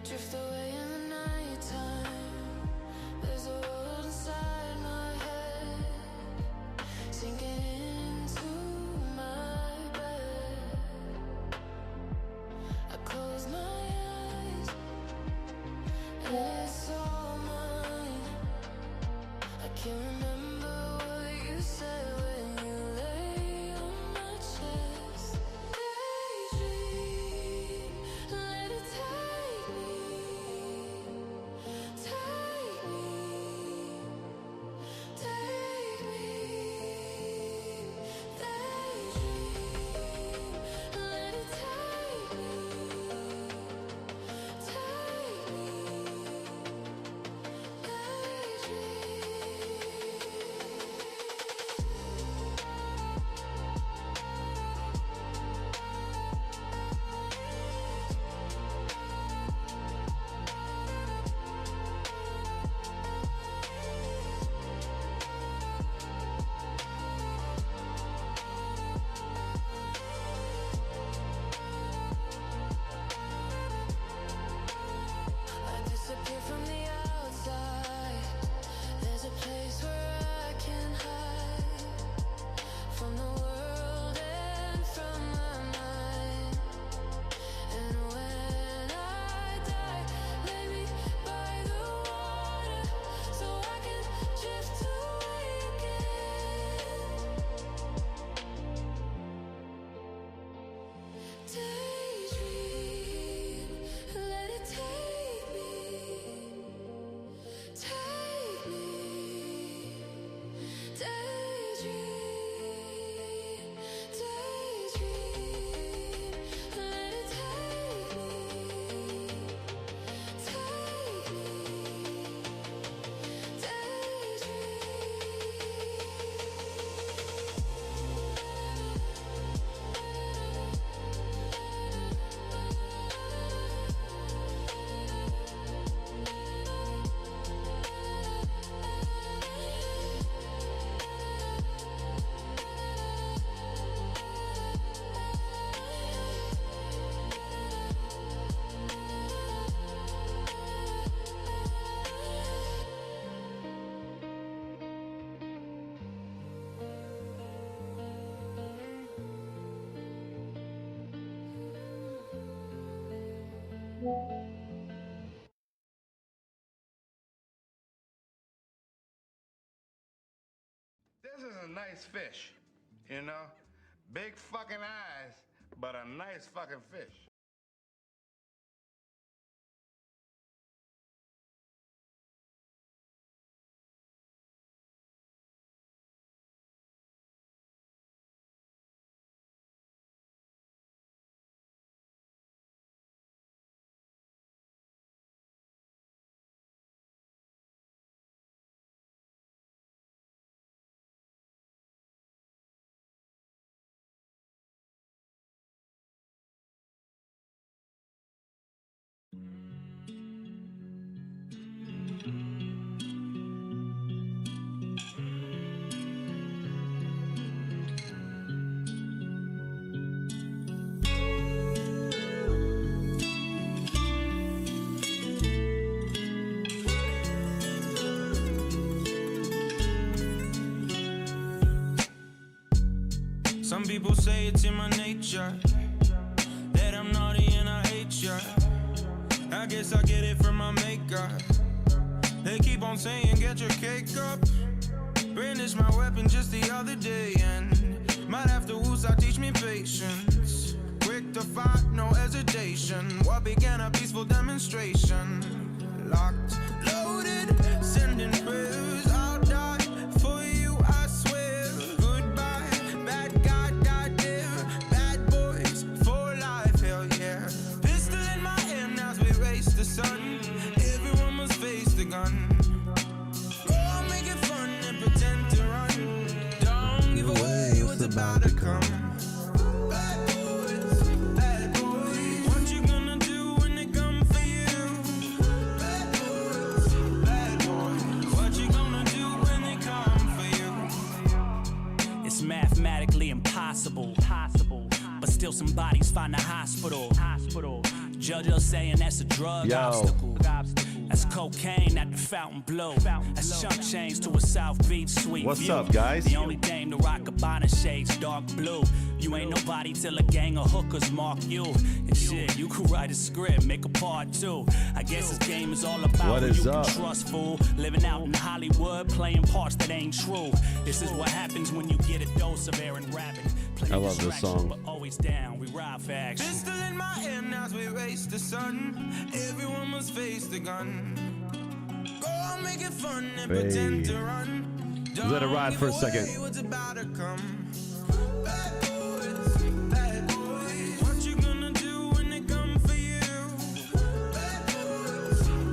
drift away in the nighttime. There's a world inside my head, sinking into my bed. I close my eyes and it's all mine. I can't remember what you said when you lay on my chest. Daydream, let it take me, take me, take me. Daydream, let it take me, take me. I disappear from the outside. There's a place where I can hide from the world and from my mind. And when I die, lay me by the water so I can drift away again. Daydream, let it take me, take me. Daydream, daydream, let it take me, take me. This is a nice fish, you know? Big fucking eyes, but a nice fucking fish. Some people say it's in my nature that I'm naughty and I hate ya. I guess I get it from my maker. They keep on saying get your cake up. Brandished my weapon just the other day and might have to woosah teach me patience. Quick to fight, no hesitation. What began a peaceful demonstration. Locked, loaded, sending prayers. I'll die for you, I swear. Goodbye, bad guy, goddamn. Bad boys for life, hell yeah. Pistol in my hand as we race the sun. Everyone must face the gun. Go on, make it fun and pretend to run. Don't give away what's about to come. Bad boys, bad boys. What you gonna do when they come for you? Bad boys, bad still saying that's a drug obstacle. That's cocaine, not the fountain blue. That's chunk change to a South Beach sweet What's view. up, guys? The only dame to rock a bonnet shades dark blue. You ain't nobody till a gang of hookers mark you. And shit, you could write a script, make a part two. I guess this game is all about What who is you up? can trust, fool. Living out in Hollywood, playing parts that ain't true. This is what happens when you get a dose of air and rapping. Plenty I love this distractions, song. But always down, we ride for action. Pistol in my hand as we race the sun. Everyone must face the gun. Go on, make it fun and Hey. pretend to run. Let it ride Don't for a give second. away what's about to come. Bad boys, what you gonna do when they come for you?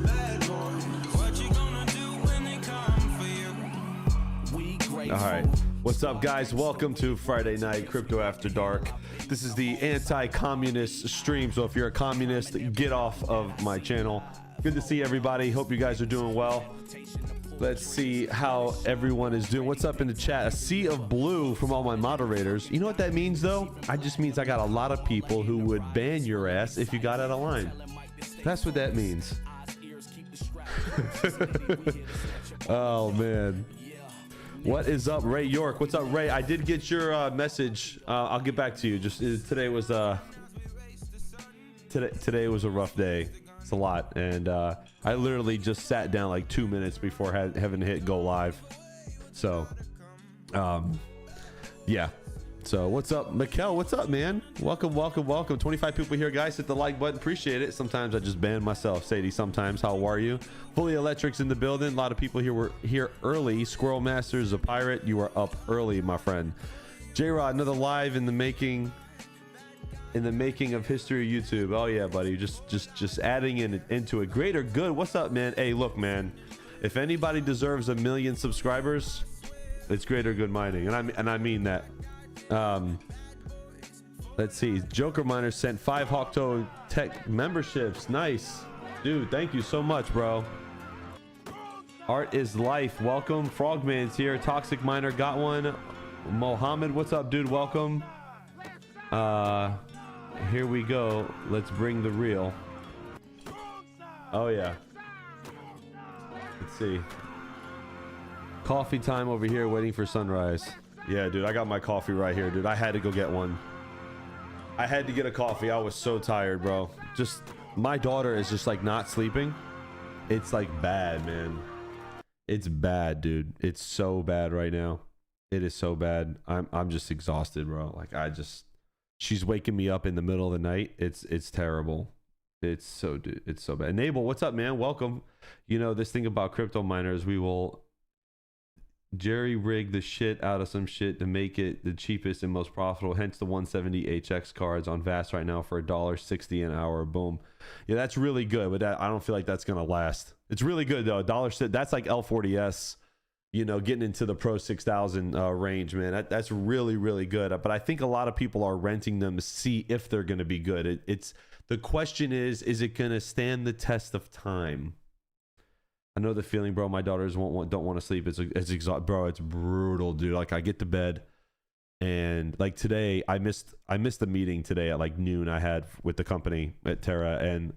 Bad boys, what you gonna do when they come for you? We grateful. All right. What's up, guys? Welcome to Friday Night Crypto After Dark. This is the anti-communist stream. So if you're a communist, get off of my channel. Good to see everybody. Hope you guys are doing well. Let's see how everyone is doing. What's up in the chat? A sea of blue from all my moderators. You know what that means, though? It just means I got a lot of people who would ban your ass if you got out of line. That's what that means. Oh, man. What is up, Ray York? What's up, Ray? I did get your message. I'll get back to you. Just today was today was a rough day. It's a lot, and I literally just sat down like 2 minutes before having to hit go live. So, yeah. So what's up, Mikkel? What's up, man? Welcome, welcome, welcome. 25 people here, guys. Hit the like button. Appreciate it. Sometimes I just ban myself. Sadie, sometimes. How are you? Fully Electric's in the building. A lot of people here were here early. Squirrel Masters, a pirate. You are up early, my friend. J-Rod, another live in the making. In the making of history of YouTube. Oh yeah, buddy. Just adding into a greater good. What's up, man? Hey, look, man. If anybody deserves 1 million subscribers, it's Greater Good Mining, and I mean that. Let's see. Joker Miner sent 5 Hawktoe Tech memberships. Nice, dude. Thank you so much, bro. Art is life. Welcome. Frogman's here. Toxic Miner got one. Mohammed, what's up, dude? Welcome. Here we go. Let's bring the real. Oh yeah. Let's see. Coffee time over here waiting for sunrise. Yeah, dude, I got my coffee right here, dude. I had to go get one. I had to get a coffee. I was so tired, bro. Just my daughter is just like not sleeping. It's like bad, man. It's bad, dude. It's so bad right now. It is so bad. I'm just exhausted, bro. Like she's waking me up in the middle of the night. It's terrible. It's so bad. Enable, what's up, man? Welcome. You know, this thing about crypto miners, we will jerry rig the shit out of some shit to make it the cheapest and most profitable. Hence the 170 HX cards on Vast right now for $1.60 an hour. Boom. Yeah, that's really good, but I don't feel like that's gonna last. It's really good though. $1. That's like L40S. You know, getting into the Pro 6000 range, man. That's really, really good. But I think a lot of people are renting them to see if they're going to be good. It's the question is it going to stand the test of time? I know the feeling, bro. My daughters don't want to sleep. It's exhausting, bro. It's brutal, dude. Like I get to bed, and like today, I missed the meeting today at like noon. I had with the company at Terra, and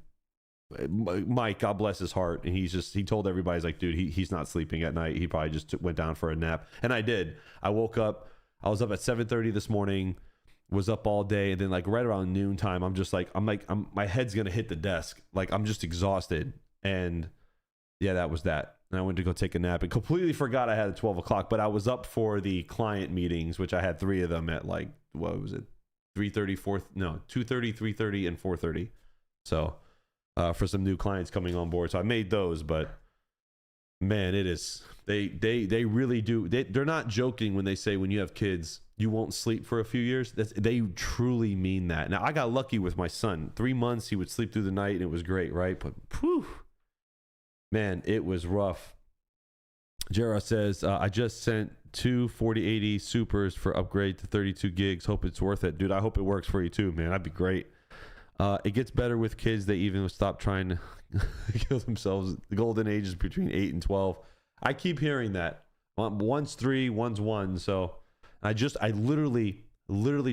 Mike, God bless his heart, and he told everybody, he's like, dude, he's not sleeping at night. He probably just went down for a nap. And I did. I woke up. I was up at 7:30 this morning. Was up all day, and then like right around noontime, my head's gonna hit the desk. Like I'm just exhausted. And yeah, that was that. And I went to go take a nap and completely forgot I had at 12 o'clock. But I was up for the client meetings, which I had 3 of them at like, what was it, 3:30, 2:30, 3:30, and 4:30. So. For some new clients coming on board, so I made those. But man, it is they really do. They're not joking when they say when you have kids you won't sleep for a few years. They truly mean that. Now I got lucky with my son. 3 months he would sleep through the night and it was great, right? But whew, man, it was rough. Jera says I just sent 2 4080 supers for upgrade to 32 gigs. Hope it's worth it, dude. I hope it works for you too, man. That'd be great. It gets better with kids. They even stop trying to kill themselves. The golden age is between 8 and 12. I keep hearing that. One's 3, one's 1. So I literally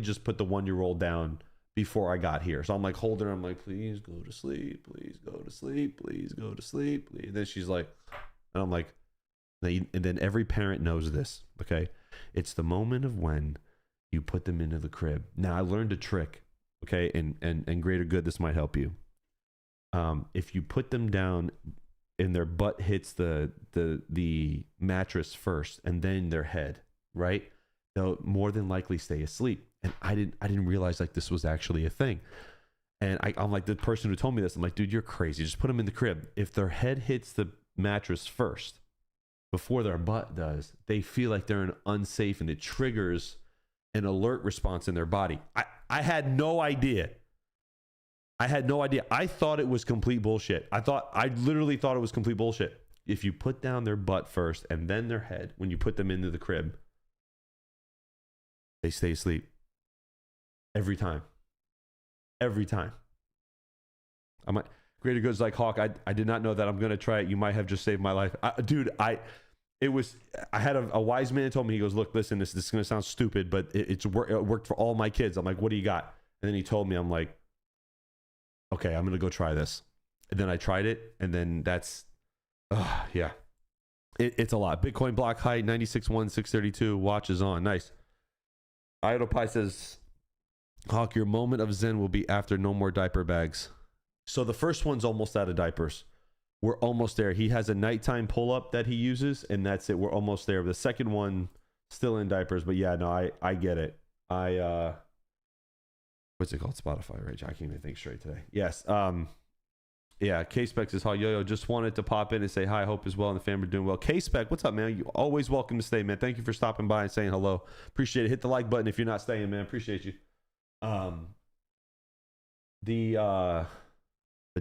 just put the 1-year-old down before I got here. So I'm like holding her. I'm like, please go to sleep. Please go to sleep. Please go to sleep. Please. And then she's like, and I'm like, and then every parent knows this. Okay. It's the moment of when you put them into the crib. Now I learned a trick. Okay. And greater good, this might help you. If you put them down and their butt hits the mattress first and then their head, right? They'll more than likely stay asleep. And I didn't realize like this was actually a thing. And I'm like, the person who told me this, I'm like, dude, you're crazy. Just put them in the crib. If their head hits the mattress first before their butt does, they feel like they're unsafe and it triggers an alert response in their body. I had no idea. I thought it was complete bullshit. I literally thought it was complete bullshit. If you put down their butt first and then their head, when you put them into the crib, they stay asleep. Every time. I'm like, greater good's like, Hawk, I did not know that. I'm going to try it. You might have just saved my life. Dude, I had a wise man told me, he goes, look, listen, this is going to sound stupid, but it worked for all my kids. I'm like, what do you got? And then he told me, I'm like, okay, I'm going to go try this. And then I tried it. And then that's, yeah, it's a lot. Bitcoin block height, 96.1, 632. Watch is on. Nice. Idle Pie says, Hawk, your moment of zen will be after no more diaper bags. So the first one's almost out of diapers. We're almost there. He has a nighttime pull-up that he uses, and that's it. We're almost there. The second one, still in diapers. But yeah, no, I get it. What's it called? Spotify, right? I can't even think straight today. Yes. Yeah, K-Spec says, hi, yo, just wanted to pop in and say hi. Hope as well and the family are doing well. K-Spec, what's up, man? You always welcome to stay, man. Thank you for stopping by and saying hello. Appreciate it. Hit the like button if you're not staying, man. Appreciate you.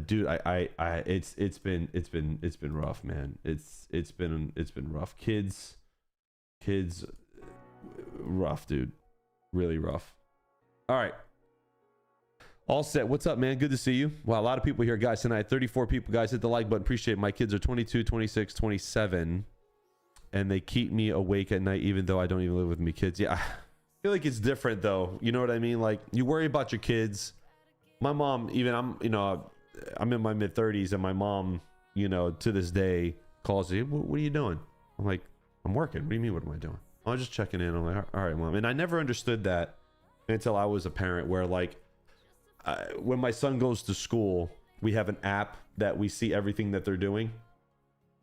Dude, it's been rough, man. It's been rough. Kids, rough, dude. Really rough. All right. All set. What's up, man? Good to see you. Wow, a lot of people here, guys, tonight. 34 people, guys. Hit the like button. Appreciate it. My kids are 22, 26, 27, and they keep me awake at night, even though I don't even live with me kids. Yeah, I feel like it's different, though. You know what I mean? Like, you worry about your kids. My mom, even I'm in my mid-30s, and my mom, to this day, calls me, what are you doing? I'm like, I'm working. What do you mean, what am I doing? I'm just checking in. I'm like, all right, mom. And I never understood that until I was a parent, where, like, when my son goes to school, we have an app that we see everything that they're doing.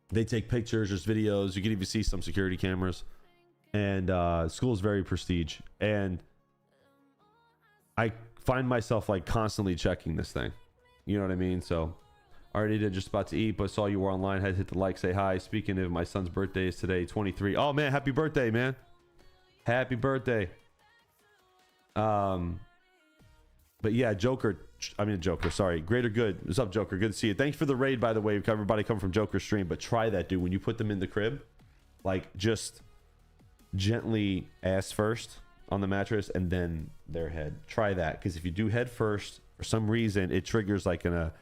They take pictures, there's videos, you can even see some security cameras. And school is very prestige. And I find myself like constantly checking this thing. You know what I mean? So already did, just about to eat, but saw you were online. Had to hit the like, say hi. Speaking of, my son's birthday is today, 23. Oh man, happy birthday, man. Happy birthday. But yeah, Joker, sorry. Greater Good. What's up, Joker? Good to see you. Thanks for the raid, by the way. Everybody come from Joker stream. But try that, dude. When you put them in the crib, like, just gently ass first on the mattress and then their head. Try that. Because if you do head first, for some reason, it triggers like a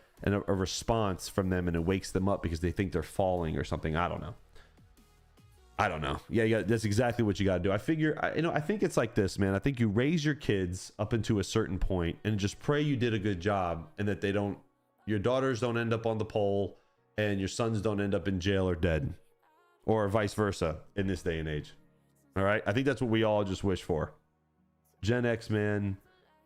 response from them and it wakes them up because they think they're falling or something. I don't know. Yeah, that's exactly what you got to do. I figure, I think it's like this, man. I think you raise your kids up into a certain point and just pray you did a good job and that your daughters don't end up on the pole and your sons don't end up in jail or dead, or vice versa in this day and age. All right. I think that's what we all just wish for. Gen X, man,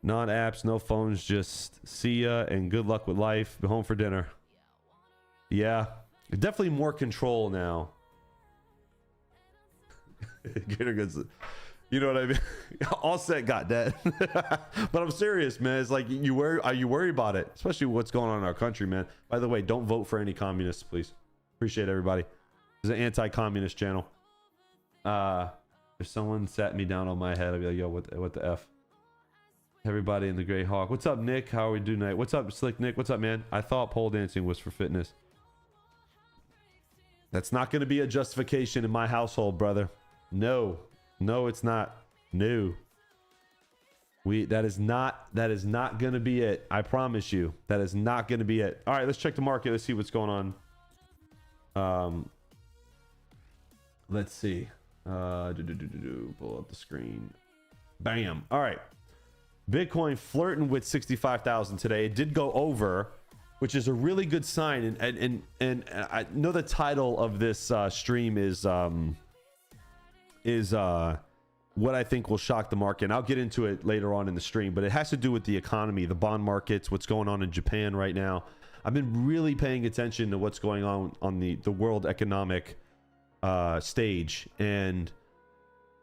non-apps, no phones, just see ya and good luck with life. Be home for dinner. Yeah, definitely more control now. You know what I mean? All set, got that. But I'm serious, man. It's like, are you worried about it? Especially what's going on in our country, man. By the way, don't vote for any communists, please. Appreciate everybody. This is an anti-communist channel. If someone sat me down on my head, I'd be like, yo, what the F? Everybody in the Gray Hawk. What's up, Nick? How are we doing tonight? What's up, Slick Nick? What's up, man? I thought pole dancing was for fitness. That's not going to be a justification in my household, brother. No, it's not. No, that is not gonna be it. I promise you, that is not gonna be it. All right, let's check the market. Let's see what's going on. Let's see. Pull up the screen. Bam. All right. Bitcoin flirting with 65,000 today. It did go over, which is a really good sign. And I know the title of this stream is what I think will shock the market. And I'll get into it later on in the stream, but it has to do with the economy, the bond markets, what's going on in Japan right now. I've been really paying attention to what's going on the world economic stage. And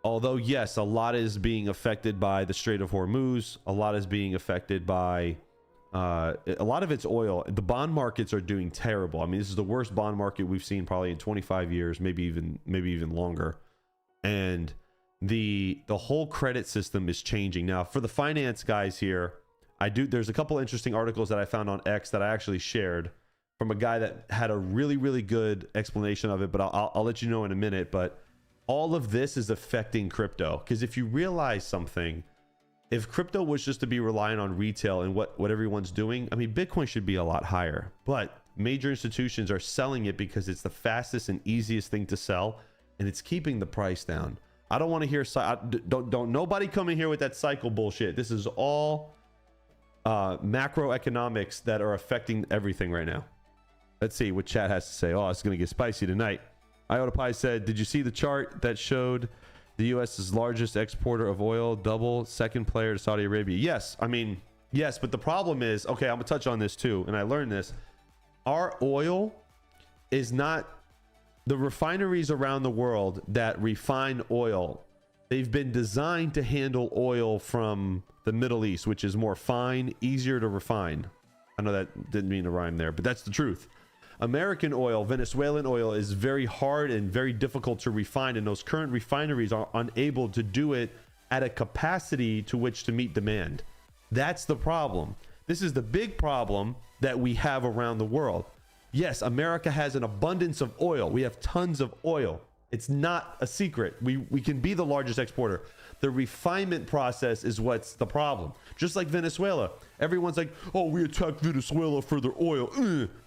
although, yes, a lot is being affected by the Strait of Hormuz, a lot is being affected by a lot of it's oil. The bond markets are doing terrible. I mean, this is the worst bond market we've seen probably in 25 years, maybe even longer. And the whole credit system is changing. Now, for the finance guys here, there's a couple interesting articles that I found on X that I actually shared from a guy that had a really, really good explanation of it, but I'll let you know in a minute. But all of this is affecting crypto, because if you realize something, if crypto was just to be relying on retail and what everyone's doing, I mean, Bitcoin should be a lot higher, but major institutions are selling it because it's the fastest and easiest thing to sell, and it's keeping the price down. I don't want to hear don't nobody come in here with that cycle bullshit. This is all macroeconomics that are affecting everything right now. Let's see what chat has to say. Oh, it's going to get spicy tonight. Iota Pi said, did you see the chart that showed the U.S.'s largest exporter of oil, double second player to Saudi Arabia? Yes. I mean, yes, but the problem is, okay, I'm going to touch on this too, and I learned this. Our oil is not... The refineries around the world that refine oil, they've been designed to handle oil from the Middle East, which is more fine, easier to refine. I know that didn't mean to rhyme there, but that's the truth. American oil, Venezuelan oil, is very hard and very difficult to refine, and those current refineries are unable to do it at a capacity to which to meet demand. That's the problem. This is the big problem that we have around the world. Yes, America has an abundance of oil. We have tons of oil. It's not a secret. We can be the largest exporter. The refinement process is what's the problem. Just like Venezuela. Everyone's like, oh, we attacked Venezuela for their oil.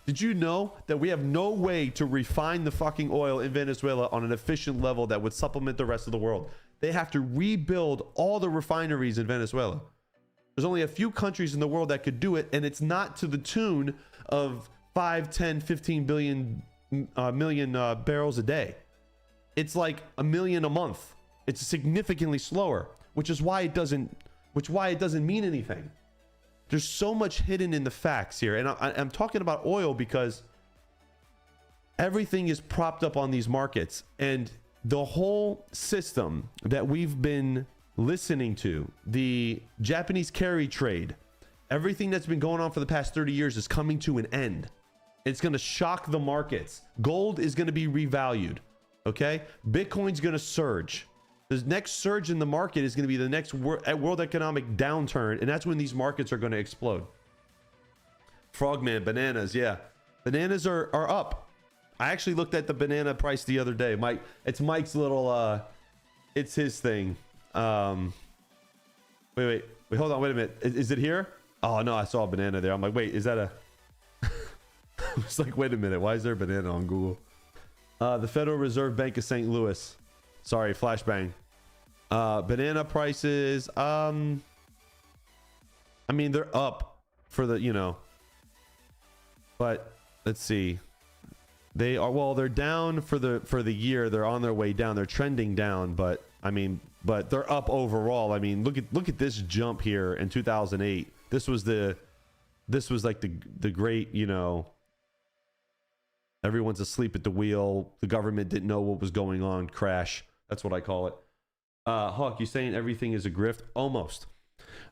Did you know that we have no way to refine the fucking oil in Venezuela on an efficient level that would supplement the rest of the world? They have to rebuild all the refineries in Venezuela. There's only a few countries in the world that could do it, and it's not to the tune of 5, 10, 15 million barrels a day. It's like a million a month. It's significantly slower, which is why it doesn't mean anything. There's so much hidden in the facts here. And I'm talking about oil because everything is propped up on these markets, and the whole system that we've been listening to, the Japanese carry trade, everything that's been going on for the past 30 years is coming to an end. It's going to shock the markets. Gold is going to be revalued. Okay. Bitcoin's going to surge. The next surge in the market is going to be the next world economic downturn. And that's when these markets are going to explode. Frogman, bananas. Yeah. Bananas are up. I actually looked at the banana price the other day. It's Mike's little, it's his thing. Wait, hold on. Wait a minute. Is it here? Oh no, I saw a banana there. I'm like, wait, is that a... I was like, wait a minute, why is there a banana on Google? The Federal Reserve Bank of St. Louis. Sorry, flashbang. Banana prices, I mean, they're up for the, but let's see. They are, well, they're down for the year. They're on their way down. They're trending down, but I mean, but they're up overall. I mean, look at this jump here in 2008. This was like the great, everyone's asleep at the wheel. The government didn't know what was going on. Crash. That's what I call it. Hawk, you saying everything is a grift? Almost.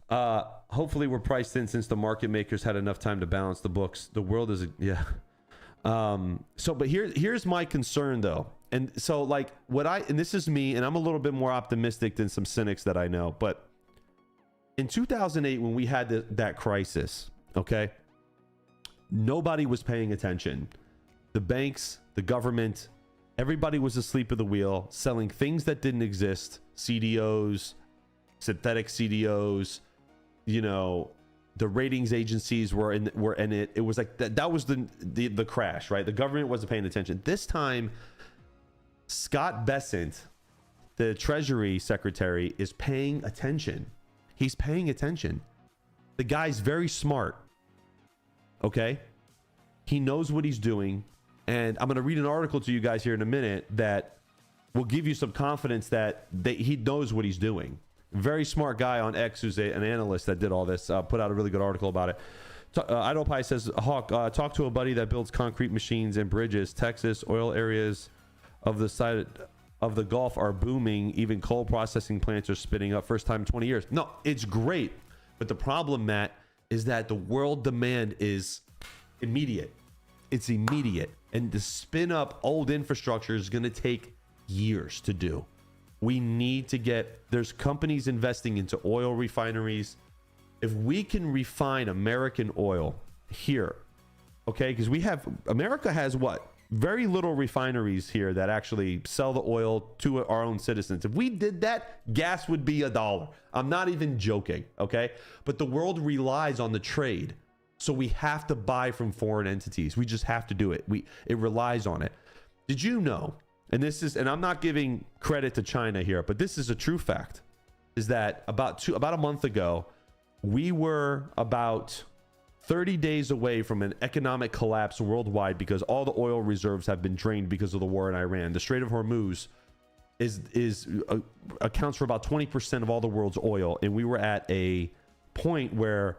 Hopefully we're priced in since the market makers had enough time to balance the books. The world is, yeah. But here's my concern though. And so like and this is me, and I'm a little bit more optimistic than some cynics that I know, but in 2008, when we had that crisis, okay, nobody was paying attention. The banks, the government, everybody was asleep at the wheel, selling things that didn't exist, CDOs, synthetic CDOs, the ratings agencies were in it. It was like that was the crash, right? The government wasn't paying attention. This time, Scott Bessent, the Treasury Secretary, is paying attention. He's paying attention. The guy's very smart. Okay? He knows what he's doing. And I'm going to read an article to you guys here in a minute that will give you some confidence that he knows what he's doing. Very smart guy on X who's an analyst that did all this. Put out a really good article about it. Idle Pie says, Hawk, talk to a buddy that builds concrete machines and bridges. Texas, oil areas of the side of the Gulf are booming. Even coal processing plants are spinning up. First time in 20 years. No, it's great. But the problem, Matt, is that the world demand is immediate. It's immediate. And to spin up old infrastructure is going to take years to do. We need to there's companies investing into oil refineries. If we can refine American oil here, okay, because America has what? Very little refineries here that actually sell the oil to our own citizens. If we did that, gas would be $1. I'm not even joking, okay? But the world relies on the trade. So we have to buy from foreign entities. We just have to do it. It relies on it. Did you know, and I'm not giving credit to China here, but this is a true fact, is that about a month ago, we were about 30 days away from an economic collapse worldwide because all the oil reserves have been drained because of the war in Iran. The Strait of Hormuz accounts for about 20% of all the world's oil, and we were at a point where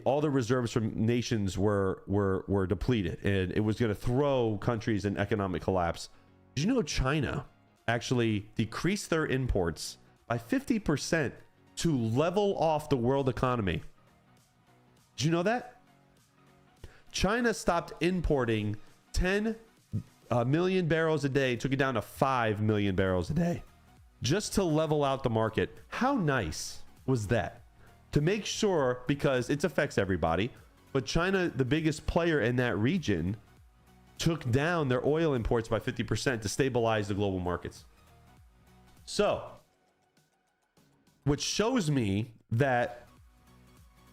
all the reserves from nations were depleted, and it was going to throw countries in economic collapse. Did you know China actually decreased their imports by 50% to level off the world economy? Did you know that? China stopped importing 10 million barrels a day, took it down to 5 million barrels a day, just to level out the market. How nice was that? To make sure, because it affects everybody, but China, the biggest player in that region, took down their oil imports by 50% to stabilize the global markets. So, which shows me that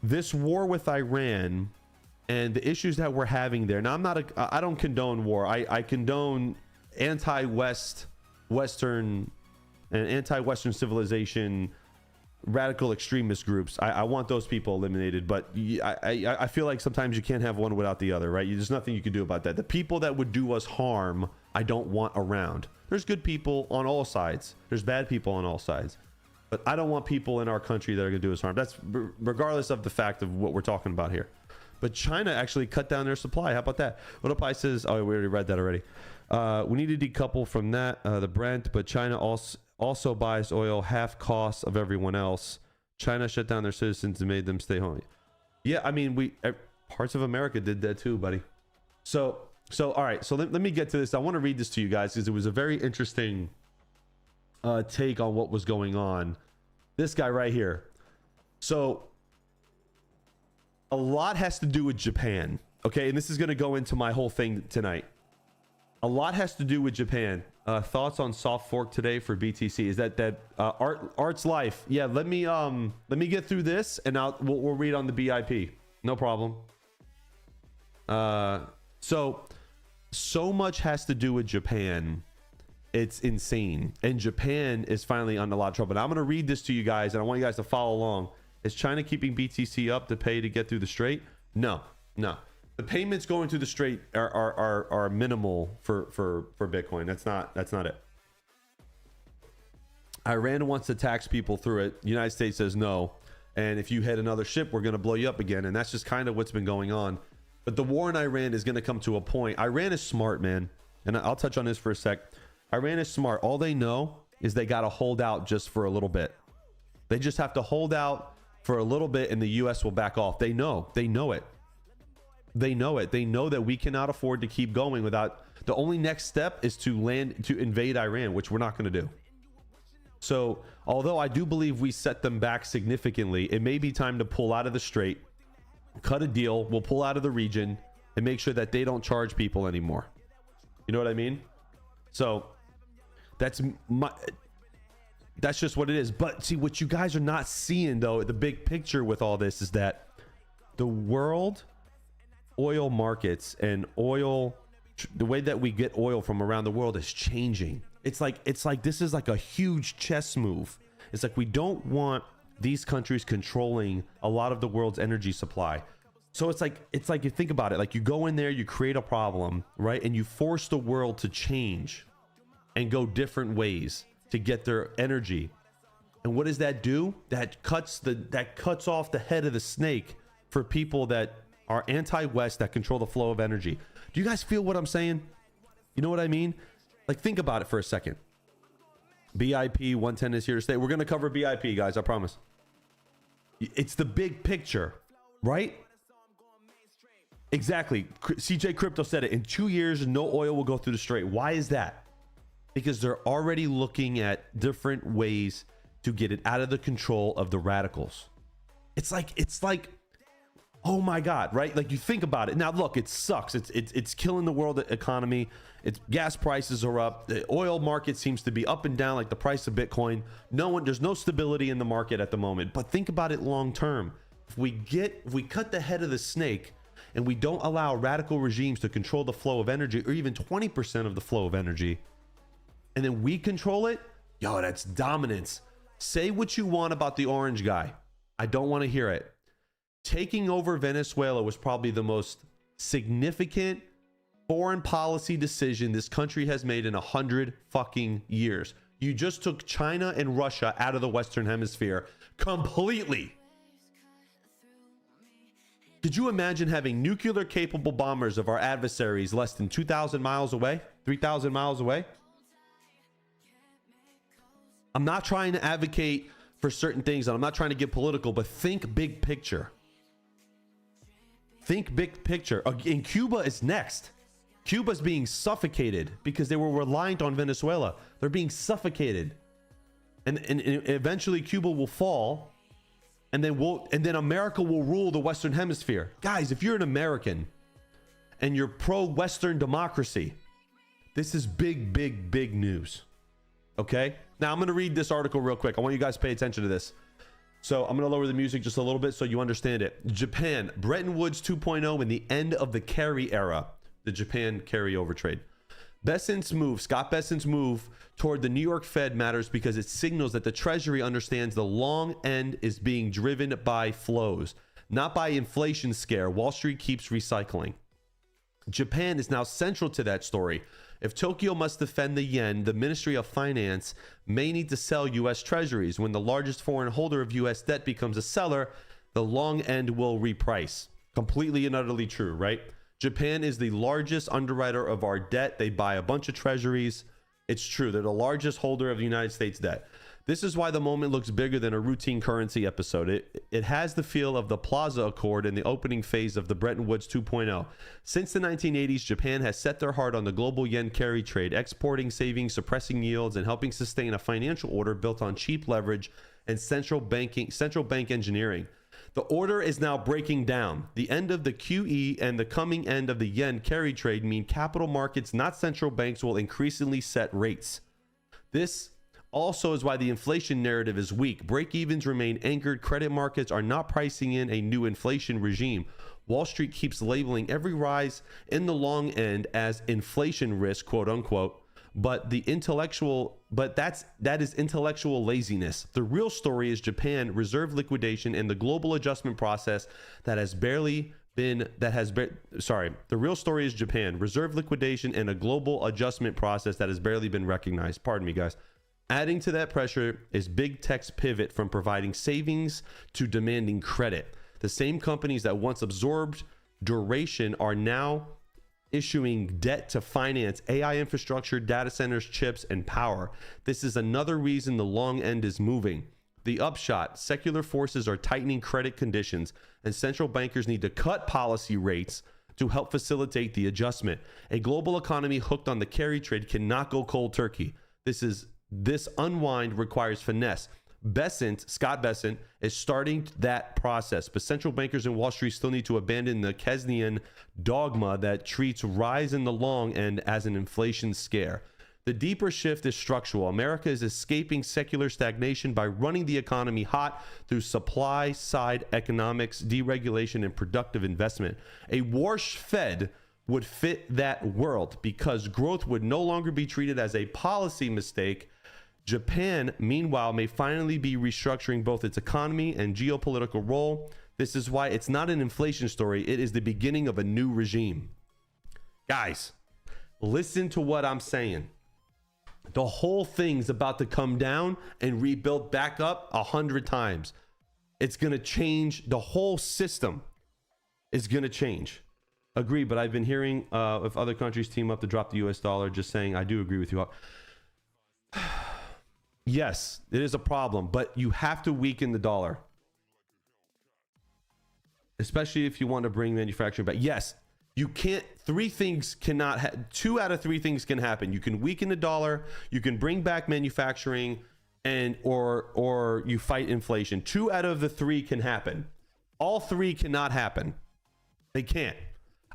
this war with Iran and the issues that we're having there. Now, I don't condone war. I condone Western and anti-Western civilization, radical extremist groups. I want those people eliminated, but I feel like sometimes you can't have one without the other, right? There's nothing you can do about that. The people that would do us harm, I don't want around. There's good people on all sides. There's bad people on all sides. But I don't want people in our country that are going to do us harm. That's regardless of the fact of what we're talking about here. But China actually cut down their supply. How about that? What up, I says, oh, we already read that already. We need to decouple from that, the Brent, but China also buys oil half cost of everyone else. China shut down their citizens and made them stay home. Yeah, I mean, parts of America did that too, buddy. So all right. So let me get to this. I want to read this to you guys because it was a very interesting take on what was going on. This guy right here. So a lot has to do with Japan. Okay, and this is going to go into my whole thing tonight. A lot has to do with Japan. Thoughts on soft fork today for BTC? Is that Art's Life? Yeah, let me get through this and we'll read on the BIP. No problem. So much has to do with Japan. It's insane. And Japan is finally on a lot of trouble. Now, I'm going to read this to you guys, and I want you guys to follow along. Is China keeping BTC up to pay to get through the strait? No. The payments going through the strait are minimal for Bitcoin. That's not it. Iran wants to tax people through it. The United States says no. And if you hit another ship, we're going to blow you up again. And that's just kind of what's been going on. But the war in Iran is going to come to a point. Iran is smart, man. And I'll touch on this for a sec. Iran is smart. All they know is they got to hold out just for a little bit. They just have to hold out for a little bit and the US will back off. They know it. They know that we cannot afford to keep going without. The only next step is to invade Iran, which we're not going to do. So, although I do believe we set them back significantly, it may be time to pull out of the strait, cut a deal. We'll pull out of the region and make sure that they don't charge people anymore. You know what I mean? So, that's just what it is. But see, what you guys are not seeing, though, the big picture with all this is that the world oil markets and oil, the way that we get oil from around the world is changing. It's like this is like a huge chess move. It's like we don't want these countries controlling a lot of the world's energy supply. So it's like you think about it, like you go in there, you create a problem, right? And you force the world to change and go different ways to get their energy. And what does that do? That cuts off the head of the snake for people that are anti-West, that control the flow of energy. Do you guys feel what I'm saying? You know what I mean? Like, think about it for a second. BIP 110 is here to stay. We're going to cover BIP, guys, I promise. It's the big picture, right? Exactly. CJ Crypto said it. In 2 years, no oil will go through the strait. Why is that? Because they're already looking at different ways to get it out of the control of the radicals. It's like, oh my God, right? Like, you think about it. Now, look, it sucks. It's killing the world economy. It's gas prices are up. The oil market seems to be up and down, like the price of Bitcoin. There's no stability in the market at the moment. But think about it long term. If we cut the head of the snake and we don't allow radical regimes to control the flow of energy, or even 20% of the flow of energy, and then we control it, yo, that's dominance. Say what you want about the orange guy. I don't want to hear it. Taking over Venezuela was probably the most significant foreign policy decision this country has made in 100 fucking years. You just took China and Russia out of the Western Hemisphere completely. Could you imagine having nuclear capable bombers of our adversaries less than 2,000 miles away, 3,000 miles away? I'm not trying to advocate for certain things, and I'm not trying to get political, but think big picture. Think big picture. And Cuba is next. Cuba's being suffocated because they were reliant on Venezuela. They're being suffocated. And eventually Cuba will fall, and then America will rule the Western Hemisphere. Guys, if you're an American and you're pro-Western democracy, this is big, big, big news. Okay? Now I'm going to read this article real quick. I want you guys to pay attention to this. So I'm going to lower the music just a little bit so you understand it. Japan, Bretton Woods 2.0 and the end of the carry era. The Japan carryover trade. Scott Bessent's move toward the New York Fed matters because it signals that the Treasury understands the long end is being driven by flows, not by inflation scare Wall Street keeps recycling. Japan is now central to that story. If Tokyo must defend the yen, the Ministry of Finance may need to sell U.S. treasuries. When the largest foreign holder of U.S. debt becomes a seller, the long end will reprice. Completely and utterly true, right? Japan is the largest underwriter of our debt. They buy a bunch of treasuries. It's true. They're the largest holder of the United States debt. This is why the moment looks bigger than a routine currency episode. It has the feel of the Plaza Accord in the opening phase of the Bretton Woods 2.0. Since the 1980s, Japan has set their heart on the global yen carry trade, exporting, saving, suppressing yields, and helping sustain a financial order built on cheap leverage and central bank engineering. The order is now breaking down. The end of the QE and the coming end of the yen carry trade mean capital markets, not central banks, will increasingly set rates. This also is why the inflation narrative is weak. Break-evens remain anchored. Credit markets are not pricing in a new inflation regime. Wall Street keeps labeling every rise in the long end as inflation risk, quote unquote. But that is intellectual laziness. The real story is Japan reserve liquidation and the global adjustment process the real story is Japan reserve liquidation and a global adjustment process that has barely been recognized. Pardon me, guys. Adding to that pressure is big tech's pivot from providing savings to demanding credit. The same companies that once absorbed duration are now issuing debt to finance AI infrastructure, data centers, chips, and power. This is another reason the long end is moving. The upshot, secular forces are tightening credit conditions, and central bankers need to cut policy rates to help facilitate the adjustment. A global economy hooked on the carry trade cannot go cold turkey. This unwind requires finesse. Scott Bessent is starting that process, but central bankers in Wall Street still need to abandon the Keynesian dogma that treats rise in the long end as an inflation scare. The deeper shift is structural. America is escaping secular stagnation by running the economy hot through supply side economics, deregulation, and productive investment. A Warsh Fed would fit that world because growth would no longer be treated as a policy mistake. Japan, meanwhile, may finally be restructuring both its economy and geopolitical role. This is why it's not an inflation story. It is the beginning of a new regime. Guys, listen to what I'm saying. The whole thing's about to come down and rebuild back up 100 times. It's going to change. The whole system is going to change. Agree, but I've been hearing if other countries team up to drop the US dollar, just saying, I do agree with you. Yes, it is a problem, but you have to weaken the dollar. Especially if you want to bring manufacturing back. Yes, you can't, two out of three things can happen. You can weaken the dollar, you can bring back manufacturing, and or you fight inflation. 2 out of the 3 can happen. All 3 cannot happen. They can't.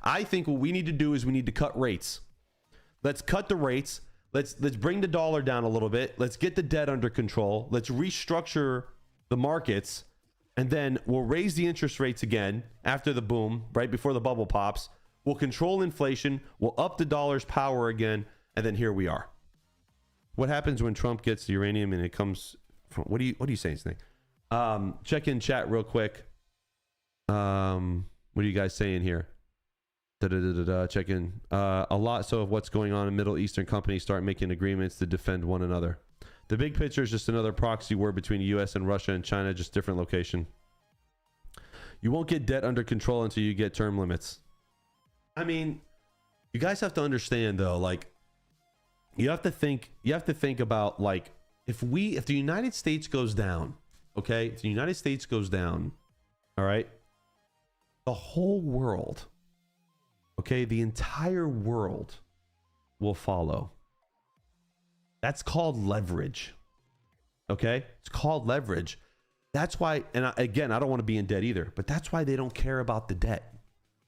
I think what we need to do is we need to cut rates. Let's cut the rates. Let's bring the dollar down a little bit. Let's get the debt under control. Let's restructure the markets, and then we'll raise the interest rates again after the boom, right before the bubble pops. We'll control inflation. We'll up the dollar's power again, and then here we are. What happens when Trump gets the uranium and it comes from? What are you saying, Snake? Check in chat real quick. What are you guys saying here? Check in. A lot so of what's going on in Middle Eastern companies start making agreements to defend one another. The big picture is just another proxy war between the US and Russia and China, just different location. You won't get debt under control until you get term limits. I mean, you guys have to understand though, like you have to think about, like, if the United States goes down, okay? If the United States goes down, all right? The whole world, okay, the entire world will follow. That's called leverage. Okay? It's called leverage. That's why, and again, I don't want to be in debt either, but that's why they don't care about the debt.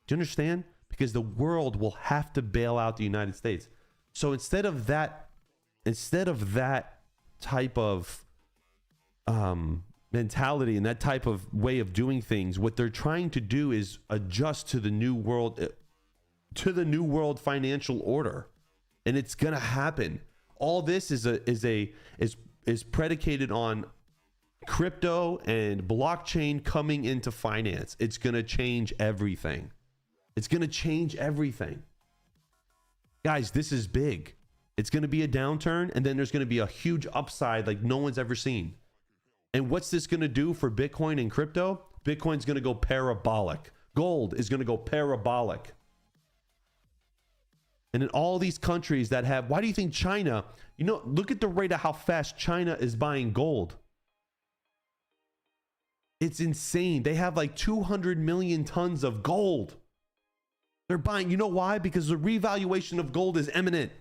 Do you understand? Because the world will have to bail out the United States. So instead of that type of mentality and that type of way of doing things, what they're trying to do is adjust to the new world financial order, and it's gonna happen. All this is predicated on crypto and blockchain coming into finance. It's gonna change everything. It's gonna change everything, guys. This is big. It's gonna be a downturn, and then there's gonna be a huge upside like no one's ever seen. And what's this gonna do for Bitcoin and crypto? Bitcoin's gonna go parabolic. Gold is gonna go parabolic. And in all these countries that have, why do you think China, look at the rate of how fast China is buying gold. It's insane. They have like 200 million tons of gold. They're buying, you know why? Because the revaluation of gold is imminent.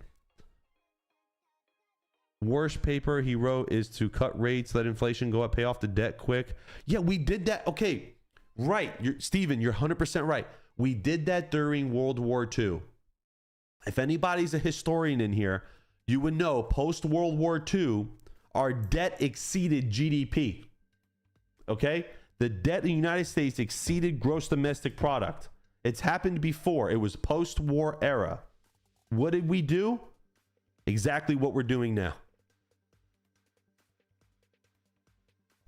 Worst paper he wrote is to cut rates, let inflation go up, pay off the debt quick. Yeah, we did that. Okay, right. Steven, you're 100% right. We did that during World War II. If anybody's a historian in here, you would know post-World War II, our debt exceeded GDP. Okay? The debt in the United States exceeded gross domestic product. It's happened before. It was post-war era. What did we do? Exactly what we're doing now.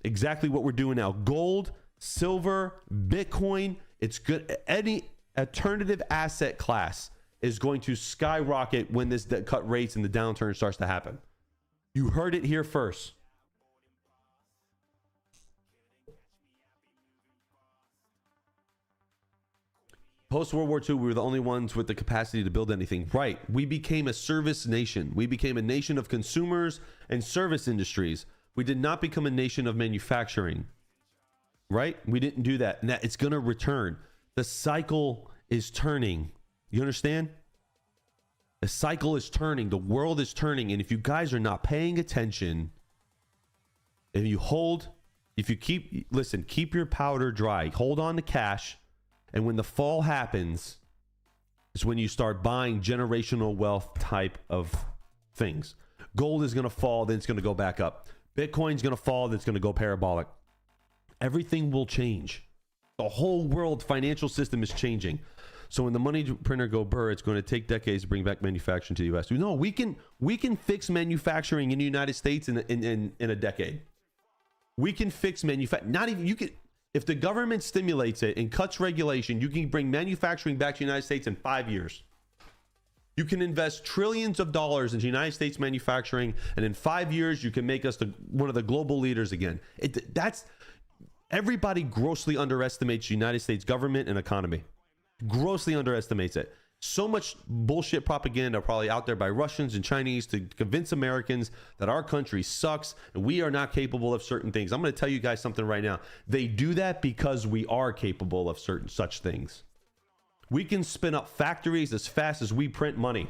Exactly what we're doing now. Gold, silver, Bitcoin, it's good. Any alternative asset class is going to skyrocket when this cut rates and the downturn starts to happen. You heard it here first. Post-World War II, we were the only ones with the capacity to build anything. Right. We became a service nation. We became a nation of consumers and service industries. We did not become a nation of manufacturing. Right? We didn't do that. And it's going to return. The cycle is turning. You understand? The cycle is turning. The world is turning. And if you guys are not paying attention, keep your powder dry. Hold on to cash. And when the fall happens, is when you start buying generational wealth type of things. Gold is going to fall, then it's going to go back up. Bitcoin's going to fall, then it's going to go parabolic. Everything will change. The whole world financial system is changing. So when the money printer go burr, it's going to take decades to bring back manufacturing to the U.S. No, we can fix manufacturing in the United States in a decade. We can fix manufacturing. Not even you can. If the government stimulates it and cuts regulation, you can bring manufacturing back to the United States in 5 years. You can invest trillions of dollars into United States manufacturing, and in 5 years, you can make us one of the global leaders again. Everybody grossly underestimates the United States government and economy. Grossly underestimates it. So much bullshit propaganda probably out there by Russians and Chinese to convince Americans that our country sucks and we are not capable of certain things. I'm going to tell you guys something right now. They do that because we are capable of certain such things. We can spin up factories as fast as we print money.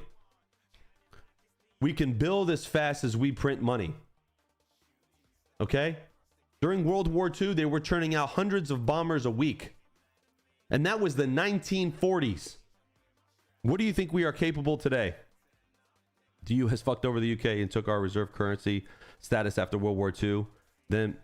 We can build as fast as we print money. Okay? During World War II, they were churning out hundreds of bombers a week. And that was the 1940s. What do you think we are capable today? The U.S. fucked over the UK and took our reserve currency status after World War II. Then,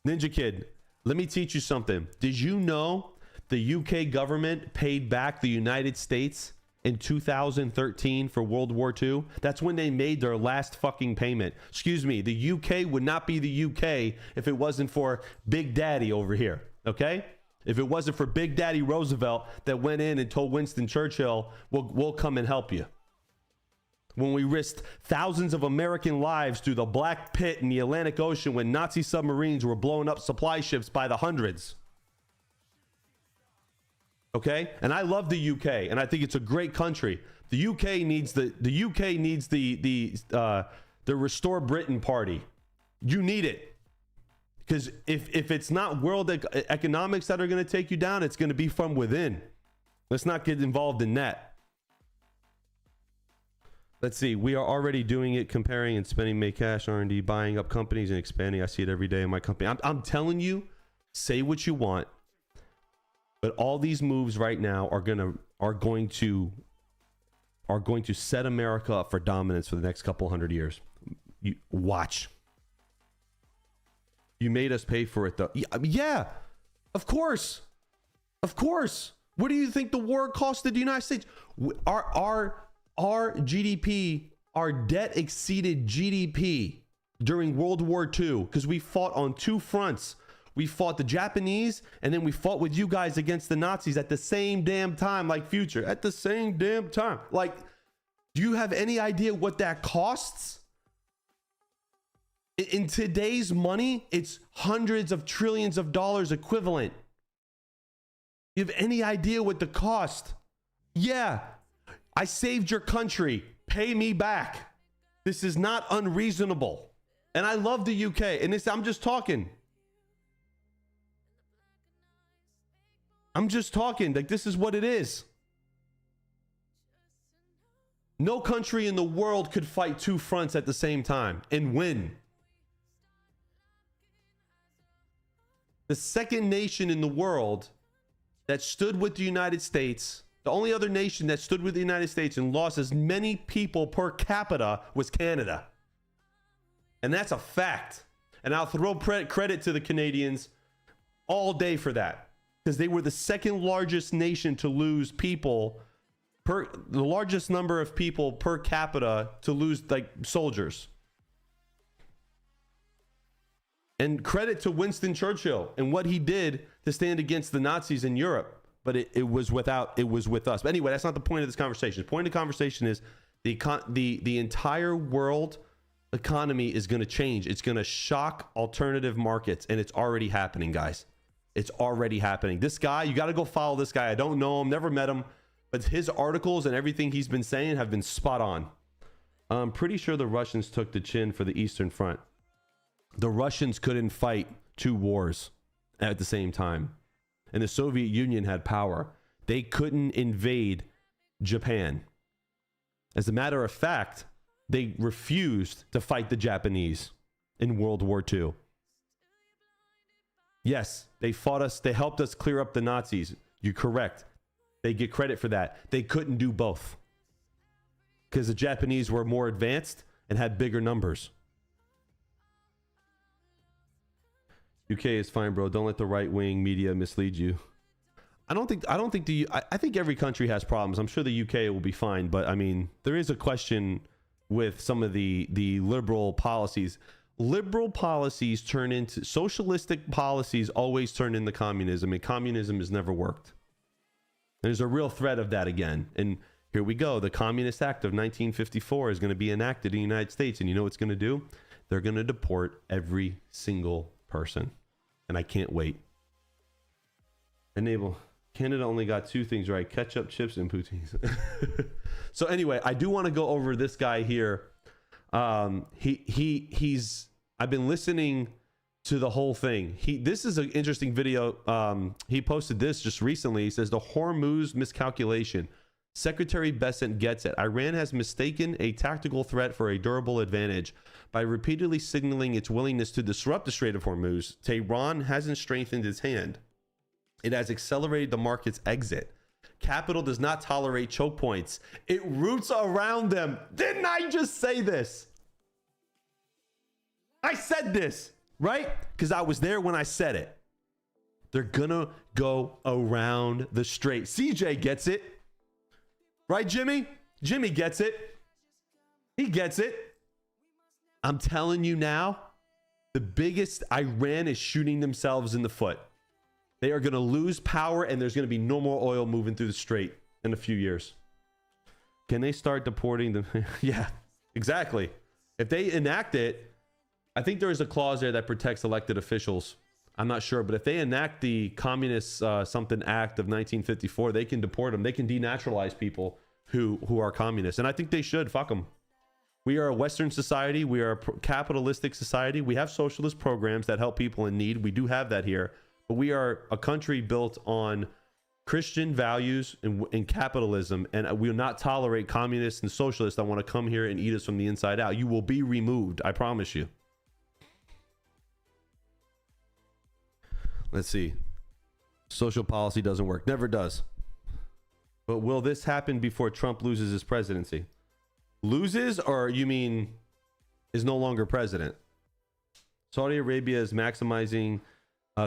Ninja Kid, let me teach you something. Did you know the UK government paid back the United States in 2013 for World War II? That's when they made their last fucking payment. Excuse me, the UK would not be the UK if it wasn't for Big Daddy over here, okay? If it wasn't for Big Daddy Roosevelt that went in and told Winston Churchill, we'll come and help you. When we risked thousands of American lives through the Black Pit in the Atlantic Ocean when Nazi submarines were blowing up supply ships by the hundreds. Okay? And I love the UK, and I think it's a great country. The UK needs the Restore Britain party. You need it. Because if it's not world economics that are going to take you down, it's going to be from within. Let's not get involved in that. Let's see. We are already doing it, comparing and spending, make cash, R&D, buying up companies and expanding. I see it every day in my company. I'm telling you, say what you want, but all these moves right now are going to set America up for dominance for the next couple hundred years. You watch. You made us pay for it, though. Yeah, of course. Of course. What do you think the war costed the United States? Our GDP, our debt exceeded GDP during World War II because we fought on two fronts. We fought the Japanese, and then we fought with you guys against the Nazis at the same damn time, like Future. At the same damn time. Like, do you have any idea what that costs? In today's money, it's hundreds of trillions of dollars equivalent. You have any idea what the cost? Yeah, I saved your country. Pay me back. This is not unreasonable. And I love the UK. And I'm just talking. I'm just talking. Like, this is what it is. No country in the world could fight two fronts at the same time and win. The second nation in the world that stood with the United States, the only other nation that stood with the United States and lost as many people per capita was Canada. And that's a fact. And I'll throw credit to the Canadians all day for that, because they were the second largest nation to lose people the largest number of people per capita to lose, like, soldiers. And credit to Winston Churchill and what he did to stand against the Nazis in Europe. But it was with us. But anyway, that's not the point of this conversation. The point of the conversation is the entire world economy is going to change. It's going to shock alternative markets, and it's already happening, guys. It's already happening. This guy, you got to go follow this guy. I don't know him, never met him, but his articles and everything he's been saying have been spot on. I'm pretty sure the Russians took the chin for the Eastern Front. The Russians couldn't fight two wars at the same time. And the Soviet Union had power. They couldn't invade Japan. As a matter of fact, they refused to fight the Japanese in World War II. Yes, they fought us. They helped us clear up the Nazis. You're correct. They get credit for that. They couldn't do both because the Japanese were more advanced and had bigger numbers. UK is fine, bro. Don't let the right-wing media mislead you. I don't think I think every country has problems. I'm sure the UK will be fine, but I mean, there is a question with some of the liberal policies. Liberal policies turn into socialistic policies, always turn into communism, and communism has never worked. There's a real threat of that again. And here we go. The Communist Act of 1954 is going to be enacted in the United States. And you know what's going to do? They're going to deport every single person. And I can't wait. Enable. Canada only got 2 things right: ketchup, chips, and poutines. So anyway, I do want to go over this guy here. He's I've been listening to the whole thing. This is an interesting video. He posted this just recently. He says the Hormuz miscalculation. Secretary Bessent gets it. Iran has mistaken a tactical threat for a durable advantage by repeatedly signaling its willingness to disrupt the Strait of Hormuz. Tehran hasn't strengthened its hand. It has accelerated the market's exit. Capital does not tolerate choke points. It roots around them. Didn't I just say this? I said this, right? Because I was there when I said it. They're gonna go around the strait. CJ gets it. Right, Jimmy? Jimmy gets it. He gets it. I'm telling you now, the biggest Iran is shooting themselves in the foot. They are going to lose power, and there's going to be no more oil moving through the strait in a few years. Can they start deporting them? Yeah, exactly. If they enact it, I think there is a clause there that protects elected officials. I'm not sure, but if they enact the Communist something Act of 1954, they can deport them. They can denaturalize people who are communists, and I think they should. Fuck them. We are a Western society. We are a capitalistic society. We have socialist programs that help people in need. We do have that here. But we are a country built on Christian values and capitalism, and we will not tolerate communists and socialists that want to come here and eat us from the inside out. You will be removed, I promise you. Let's see. Social policy doesn't work. Never does. But will this happen before Trump loses his presidency? Loses, or you mean is no longer president? Saudi Arabia is maximizing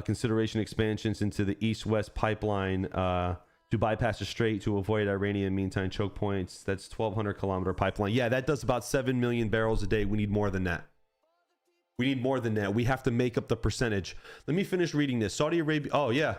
consideration expansions into the east-west pipeline to bypass the strait to avoid Iranian meantime choke points. That's 1,200-kilometer pipeline. Yeah, that does about 7 million barrels a day. We need more than that. We need more than that. We have to make up the percentage. Let me finish reading this. Saudi Arabia. Oh, yeah.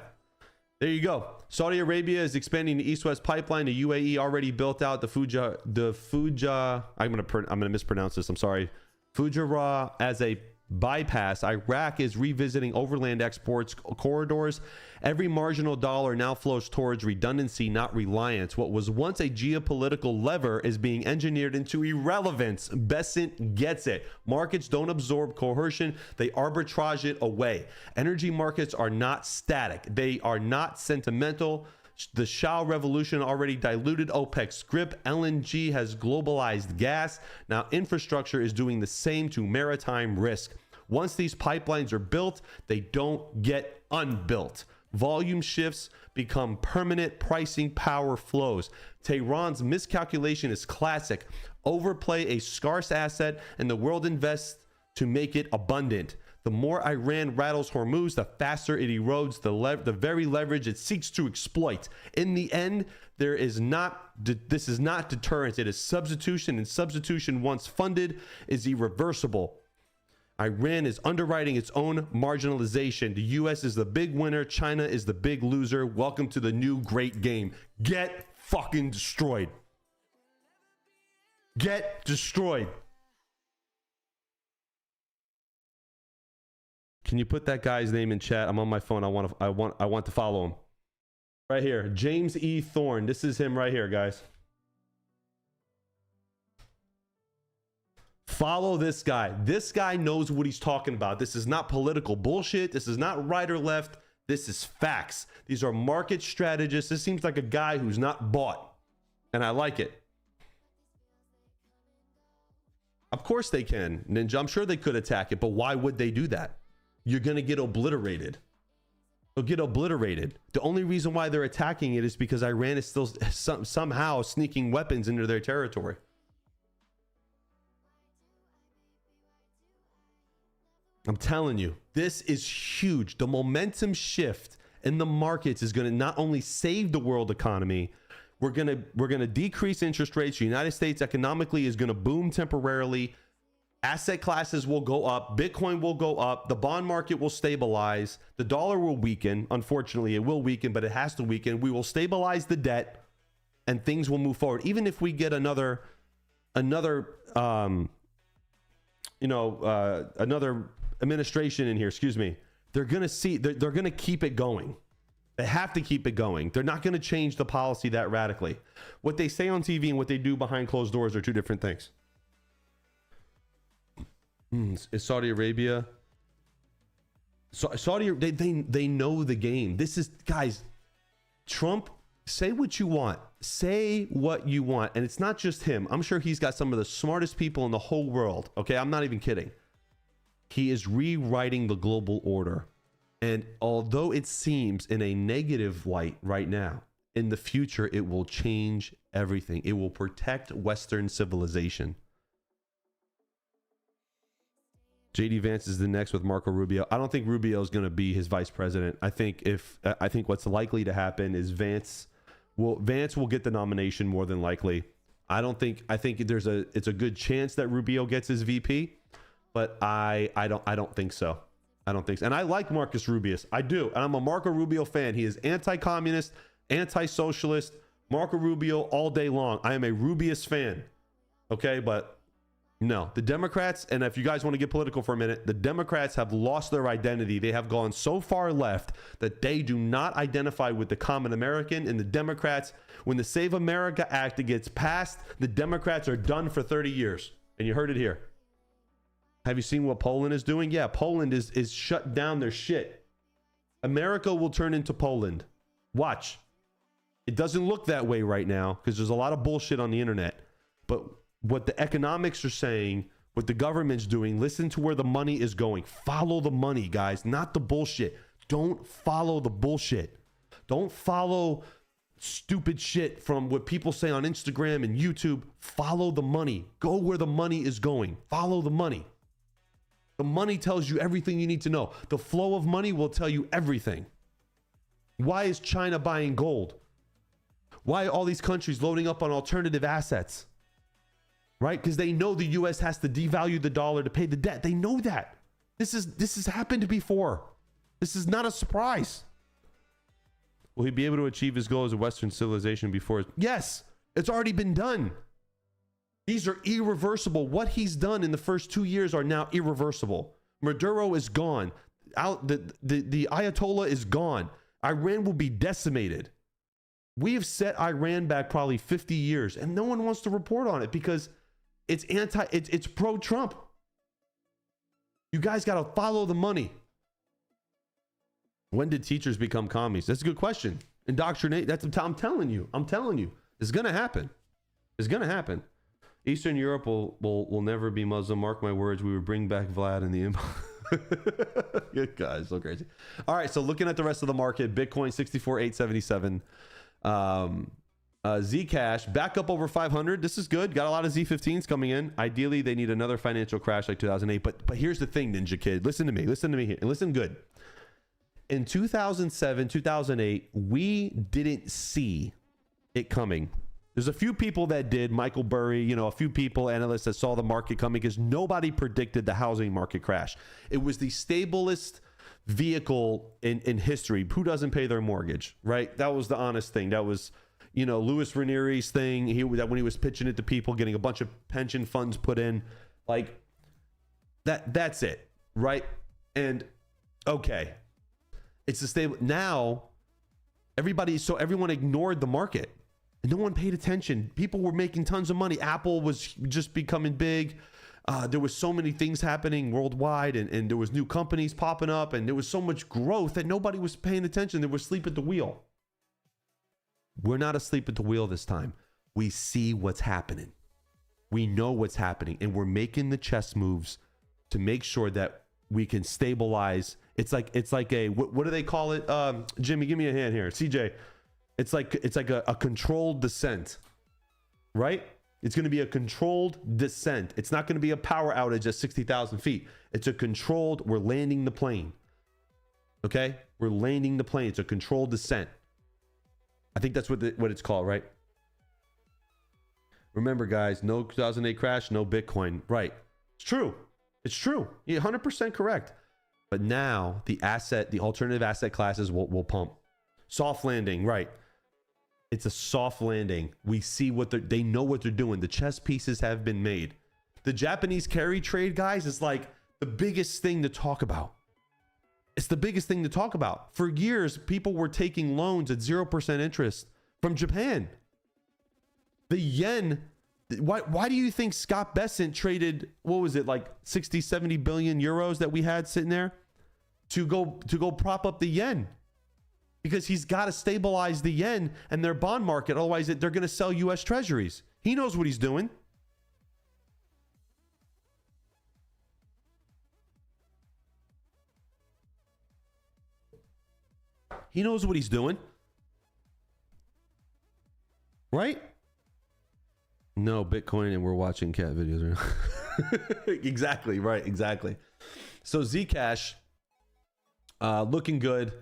There you go. Saudi Arabia is expanding the east-west pipeline. The UAE already built out the Fujairah. I'm gonna mispronounce this. I'm sorry. Fujairah as a bypass. Iraq is revisiting overland exports corridors. Every marginal dollar now flows towards redundancy, not reliance. What was once a geopolitical lever is being engineered into irrelevance. Bessent gets it. Markets don't absorb coercion, they arbitrage it away. Energy markets are not static, they are not sentimental. The Shah revolution already diluted OPEC's grip. LNG has globalized gas. Now infrastructure is doing the same to maritime risk. Once these pipelines are built, they don't get unbuilt. Volume shifts become permanent, pricing power flows. Tehran's miscalculation is classic. Overplay a scarce asset and the world invests to make it abundant. The more Iran rattles Hormuz, the faster it erodes the very leverage it seeks to exploit. In the end, this is not deterrence, it is substitution, and substitution once funded is irreversible. Iran is underwriting its own marginalization. The US is the big winner, China is the big loser. Welcome to the new great game. Get fucking destroyed. Get destroyed. Can you put that guy's name in chat? I'm on my phone. I want to follow him. Right here. James E. Thorne. This is him right here, guys. Follow this guy. This guy knows what he's talking about. This is not political bullshit. This is not right or left. This is facts. These are market strategists. This seems like a guy who's not bought. And I like it. Of course they can, Ninja. I'm sure they could attack it, but why would they do that? You're going to get obliterated. They'll get obliterated. The only reason why they're attacking it is because Iran is still somehow sneaking weapons into their territory. I'm telling you, this is huge. The momentum shift in the markets is going to not only save the world economy, we're going to decrease interest rates. The United States economically is going to boom temporarily. Asset classes will go up. Bitcoin will go up. The bond market will stabilize. The dollar will weaken. Unfortunately, it will weaken, but it has to weaken. We will stabilize the debt and things will move forward. Even if we get another administration in here, excuse me, they're going to keep it going. They have to keep it going. They're not going to change the policy that radically. What they say on TV and what they do behind closed doors are two different things. Is Saudi Arabia? Saudi, they know the game. This is, guys, Trump, say what you want. Say what you want. And it's not just him. I'm sure he's got some of the smartest people in the whole world. Okay, I'm not even kidding. He is rewriting the global order. And although it seems in a negative light right now, in the future, it will change everything. It will protect Western civilization. JD Vance is the next with Marco Rubio. I don't think Rubio is going to be his vice president. I think what's likely to happen is Vance will get the nomination more than likely. I think it's a good chance that Rubio gets his VP, but I don't think so. I don't think so. And I like Marcus Rubius. I do. And I'm a Marco Rubio fan. He is anti-communist, anti-socialist. Marco Rubio all day long. I am a Rubius fan. Okay, but no, the Democrats, and if you guys want to get political for a minute, the Democrats have lost their identity. They have gone so far left that they do not identify with the common American. And the Democrats, when the Save America Act gets passed, the Democrats are done for 30 years. And you heard it here. Have you seen what Poland is doing? Yeah, Poland is shut down their shit. America will turn into Poland. Watch. It doesn't look that way right now because there's a lot of bullshit on the internet. But what the economics are saying, what the government's doing, listen to where the money is going. Follow the money, guys, not the bullshit. Don't follow the bullshit. Don't follow stupid shit from what people say on Instagram and YouTube. Follow the money. Go where the money is going. Follow the money. The money tells you everything you need to know. The flow of money will tell you everything. Why is China buying gold? Why are all these countries loading up on alternative assets? Right? Because they know the US has to devalue the dollar to pay the debt. They know that. This has happened before. This is not a surprise. Will he be able to achieve his goal as a Western civilization before? Yes, it's already been done. These are irreversible. What he's done in the first 2 years are now irreversible. Maduro is gone. The Ayatollah is gone. Iran will be decimated. We have set Iran back probably 50 years, and no one wants to report on it because it's pro-Trump. You guys got to follow the money. When did teachers become commies? That's a good question. Indoctrinate. I'm telling you. It's going to happen. It's going to happen. Eastern Europe will never be Muslim. Mark my words. We would bring back Vlad and the empire. Good guys, so crazy. All right, so looking at the rest of the market, Bitcoin 64,877. Zcash back up over 500. This is good. Got a lot of Z15s coming in. Ideally, they need another financial crash like 2008. But here's the thing, Ninja Kid. Listen to me here, and listen good. In 2007, 2008, we didn't see it coming. There's a few people that did, Michael Burry, a few people, analysts that saw the market coming because nobody predicted the housing market crash. It was the stablest vehicle in history. Who doesn't pay their mortgage, right? That was the honest thing. That was, Louis Ranieri's thing. That when he was pitching it to people, getting a bunch of pension funds put in, like that's it, right? And okay, it's the stable. Now everyone ignored the market. And no one paid attention. People were making tons of money. Apple was just becoming big. There was so many things happening worldwide, and there was new companies popping up, and there was so much growth that nobody was paying attention. They were asleep at the wheel. We're not asleep at the wheel this time. We see what's happening. We know what's happening, and we're making the chess moves to make sure that we can stabilize. It's like a what do they call it? Jimmy, give me a hand here. CJ. It's like a controlled descent, right? It's going to be a controlled descent. It's not going to be a power outage at 60,000 feet. It's a controlled, we're landing the plane. Okay, we're landing the plane. It's a controlled descent. I think that's what it's called, right? Remember, guys, no 2008 crash, no Bitcoin. Right? It's true. It's true. You're 100% correct. But now the alternative asset classes will pump. Soft landing, right? It's a soft landing. We see they know what they're doing. The chess pieces have been made. The Japanese carry trade, guys, is like the biggest thing to talk about. It's the biggest thing to talk about. For years, people were taking loans at 0% interest from Japan. The yen, why do you think Scott Bessent traded, what was it, like 60, 70 billion euros that we had sitting there to go prop up the yen? Because he's got to stabilize the yen and their bond market. Otherwise, they're going to sell U.S. treasuries. He knows what he's doing. He knows what he's doing. Right? No Bitcoin, and we're watching cat videos right now. Exactly, right, exactly. So Zcash, looking good.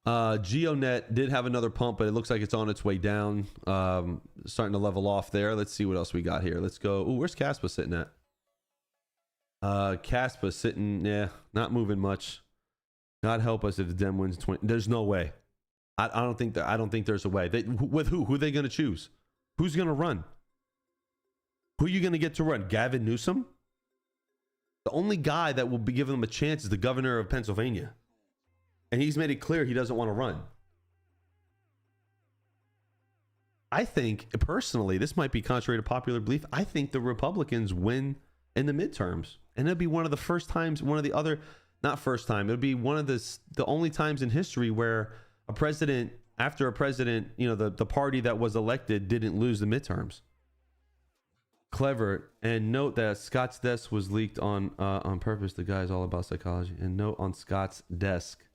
GeoNet did have another pump, but it looks like it's on its way down. Starting to level off there. Let's see what else we got here. Let's go. Ooh, where's Caspa sitting at? Caspa sitting, yeah, not moving much. God help us if the Dem wins 20. There's no way. I don't think there's a way. With who? Who are they going to choose? Who's going to run? Who are you going to get to run? Gavin Newsom? The only guy that will be giving them a chance is the governor of Pennsylvania. And he's made it clear he doesn't want to run. I think, personally, this might be contrary to popular belief, I think the Republicans win in the midterms. And it'll be one of the first times, not first time, it'll be one of the only times in history where after a president, the party that was elected didn't lose the midterms. Clever. And note that Scott's desk was leaked on purpose. The guy is all about psychology. And note on Scott's desk,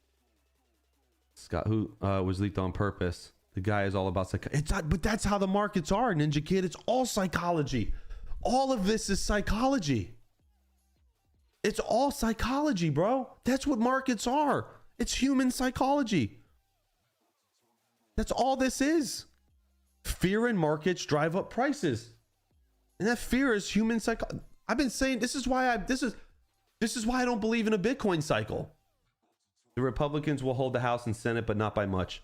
Scott, who was leaked on purpose. The guy is all about psychology. But that's how the markets are, Ninja Kid. It's all psychology. All of this is psychology. It's all psychology, bro. That's what markets are. It's human psychology. That's all this is. Fear in markets drive up prices. And that fear is human psychology. I've been saying this is why I don't believe in a Bitcoin cycle. The Republicans will hold the House and Senate, but not by much.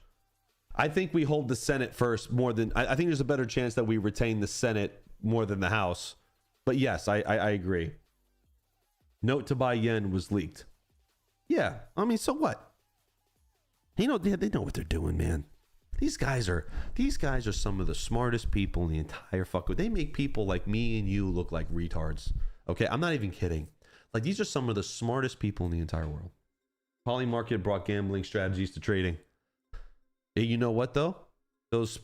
I think we hold the Senate first more than I think there's a better chance that we retain the Senate more than the House. But yes, I agree. Note to buy yen was leaked. Yeah, I mean, so what? They know what they're doing, man. These guys are some of the smartest people in the entire They make people like me and you look like retards. Okay, I'm not even kidding. Like, these are some of the smartest people in the entire world. Polymarket brought gambling strategies to trading. Hey, you know what though? Those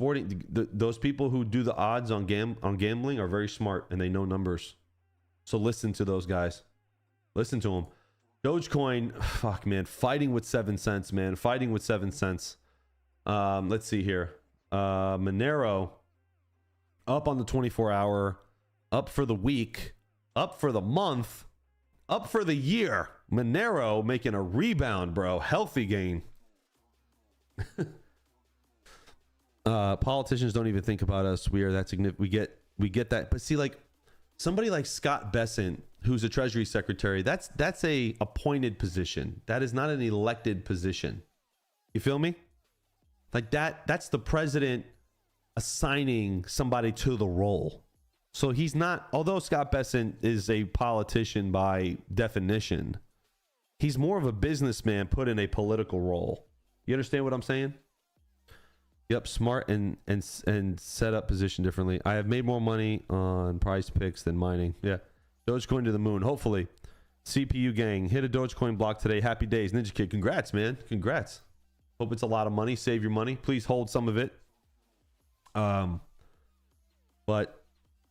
people who do the odds on gambling are very smart and they know numbers. So listen to those guys. Listen to them. Dogecoin, fuck man, fighting with 7 cents, man. Fighting with 7 cents. Let's see here. Monero up on the 24-hour, up for the week, up for the month, up for the year. Monero making a rebound, bro. Healthy gain. Politicians don't even think about us. We are that significant. We get that. But see, like somebody like Scott Bessent, who's a Treasury Secretary, that's a appointed position. That is not an elected position. You feel me? Like that's the president assigning somebody to the role. So he's not, although Scott Bessent is a politician by definition, he's more of a businessman put in a political role. You understand what I'm saying? Yep, smart and set up position differently. I have made more money on Prize Picks than mining. Yeah. Dogecoin to the moon. Hopefully. CPU gang. Hit a Dogecoin block today. Happy days. Ninja Kid. Congrats, man. Congrats. Hope it's a lot of money. Save your money. Please hold some of it. But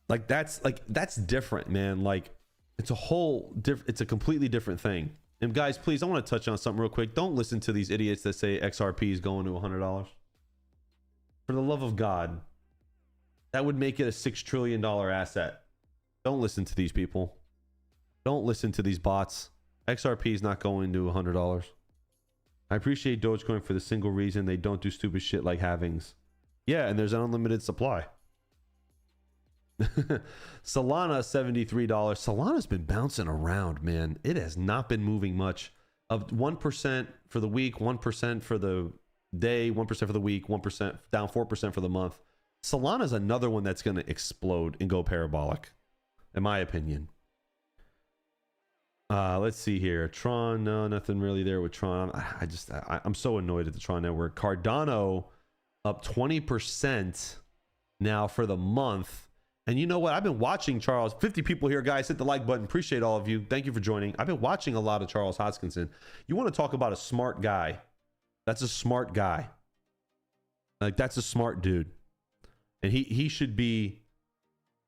like that's different, man. Like it's a completely different thing. And guys, please, I want to touch on something real quick. Don't listen to these idiots that say XRP is going to $100. For the love of God, that would make it a $6 trillion asset. Don't listen to these people. Don't listen to these bots. XRP is not going to $100. I appreciate Dogecoin for the single reason they don't do stupid shit like halvings. Yeah, and there's an unlimited supply. Solana $73. Solana's been bouncing around, man. It has not been moving much. Of 1% for the week, 1% for the day, 1% for the week, 1% down, 4% for the month. Solana's another one that's going to explode and go parabolic, in my opinion. Let's see here. Tron, no, nothing really there with Tron. I'm so annoyed at the Tron network. Cardano up 20% now for the month. And you know what? I've been watching Charles. 50 people here, guys. Hit the like button. Appreciate all of you. Thank you for joining. I've been watching a lot of Charles Hoskinson. You want to talk about a smart guy? That's a smart guy. Like, that's a smart dude. And he should be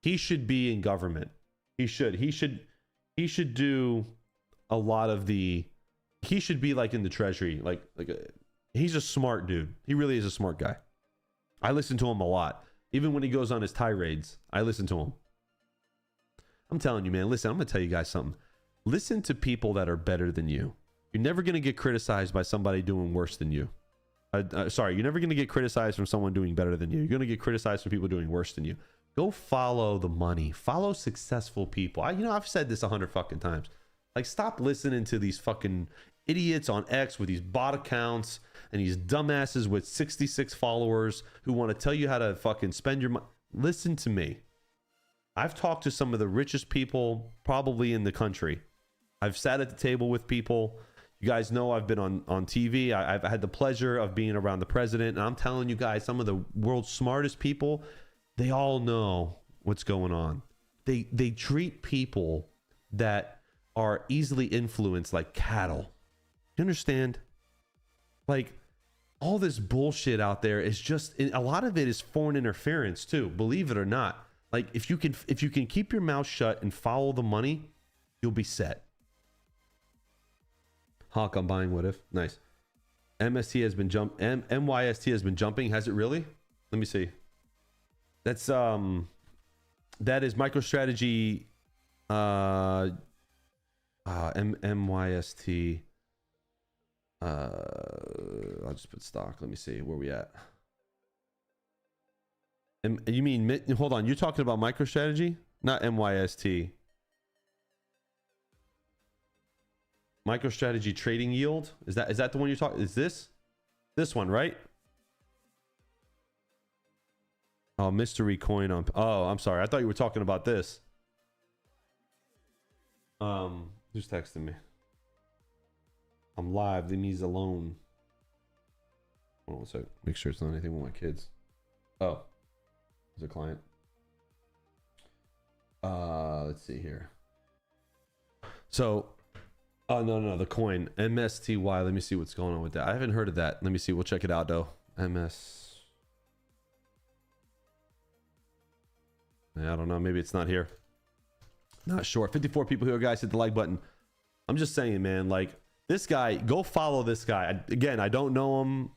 in government. He should do a lot of the, he should be like in the treasury. He's a smart dude. He really is a smart guy. I listen to him a lot. Even when he goes on his tirades, I listen to him. I'm telling you, man, listen, I'm going to tell you guys something. Listen to people that are better than you. You're never going to get criticized by somebody doing worse than you. Sorry, you're never going to get criticized from someone doing better than you. You're going to get criticized from people doing worse than you. Go follow the money. Follow successful people. I've said this 100 fucking times. Like, stop listening to these fucking idiots on X with these bot accounts and these dumbasses with 66 followers who want to tell you how to fucking spend your money. Listen to me. I've talked to some of the richest people probably in the country. I've sat at the table with people. You guys know I've been on TV. I've had the pleasure of being around the president. And I'm telling you guys, some of the world's smartest people, they all know what's going on. They treat people that are easily influenced like cattle. You understand? Like, all this bullshit out there is just, a lot of it is foreign interference too, believe it or not. Like, if you can keep your mouth shut and follow the money, you'll be set. Hawk, I'm buying What If. Nice. MYST has been jumping. Has it really? Let me see. That's that is MicroStrategy MYST. I'll just put stock. Let me see where we at. You mean, hold on, you're talking about MicroStrategy, not MYST. MicroStrategy trading yield, is that the one you're talking? Is this one, right? Oh, mystery coin on. Oh, I'm sorry, I thought you were talking about this. Who's texting me? I'm live. Leave me alone. Hold on a sec. Make sure it's not anything with my kids. Oh, there's a client. Let's see here. So, oh no, the coin MSTY. Let me see what's going on with that. I haven't heard of that. Let me see. We'll check it out though. MS. I don't know. Maybe it's not here. Not sure. 54 people here, guys. Hit the like button. I'm just saying, man. Like, this guy, go follow this guy. Again, I don't know him.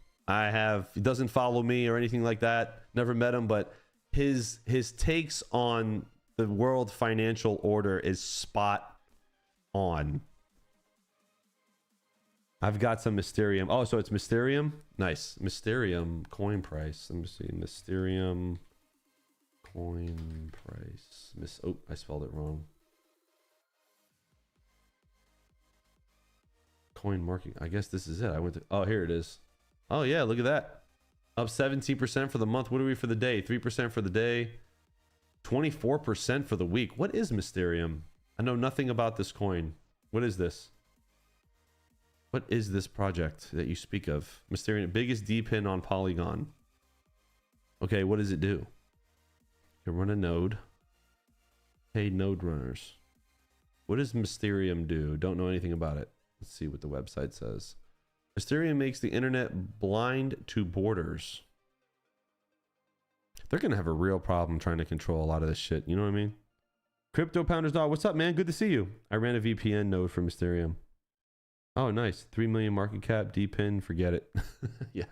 He doesn't follow me or anything like that. Never met him, but his takes on the world financial order is spot on. I've got some Mysterium. Oh, so it's Mysterium? Nice. Mysterium coin price. Let me see. Mysterium coin price. Oh, I spelled it wrong. Coin market. I guess this is it. Oh, here it is. Oh yeah, look at that. Up 17% for the month. What are we for the day? 3% for the day. 24% for the week. What is Mysterium? I know nothing about this coin. What is this? What is this project that you speak of? Mysterium, biggest D-pin on Polygon. Okay, what does it do? You can run a node. Hey, node runners. What does Mysterium do? Don't know anything about it. Let's see what the website says. Mysterium makes the internet blind to borders. They're going to have a real problem trying to control a lot of this shit. You know what I mean? Crypto Pounders Dog, what's up, man? Good to see you. I ran a VPN node for Mysterium. Oh, nice. 3 million market cap, D-pin, forget it. Yeah.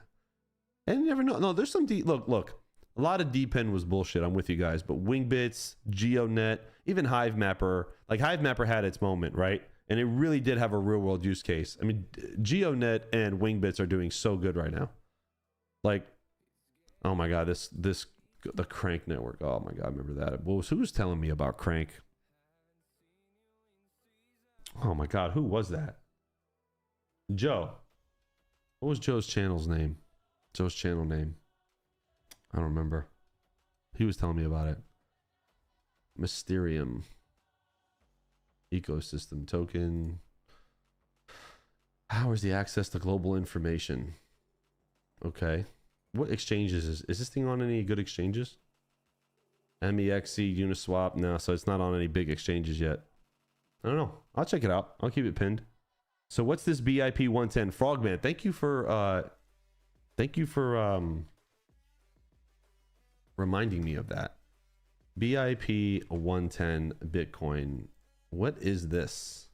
And you never know. No, there's some look. A lot of D-pin was bullshit. I'm with you guys. But Wingbits, GeoNet, even HiveMapper. Like, HiveMapper had its moment, right? And it really did have a real world use case. I mean, GeoNet and Wingbits are doing so good right now. Like, oh my God, the Crank network. Oh my God, I remember that. Who was telling me about Crank? Oh my God, who was that? Joe. What was Joe's channel's name? Joe's channel name. I don't remember. He was telling me about it. Mysterium. Ecosystem token. How is the access to global information? Okay. What exchanges is this thing on any good exchanges? MEXC, Uniswap. No, so it's not on any big exchanges yet. I don't know. I'll check it out. I'll keep it pinned. So what's this BIP 110? Frogman, thank you for reminding me of that. BIP 110 Bitcoin. What is this?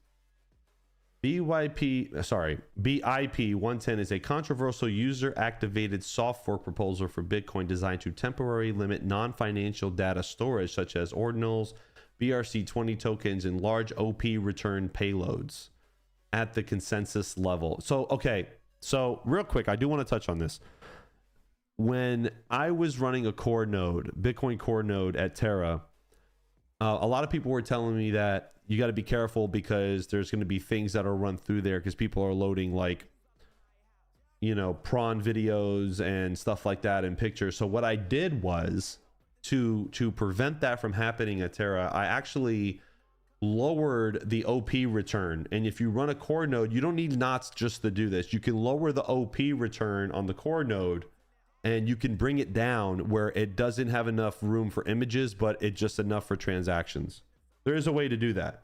BIP 110 is a controversial user-activated software proposal for Bitcoin designed to temporarily limit non-financial data storage such as ordinals, BRC20 tokens, and large OP return payloads at the consensus level. So, okay. So real quick, I do want to touch on this. When I was running a core node, Bitcoin core node at Terra, a lot of people were telling me that you got to be careful because there's going to be things that are run through there because people are loading like, you know, prawn videos and stuff like that and pictures. So what I did was to prevent that from happening at Terra, I actually lowered the OP return. And if you run a core node, you don't need knots just to do this. You can lower the OP return on the core node and you can bring it down where it doesn't have enough room for images, but it's just enough for transactions. There is a way to do that.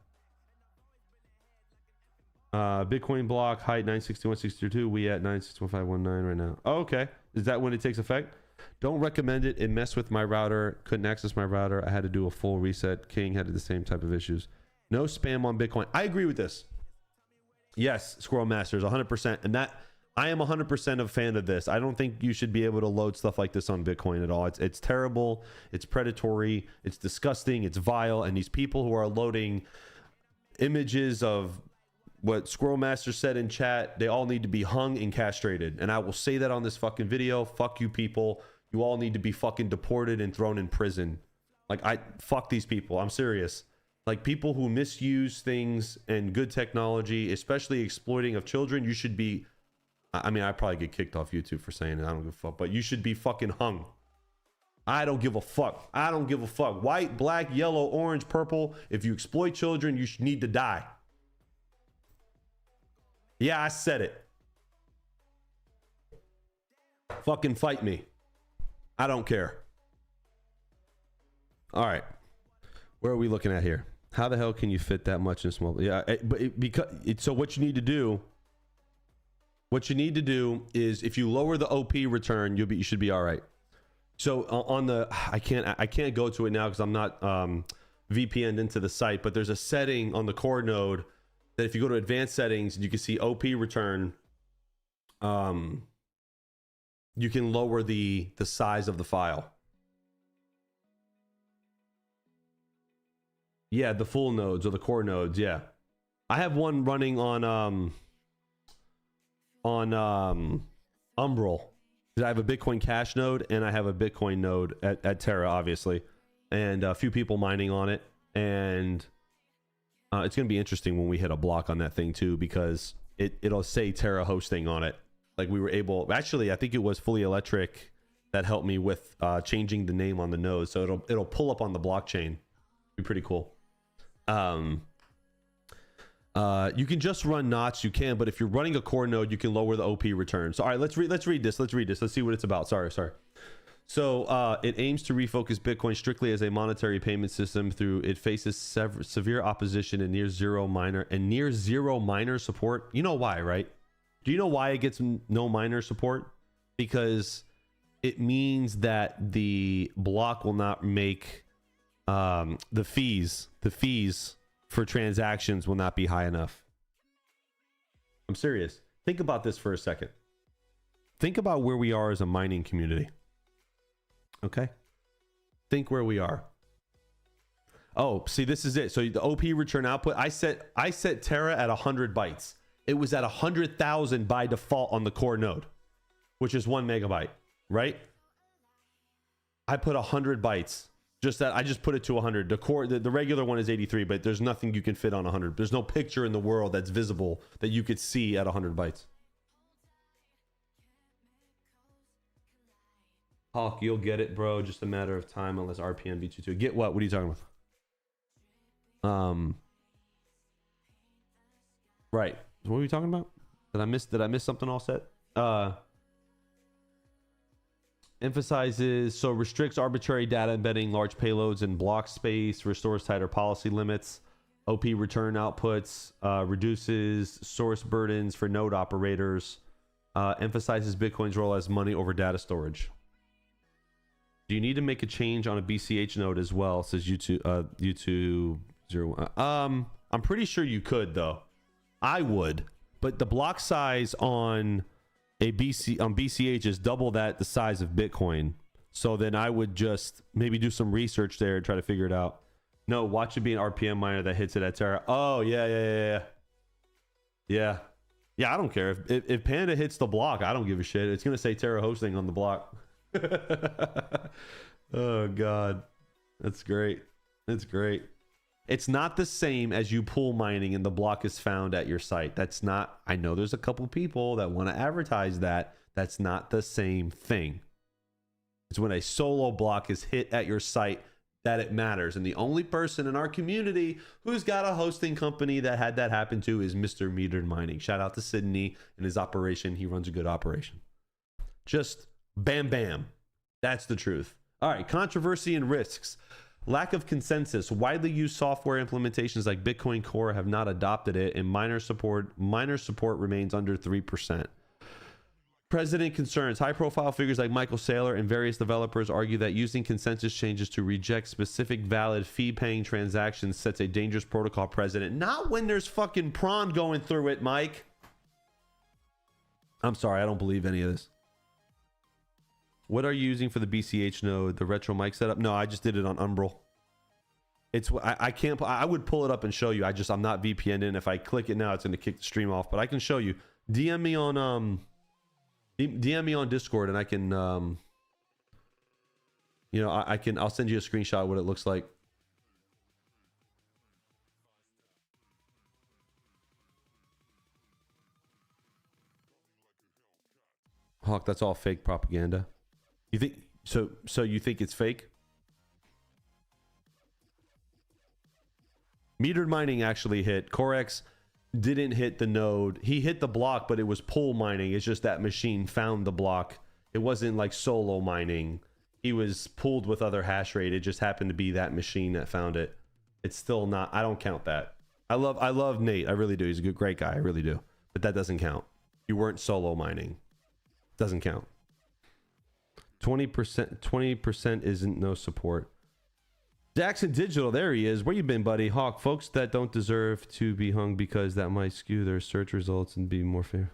Bitcoin block height 961.62. We at 961.519 right now. Oh, okay. Is that when it takes effect? Don't recommend it. It messed with my router. Couldn't access my router. I had to do a full reset. King had the same type of issues. No spam on Bitcoin. I agree with this. Yes, Squirrel Masters, 100%. And that I am 100% a fan of this. I don't think you should be able to load stuff like this on Bitcoin at all. It's terrible. It's predatory. It's disgusting. It's vile. And these people who are loading images of what Squirrel Master said in chat, they all need to be hung and castrated. And I will say that on this fucking video. Fuck you people. You all need to be fucking deported and thrown in prison. Like, fuck these people. I'm serious. Like, people who misuse things and good technology, especially exploiting of children, you should be... I mean, I probably get kicked off YouTube for saying it. I don't give a fuck. But you should be fucking hung. I don't give a fuck. I don't give a fuck. White, black, yellow, orange, purple. If you exploit children, you should need to die. Yeah, I said it. Fucking fight me. I don't care. All right. Where are we looking at here? How the hell can you fit that much in small? Yeah, so what you need to do... What you need to do is, if you lower the OP return, you should be all right. So on the, I can't go to it now because I'm not VPN'd into the site, but there's a setting on the core node that if you go to advanced settings, you can see OP return. You can lower the size of the file. Yeah, the full nodes or the core nodes. Yeah, I have one running on Umbrel. I have a Bitcoin Cash node and I have a Bitcoin node at Terra, obviously, and a few people mining on it. And it's going to be interesting when we hit a block on that thing too, because it'll say Terra hosting on it. Like, we were able, actually, I think it was Fully Electric that helped me with changing the name on the node. So it'll pull up on the blockchain. Be pretty cool. You can just run knots, you can, but if you're running a core node, you can lower the OP return. So all right, let's read this. Let's see what it's about. Sorry. So it aims to refocus Bitcoin strictly as a monetary payment system through it faces severe opposition and near zero miner support. You know why, right? Do you know why it gets no miner support? Because it means that the block will not make the fees for transactions will not be high enough. I'm serious. Think about this for a second. Think about where we are as a mining community. Okay? Think where we are. Oh, see, this is it. So the OP return output, I set Terra at 100 bytes. It was at 100,000 by default on the core node, which is 1 megabyte, right? I put 100 bytes. I just put it to 100. The core, the regular one is 83, but there's nothing you can fit on 100. There's no picture in the world that's visible that you could see at 100 bytes. Hawk, you'll get it, bro. Just a matter of time unless RPM beats you to it. Get what? What are you talking about? Right. What were we talking about? Did I miss something all set? Emphasizes, so restricts arbitrary data embedding large payloads in block space, restores tighter policy limits, OP return outputs, reduces source burdens for node operators, emphasizes Bitcoin's role as money over data storage. Do you need to make a change on a BCH node as well? Says YouTube 01. I'm pretty sure you could though. I would, but the block size on BCH is double the size of Bitcoin. So then I would just maybe do some research there and try to figure it out. No, watch it be an RPM miner that hits it at Terra. Oh yeah. I don't care if Panda hits the block. I don't give a shit. It's gonna say Terra hosting on the block. Oh god, that's great. That's great. It's not the same as you pool mining and the block is found at your site. That's not, I know there's a couple people that want to advertise that. That's not the same thing. It's when a solo block is hit at your site that it matters. And the only person in our community who's got a hosting company that had that happen to is Mr. Metered Mining. Shout out to Sydney and his operation. He runs a good operation. Just bam, bam. That's the truth. All right, controversy and risks. Lack of consensus. Widely used software implementations like Bitcoin Core have not adopted it, and miner support remains under 3%. President concerns. High-profile figures like Michael Saylor and various developers argue that using consensus changes to reject specific valid fee-paying transactions sets a dangerous protocol precedent. Not when there's fucking prawn going through it, Mike. I'm sorry, I don't believe any of this. What are you using for the BCH node? The retro mic setup? No, I just did it on Umbrel. It's I can't. I would pull it up and show you. I'm not VPN in. If I click it now, it's going to kick the stream off. But I can show you. DM me on Discord, and I can I'll send you a screenshot of what it looks like. Hawk, that's all fake propaganda. You think so? So you think it's fake? Metered mining actually hit. Corex didn't hit the node. He hit the block, but it was pool mining. It's just that machine found the block. It wasn't like solo mining. He was pooled with other hash rate. It just happened to be that machine that found it. It's still not. I don't count that. I love Nate. I really do. He's a great guy. I really do. But that doesn't count. You weren't solo mining. Doesn't count. 20% isn't no support. Jackson Digital, there he is. Where you been, buddy? Hawk, folks that don't deserve to be hung because that might skew their search results and be more fair.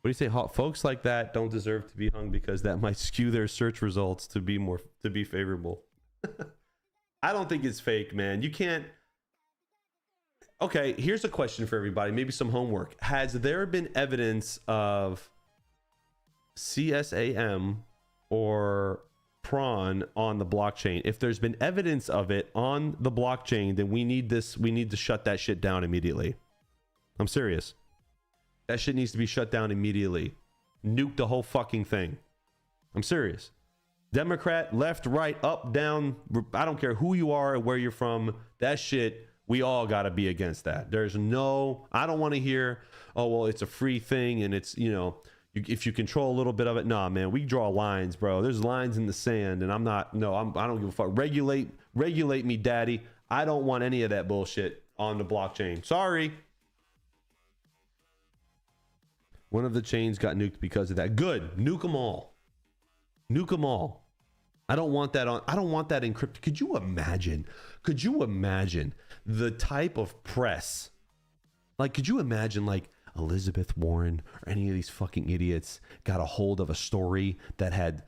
What do you say, Hawk? Folks like that don't deserve to be hung because that might skew their search results to be favorable. I don't think it's fake, man. You can't. Okay, here's a question for everybody. Maybe some homework. Has there been evidence of CSAM or prawn on the blockchain? If there's been evidence of it on the blockchain, then we need to shut that shit down immediately. I'm serious. That shit needs to be shut down immediately. Nuke the whole fucking thing. I'm serious. Democrat, left, right, up, down, I don't care who you are or where you're from, that shit, we all got to be against that. I don't want to hear, oh, well, it's a free thing and it's, if you control a little bit of it. Nah, man, we draw lines, bro. There's lines in the sand, and I don't give a fuck. Regulate me, daddy. I don't want any of that bullshit on the blockchain. Sorry. One of the chains got nuked because of that. Good. Nuke them all. Nuke them all. I don't want that encrypted. Could you imagine the type of press? Like, could you imagine, like, Elizabeth Warren or any of these fucking idiots got a hold of a story that had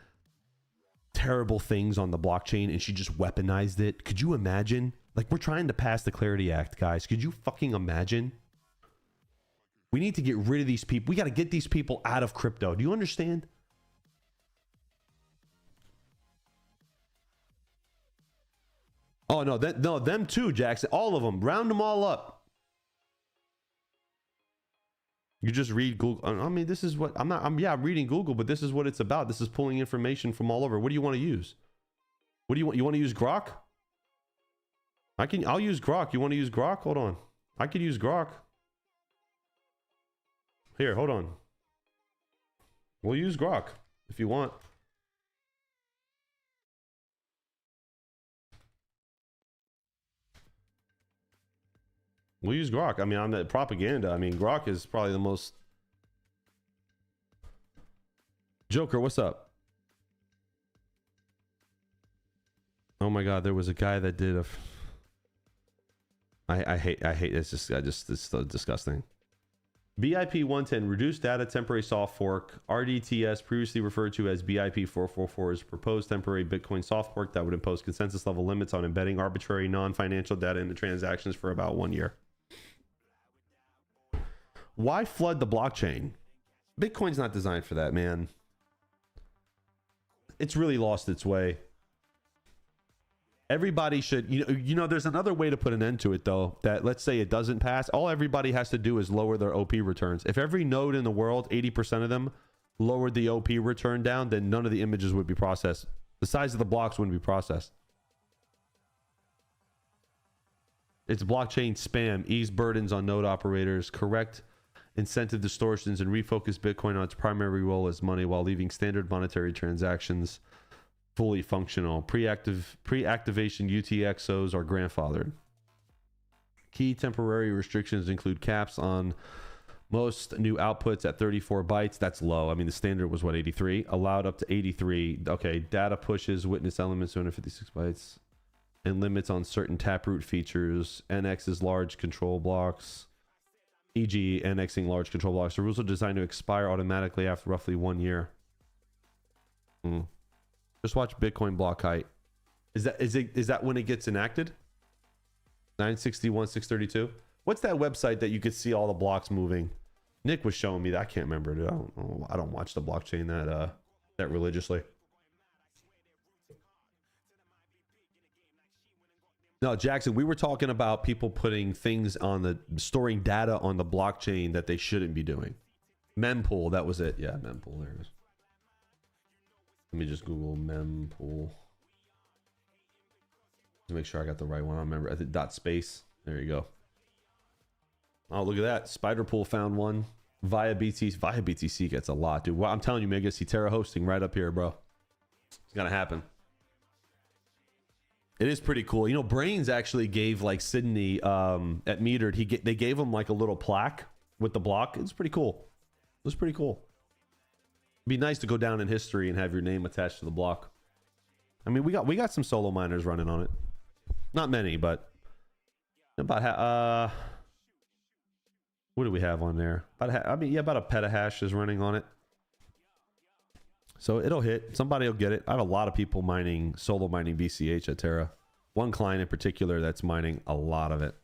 terrible things on the blockchain and she just weaponized it? Could you imagine? Like, we're trying to pass the Clarity Act, guys. Could you fucking imagine? We need to get rid of these people. We got to get these people out of crypto. Do you understand? Oh, no, no, them too, Jackson. All of them. Round them all up. You just read Google. I mean, this is what I'm reading Google, but this is what it's about. This is pulling information from all over. What do you want to use? What do you want? You want to use Grok? I'll use Grok. You want to use Grok? Hold on. I could use Grok. Here, hold on. We'll use Grok if you want. We'll use Grok. I mean, on the propaganda. I mean, Grok is probably the most. Joker, what's up? Oh my God, there was a guy that did a. I hate it's so disgusting. BIP 110 reduced data temporary soft fork. RDTS, previously referred to as BIP 444, is proposed temporary Bitcoin soft fork that would impose consensus level limits on embedding arbitrary non-financial data into transactions for about 1 year. Why flood the blockchain? Bitcoin's not designed for that, man. It's really lost its way. Everybody should, you know, there's another way to put an end to it, though, that let's say it doesn't pass. All everybody has to do is lower their OP returns. If every node in the world, 80% of them, lowered the OP return down, then none of the images would be processed. The size of the blocks wouldn't be processed. It's blockchain spam, ease burdens on node operators, correct incentive distortions, and refocus Bitcoin on its primary role as money while leaving standard monetary transactions fully functional. Pre-activation UTXOs are grandfathered. Key temporary restrictions include caps on most new outputs at 34 bytes. That's low. I mean, the standard was what, 83? Allowed up to 83. Okay, data pushes, witness elements, 256 bytes. And limits on certain taproot features. NX's large control blocks. E.g. NXing large control blocks. The rules are designed to expire automatically after roughly 1 year. Just watch Bitcoin block height. Is that when it gets enacted? 961, 632. What's that website that you could see all the blocks moving? Nick was showing me that. I can't remember it. I don't watch the blockchain that religiously. No, Jackson, we were talking about people putting things on storing data on the blockchain that they shouldn't be doing. Mempool, that was it. Yeah, mempool, there it is. Let me just Google mempool to make sure I got the right one. I remember. I think .space. There you go. Oh, look at that. Spiderpool found one. Via BTC. Via BTC gets a lot, dude. Well, I'm telling you, Mega, see Terra hosting right up here, bro. It's gonna happen. It is pretty cool. You know, Brains actually gave like Sydney at Metered. They gave him like a little plaque with the block. It's pretty cool. It was pretty cool. It'd be nice to go down in history and have your name attached to the block. I mean, we got some solo miners running on it. Not many, but about what do we have on there? About a petahash is running on it. So it'll hit. Somebody will get it. I have a lot of people solo mining BCH at Terra. One client in particular that's mining a lot of it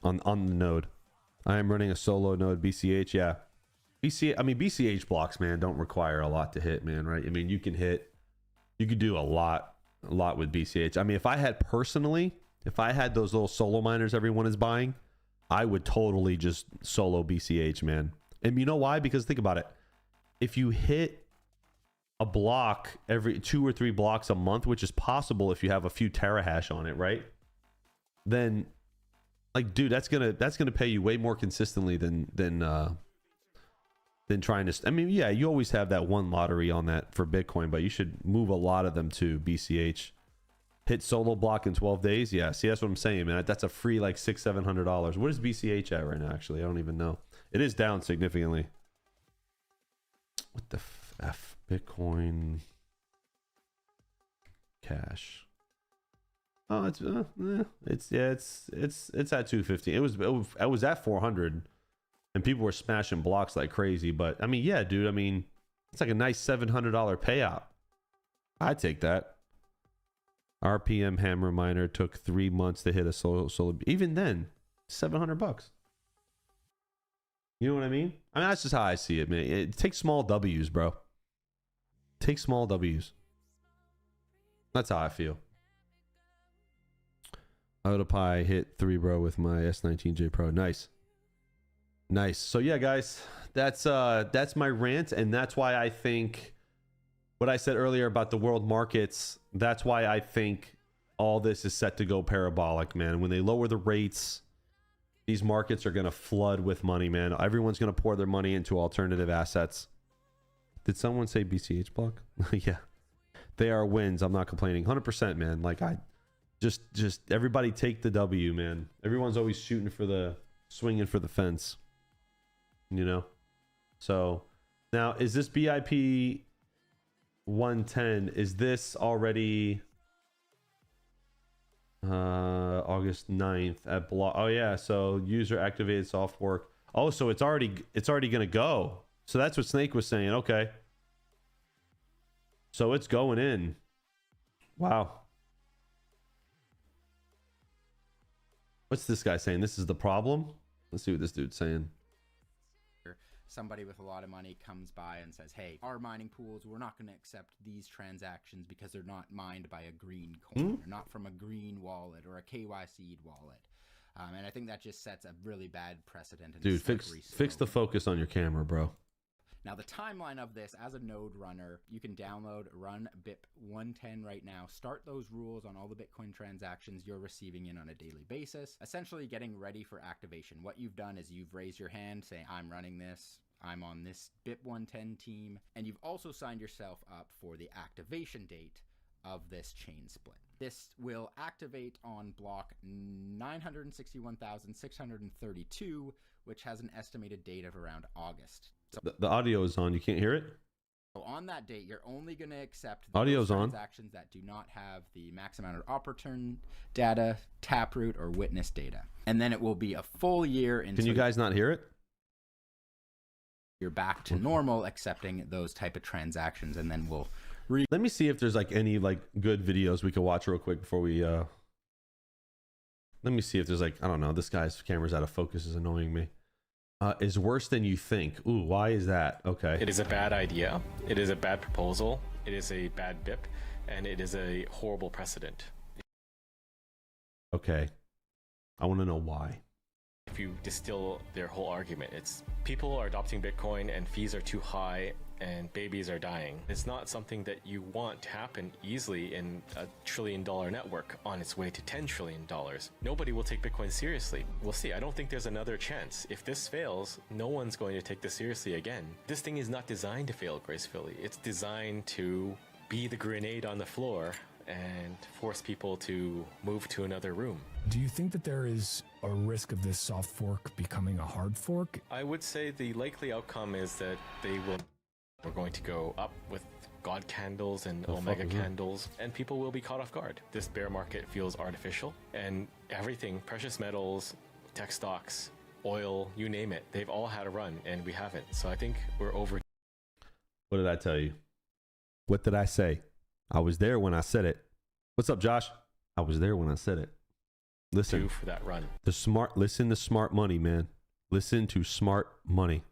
on the node. I am running a solo node BCH. Yeah. BCH blocks, man, don't require a lot to hit, man, right? I mean, you could do a lot with BCH. I mean, if I had those little solo miners everyone is buying, I would totally just solo BCH, man. And you know why? Because think about it. If you hit a block every 2 or 3 blocks a month, which is possible if you have a few terahash on it, right? Then, like, dude, that's gonna pay you way more consistently than trying to. I mean, yeah, you always have that one lottery on that for Bitcoin, but you should move a lot of them to BCH. Hit solo block in 12 days. Yeah, see, that's what I'm saying, man. That's a free like $600-700. What is BCH at right now? Actually, I don't even know. It is down significantly. What the f? Bitcoin Cash. Oh, it's at 250. It was at 400, and people were smashing blocks like crazy. But I mean, yeah, dude. I mean, it's like a nice $700 payout. I'd take that. RPM hammer miner took 3 months to hit a solo. Even then, $700. You know what I mean? I mean, that's just how I see it, man. It takes small W's, bro. Take small W's. That's how I feel. Autopie hit 3, bro, with my S19J Pro. Nice. Nice. So yeah, guys, that's my rant, and that's why I think what I said earlier about the world markets, that's why I think all this is set to go parabolic, man. When they lower the rates, these markets are going to flood with money, man. Everyone's going to pour their money into alternative assets. Did someone say BCH block? Yeah. They are wins. I'm not complaining. 100%, man. Like, I just everybody take the W, man. Everyone's always swinging for the fence, you know? So now, is this BIP 110? Is this already August 9th at block? Oh yeah. So user activated soft fork. Oh, so it's already going to go. So that's what Snake was saying. Okay. So it's going in. Wow. What's this guy saying? This is the problem? Let's see what this dude's saying. Somebody with a lot of money comes by and says, hey, our mining pools, we're not going to accept these transactions because they're not mined by a green coin. They're not from a green wallet or a KYC'd wallet. And I think that just sets a really bad precedent. And dude, fix the focus on your camera, bro. Now, the timeline of this, as a node runner, you can download Run BIP 110 right now. Start those rules on all the Bitcoin transactions you're receiving in on a daily basis, essentially getting ready for activation. What you've done is you've raised your hand saying, I'm running this, I'm on this BIP 110 team, and you've also signed yourself up for the activation date of this chain split. This will activate on block 961,632, which has an estimated date of around August. So the audio is on. You can't hear it? So on that date, you're only going to accept audio's on transactions that do not have the max amount of opportune data, taproot, or witness data. And then it will be a full year until... Can you guys not hear it? You're back to normal accepting those type of transactions, and then we'll... Let me see if there's like any like good videos we could watch real quick before we... Let me see if there's like... I don't know. This guy's camera's out of focus is annoying me. Is worse than you think. Ooh, why is that? Okay. It is a bad idea. It is a bad proposal. It is a bad BIP, and it is a horrible precedent. Okay. I want to know why. If you distill their whole argument, it's people are adopting Bitcoin and fees are too high and babies are dying. It's not something that you want to happen easily in a $1 trillion network on its way to $10 trillion. Nobody will take Bitcoin seriously. We'll see. I don't think there's another chance. If this fails, no one's going to take this seriously again. This thing is not designed to fail gracefully. It's designed to be the grenade on the floor and force people to move to another room. Do you think that there is a risk of this soft fork becoming a hard fork? I would say the likely outcome is that we're going to go up with God candles and Omega candles, and people will be caught off guard. This bear market feels artificial, and everything, precious metals, tech stocks, oil, you name it, they've all had a run, and we haven't. So I think we're over. What did I tell you? What did I say? I was there when I said it. What's up, Josh? I was there when I said it. Listen for that run. Listen to smart money, man. Listen to smart money.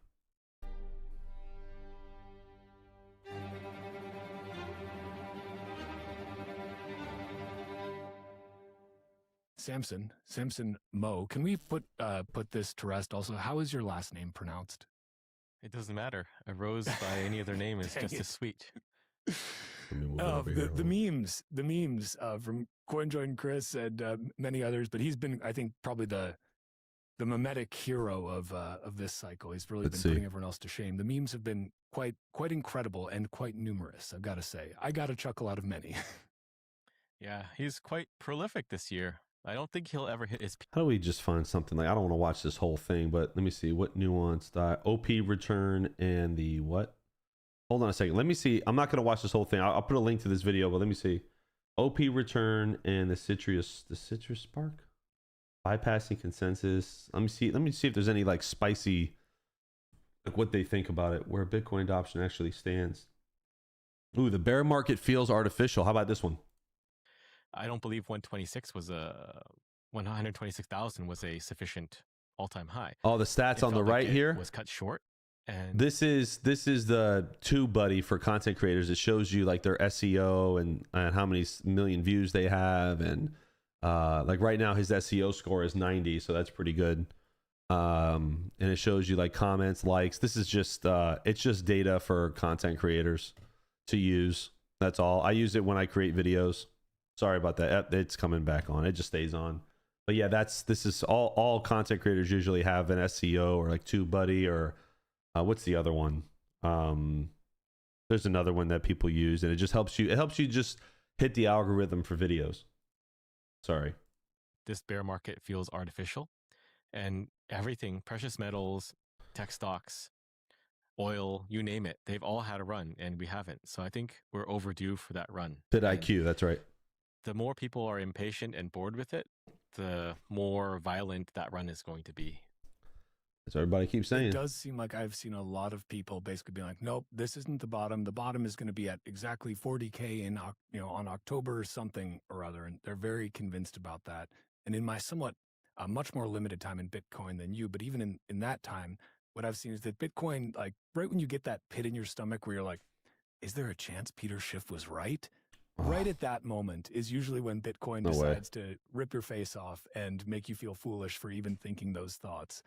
Samson Mo, can we put this to rest also? How is your last name pronounced? It doesn't matter. A rose by any other name is just as sweet. The memes from CoinJoin Chris and many others, but he's been, I think, probably the mimetic hero of this cycle. He's really been putting everyone else to shame. The memes have been quite incredible and quite numerous, I've got to say. I got a chuckle out of many. Yeah, he's quite prolific this year. I don't think he'll ever hit his peak. How do we just find something like, I don't want to watch this whole thing, but let me see what nuanced OP return and the what? Hold on a second. Let me see. I'm not going to watch this whole thing. I'll put a link to this video, but let me see. OP return and the citrus spark bypassing consensus. Let me see if there's any like spicy, like what they think about it, where Bitcoin adoption actually stands. Ooh, the bear market feels artificial. How about this one? I don't believe 126,000 was a sufficient all-time high. All the stats It on the felt like right it here was cut short. And This is the TubeBuddy for content creators. It shows you like their SEO and how many million views they have, and like right now his SEO score is 90, so that's pretty good. And it shows you like comments, likes. This is just it's just data for content creators to use. That's all. I use it when I create videos. Sorry about that. It's coming back on. It just stays on. But yeah, this is all content creators usually have an SEO or like TubeBuddy or what's the other one? There's another one that people use, and it just helps you. It helps you just hit the algorithm for videos. Sorry. this bear market feels artificial, and everything, precious metals, tech stocks, oil, you name it, they've all had a run, and we haven't. So I think we're overdue for that run. vidIQ, that's right. The more people are impatient and bored with it, the more violent that run is going to be. That's what everybody keeps saying. It does seem like I've seen a lot of people basically being like, nope, this isn't the bottom. The bottom is going to be at exactly 40K in, on October or something or other. And they're very convinced about that. And in my somewhat much more limited time in Bitcoin than you, but even in that time, what I've seen is that Bitcoin, like right when you get that pit in your stomach where you're like, is there a chance Peter Schiff was right? Right at that moment is usually when Bitcoin decides to rip your face off and make you feel foolish for even thinking those thoughts.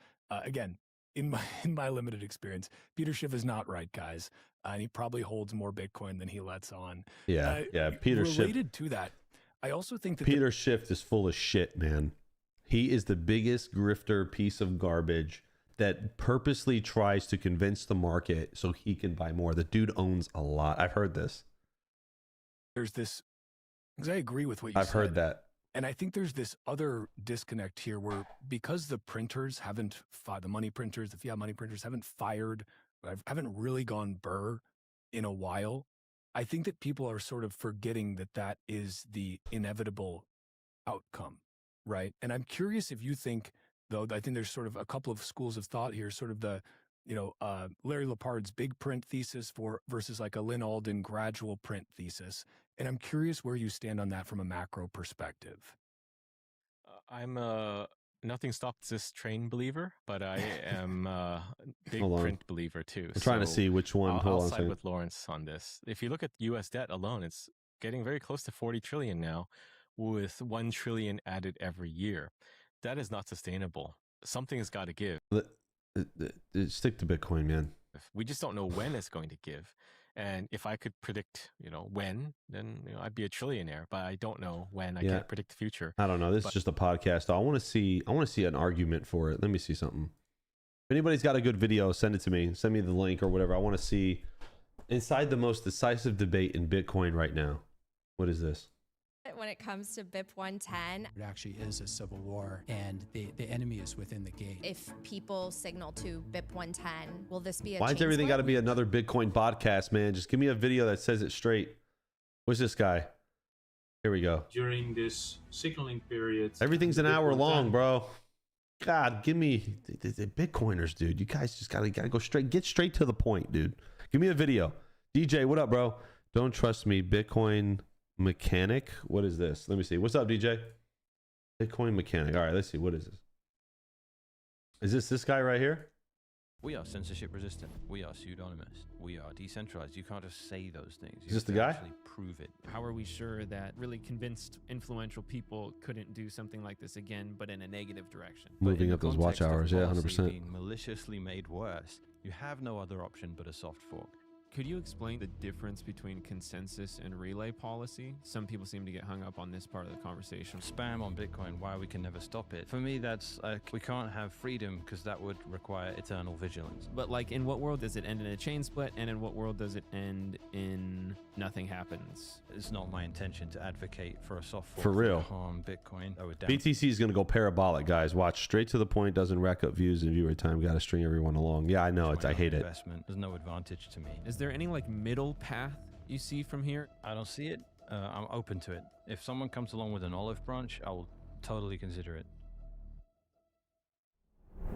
Again, in my limited experience, Peter Schiff is not right, guys, and he probably holds more Bitcoin than he lets on. Yeah, Peter Schiff. Related to that, I also think that Peter Schiff is full of shit, man. He is the biggest grifter piece of garbage that purposely tries to convince the market so he can buy more. The dude owns a lot. I've heard this. There's this, because I agree with what you said. I've heard that. And I think there's this other disconnect here where because the printers haven't, the money printers, the fiat money printers haven't haven't really gone burr in a while, I think that people are sort of forgetting that that is the inevitable outcome, right? And I'm curious if you think, though, I think there's sort of a couple of schools of thought here, sort of the, Larry Lepard's big print thesis versus like a Lynn Alden gradual print thesis. And I'm curious where you stand on that from a macro perspective. I'm a nothing stops this train believer, but I am a big print believer too. I'm trying to see which one. I'll side with Lawrence on this. If you look at U.S. debt alone, it's getting very close to 40 trillion now, with 1 trillion added every year. That is not sustainable. Something has got to give. Stick to Bitcoin, man. We just don't know when it's going to give. And if I could predict, when, then I'd be a trillionaire. But I don't know when. I can't predict the future. I don't know. This is just a podcast. I want to see an argument for it. Let me see something. If anybody's got a good video, send it to me. Send me the link or whatever. I want to see inside the most decisive debate in Bitcoin right now. What is this? When it comes to BIP 110, it actually is a civil war, and the enemy is within the gate. If people signal to BIP 110, will this be a Why's everything got to be another Bitcoin podcast, man? Just give me a video that says it straight. What's this guy? Here we go. During this signaling period, everything's an hour long, bro. God, give me the Bitcoiners, dude. You guys just gotta go straight. Get straight to the point, dude. Give me a video. DJ, what up, bro? Don't trust me, Bitcoin Mechanic. What is this? Let me see. What's up, DJ? Bitcoin Mechanic. All right, let's see. What is this? Is this guy right here? We are censorship resistant. We are pseudonymous. We are decentralized. You can't just say those things. Is this the guy? Actually prove it. How are we sure that really convinced, influential people couldn't do something like this again, but in a negative direction? Moving up those watch hours, yeah, 100%. Being maliciously made worse, you have no other option but a soft fork. Could you explain the difference between consensus and relay policy? Some people seem to get hung up on this part of the conversation. Spam on Bitcoin, why we can never stop it. For me, that's like, we can't have freedom because that would require eternal vigilance. But like, in what world does it end in a chain split, and in what world does it end in nothing happens? It's not my intention to advocate for a soft fork for real on Bitcoin. BTC is going to go parabolic, guys. Watch, straight to the point, doesn't rack up views and viewer time. Got to string everyone along. Yeah, I know. I hate it. There's no advantage to me. Is there any like middle path you see from here? I don't see it. I'm open to it. If someone comes along with an olive branch, I will totally consider it.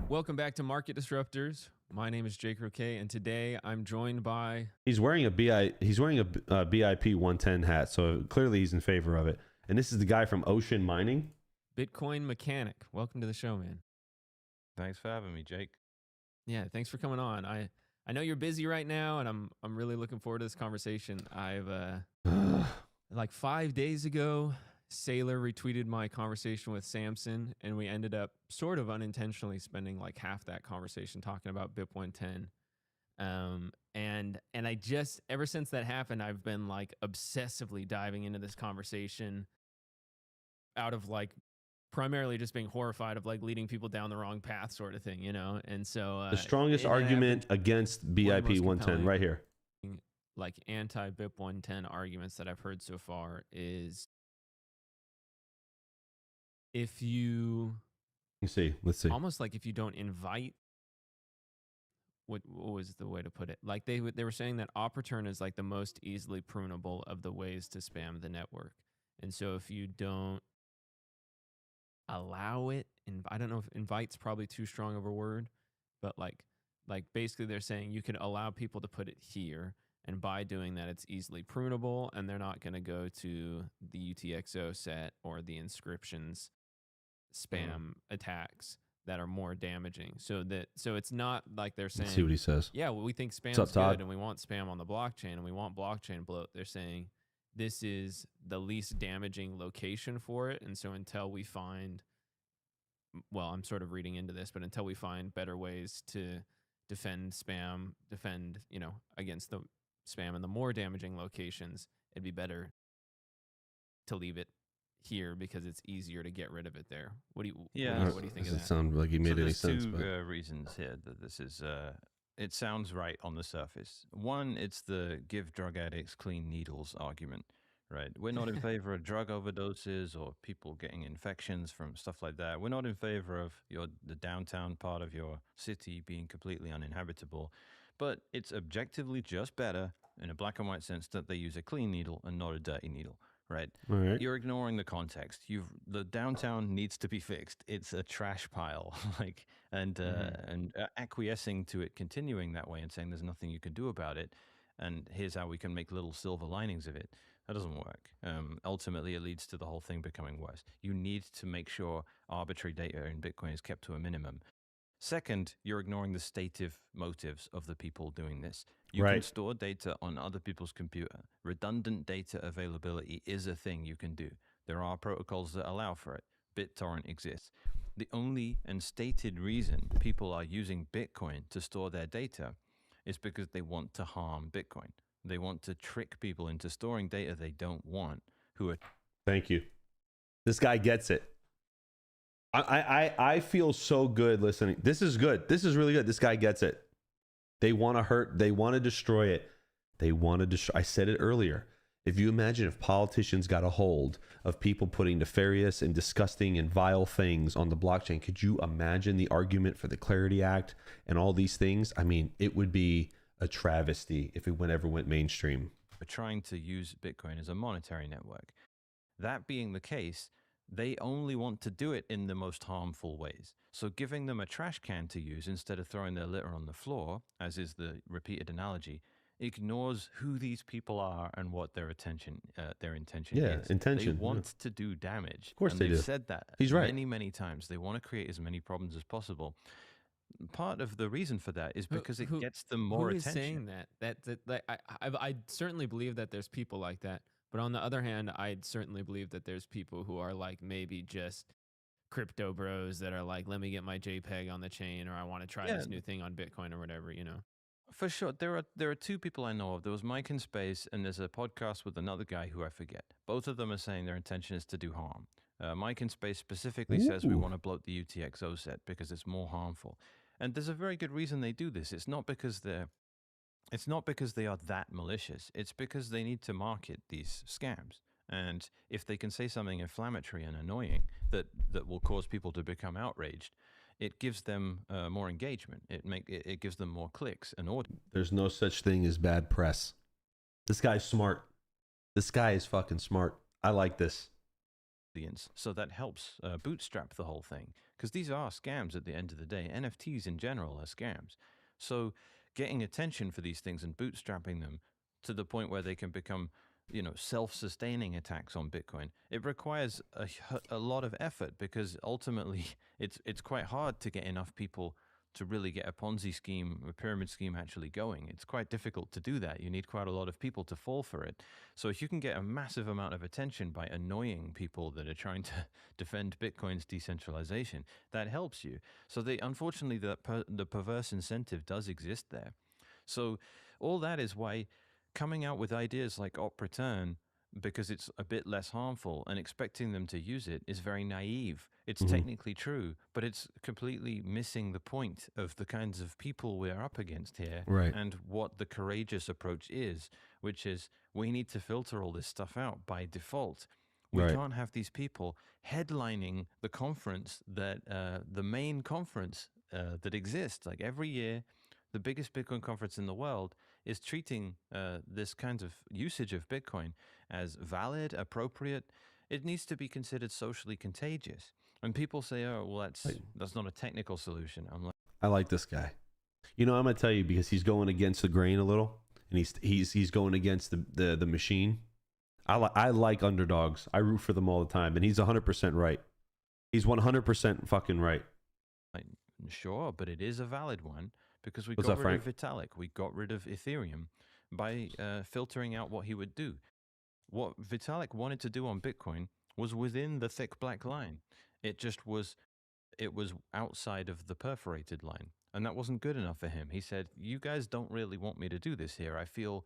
Welcome back to Market Disruptors. My name is Jake Roquet, and today I'm joined by... He's wearing a BIP 110 hat, so clearly he's in favor of it. And this is the guy from Ocean Mining. Bitcoin Mechanic. Welcome to the show, man. Thanks for having me, Jake. Yeah, thanks for coming on. I know you're busy right now, and I'm really looking forward to this conversation. I've like 5 days ago, Sailor retweeted my conversation with Samson, and we ended up sort of unintentionally spending like half that conversation talking about BIP 110. And I just, ever since that happened, I've been like obsessively diving into this conversation out of like primarily just being horrified of like leading people down the wrong path sort of thing, you know? And so the strongest argument against BIP 110 right here. Like anti-BIP 110 arguments that I've heard so far is if you see, let's see. Almost like if you don't invite, what was the way to put it? Like they were saying that op return is like the most easily prunable of the ways to spam the network. And so if you don't allow it, and I don't know if invite's probably too strong of a word, but like basically they're saying you can allow people to put it here, and by doing that it's easily prunable, and they're not going to go to the UTXO set or the inscriptions spam attacks that are more damaging. So it's not like they're saying, let's see what he says. Yeah, well, we think spam's up, Todd? good and we want spam on the blockchain and we want blockchain bloat. They're saying this is the least damaging location for it. And so until we find, well, I'm sort of reading into this, but until we find better ways to defend spam, against the spam and the more damaging locations, it'd be better to leave it here because it's easier to get rid of it there. What do you think of that? Doesn't sound like he made any sense. Two reasons here that this is it sounds right on the surface. One, it's the give drug addicts clean needles argument, right? We're not in favor of drug overdoses or people getting infections from stuff like that. We're not in favor of the downtown part of your city being completely uninhabitable, but it's objectively just better in a black and white sense that they use a clean needle and not a dirty needle. Right. All right. You're ignoring the context. The downtown needs to be fixed. It's a trash pile, and acquiescing to it continuing that way and saying there's nothing you can do about it, and here's how we can make little silver linings of it. That doesn't work. Ultimately, it leads to the whole thing becoming worse. You need to make sure arbitrary data in Bitcoin is kept to a minimum. Second, you're ignoring the stative motives of the people doing this. You can store data on other people's computer. Redundant data availability is a thing you can do. There are protocols that allow for it. BitTorrent exists. The only and stated reason people are using Bitcoin to store their data is because they want to harm Bitcoin. They want to trick people into storing data they don't want. Thank you. This guy gets it. I feel so good listening. This is good. This is really good. This guy gets it. They want to hurt. They want to destroy it. They want to destroy. I said it earlier. If you imagine if politicians got a hold of people putting nefarious and disgusting and vile things on the blockchain, could you imagine the argument for the Clarity Act and all these things? I mean, it would be a travesty if it ever went mainstream. We're trying to use Bitcoin as a monetary network. That being the case, they only want to do it in the most harmful ways. So giving them a trash can to use instead of throwing their litter on the floor, as is the repeated analogy, ignores who these people are and what their intention is. They want to do damage. Of course and they do. They've said that many times. They want to create as many problems as possible. Part of the reason for that is because it gets them more attention. Who is saying that? I certainly believe that there's people like that. But on the other hand, I'd certainly believe that there's people who are like maybe just crypto bros that are like, let me get my JPEG on the chain, or I want to try this new thing on Bitcoin or whatever, For sure. There are two people I know of. There was Mike in Space, and there's a podcast with another guy who I forget. Both of them are saying their intention is to do harm. Mike in Space specifically says we want to bloat the UTXO set because it's more harmful. And there's a very good reason they do this. It's not because they are that malicious. It's because they need to market these scams. And if they can say something inflammatory and annoying that will cause people to become outraged, it gives them more engagement. It gives them more clicks and audience. There's no such thing as bad press. This guy's smart. This guy is fucking smart. I like this. So that helps bootstrap the whole thing, because these are scams at the end of the day. NFTs in general are scams. So getting attention for these things and bootstrapping them to the point where they can become self-sustaining attacks on Bitcoin. It requires a lot of effort, because ultimately it's quite hard to get enough people to really get a Ponzi scheme, a pyramid scheme actually going. It's quite difficult to do that. You need quite a lot of people to fall for it. So if you can get a massive amount of attention by annoying people that are trying to defend Bitcoin's decentralization, that helps you. So unfortunately, the perverse incentive does exist there. So all that is why coming out with ideas like op return, because it's a bit less harmful, and expecting them to use it is very naive. It's technically true, but it's completely missing the point of the kinds of people we're up against here, right, and what the courageous approach is, which is we need to filter all this stuff out by default. We right. can't have these people headlining the conference that the main conference that exists. Like every year, the biggest Bitcoin conference in the world is treating this kind of usage of Bitcoin as valid, appropriate. It needs to be considered socially contagious. And people say, oh, well, that's not a technical solution. I'm like, I like this guy. I'm going to tell you, because he's going against the grain a little, and he's going against the machine. I like underdogs. I root for them all the time, and he's 100% right. He's 100% fucking right. Sure, but it is a valid one, because we What's got that, rid Frank? of Vitalik. We got rid of Ethereum by filtering out what he would do. What Vitalik wanted to do on Bitcoin was within the thick black line. It was outside of the perforated line, and that wasn't good enough for him. He said, "You guys don't really want me to do this here. I feel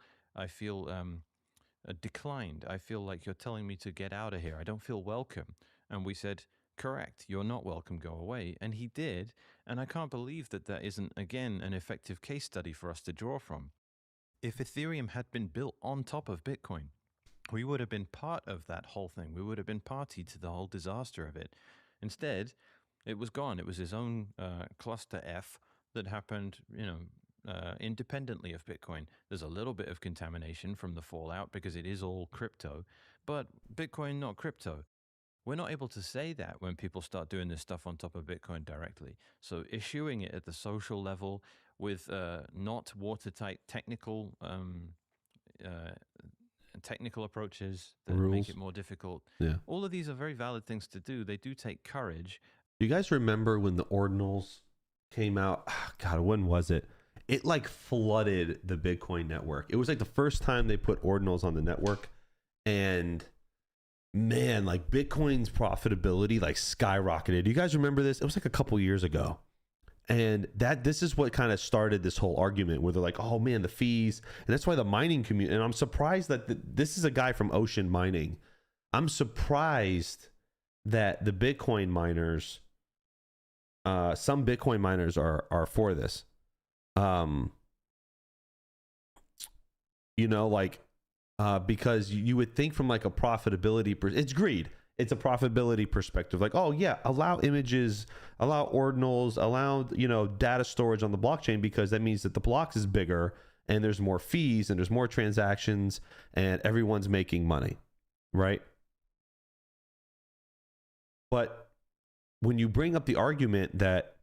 declined. I feel like you're telling me to get out of here. I don't feel welcome." And we said, "Correct. You're not welcome. Go away." And he did. And I can't believe that isn't, again, an effective case study for us to draw from. If Ethereum had been built on top of Bitcoin, we would have been part of that whole thing. We would have been party to the whole disaster of it. Instead, it was gone. It was his own cluster F that happened, independently of Bitcoin. There's a little bit of contamination from the fallout because it is all crypto, but Bitcoin, not crypto. We're not able to say that when people start doing this stuff on top of Bitcoin directly. So issuing it at the social level with not watertight technical approaches that Rules. make it more difficult. Yeah. All of these are very valid things to do. They do take courage. Do you guys remember when the ordinals came out? God, when was it? It like flooded the Bitcoin network. It was like the first time they put ordinals on the network, and man, like Bitcoin's profitability like skyrocketed. Do you guys remember this? It was like a couple years ago. And this is what kind of started this whole argument where they're like, oh man, the fees. And that's why the mining community, and I'm surprised that this is a guy from Ocean Mining. I'm surprised that the Bitcoin miners, some Bitcoin miners are for this. Because you would think from like a profitability, it's greed. It's a profitability perspective. Like, oh yeah, allow images, allow ordinals, allow, data storage on the blockchain, because that means that the blocks is bigger and there's more fees and there's more transactions and everyone's making money, right? But when you bring up the argument that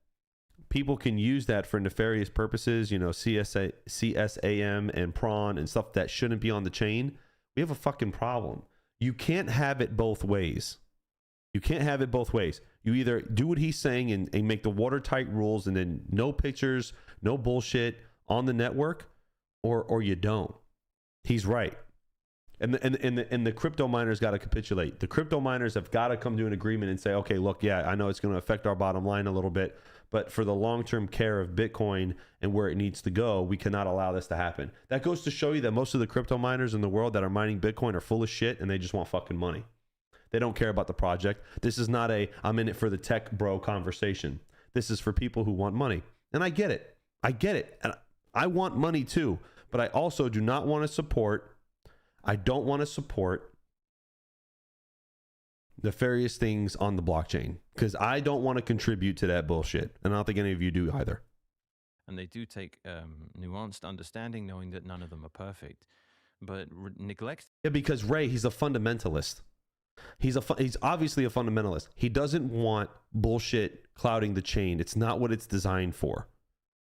people can use that for nefarious purposes, CSAM and prawn and stuff that shouldn't be on the chain, we have a fucking problem. You can't have it both ways. You can't have it both ways. You either do what he's saying and make the watertight rules and then no pictures, no bullshit on the network, or you don't. He's right. And the crypto miners got to capitulate. The crypto miners have got to come to an agreement and say, okay, look, yeah, I know it's going to affect our bottom line a little bit, but for the long-term care of Bitcoin and where it needs to go, we cannot allow this to happen. That goes to show you that most of the crypto miners in the world that are mining Bitcoin are full of shit and they just want fucking money. They don't care about the project. This is not I'm in it for the tech bro conversation. This is for people who want money. And I get it. And I want money too, but I also do not want to support, I don't want to support nefarious things on the blockchain, because I don't want to contribute to that bullshit. And I don't think any of you do either. And they do take nuanced understanding, knowing that none of them are perfect, but neglect. Yeah, because Ray, he's a fundamentalist. He's obviously a fundamentalist. He doesn't want bullshit clouding the chain. It's not what it's designed for,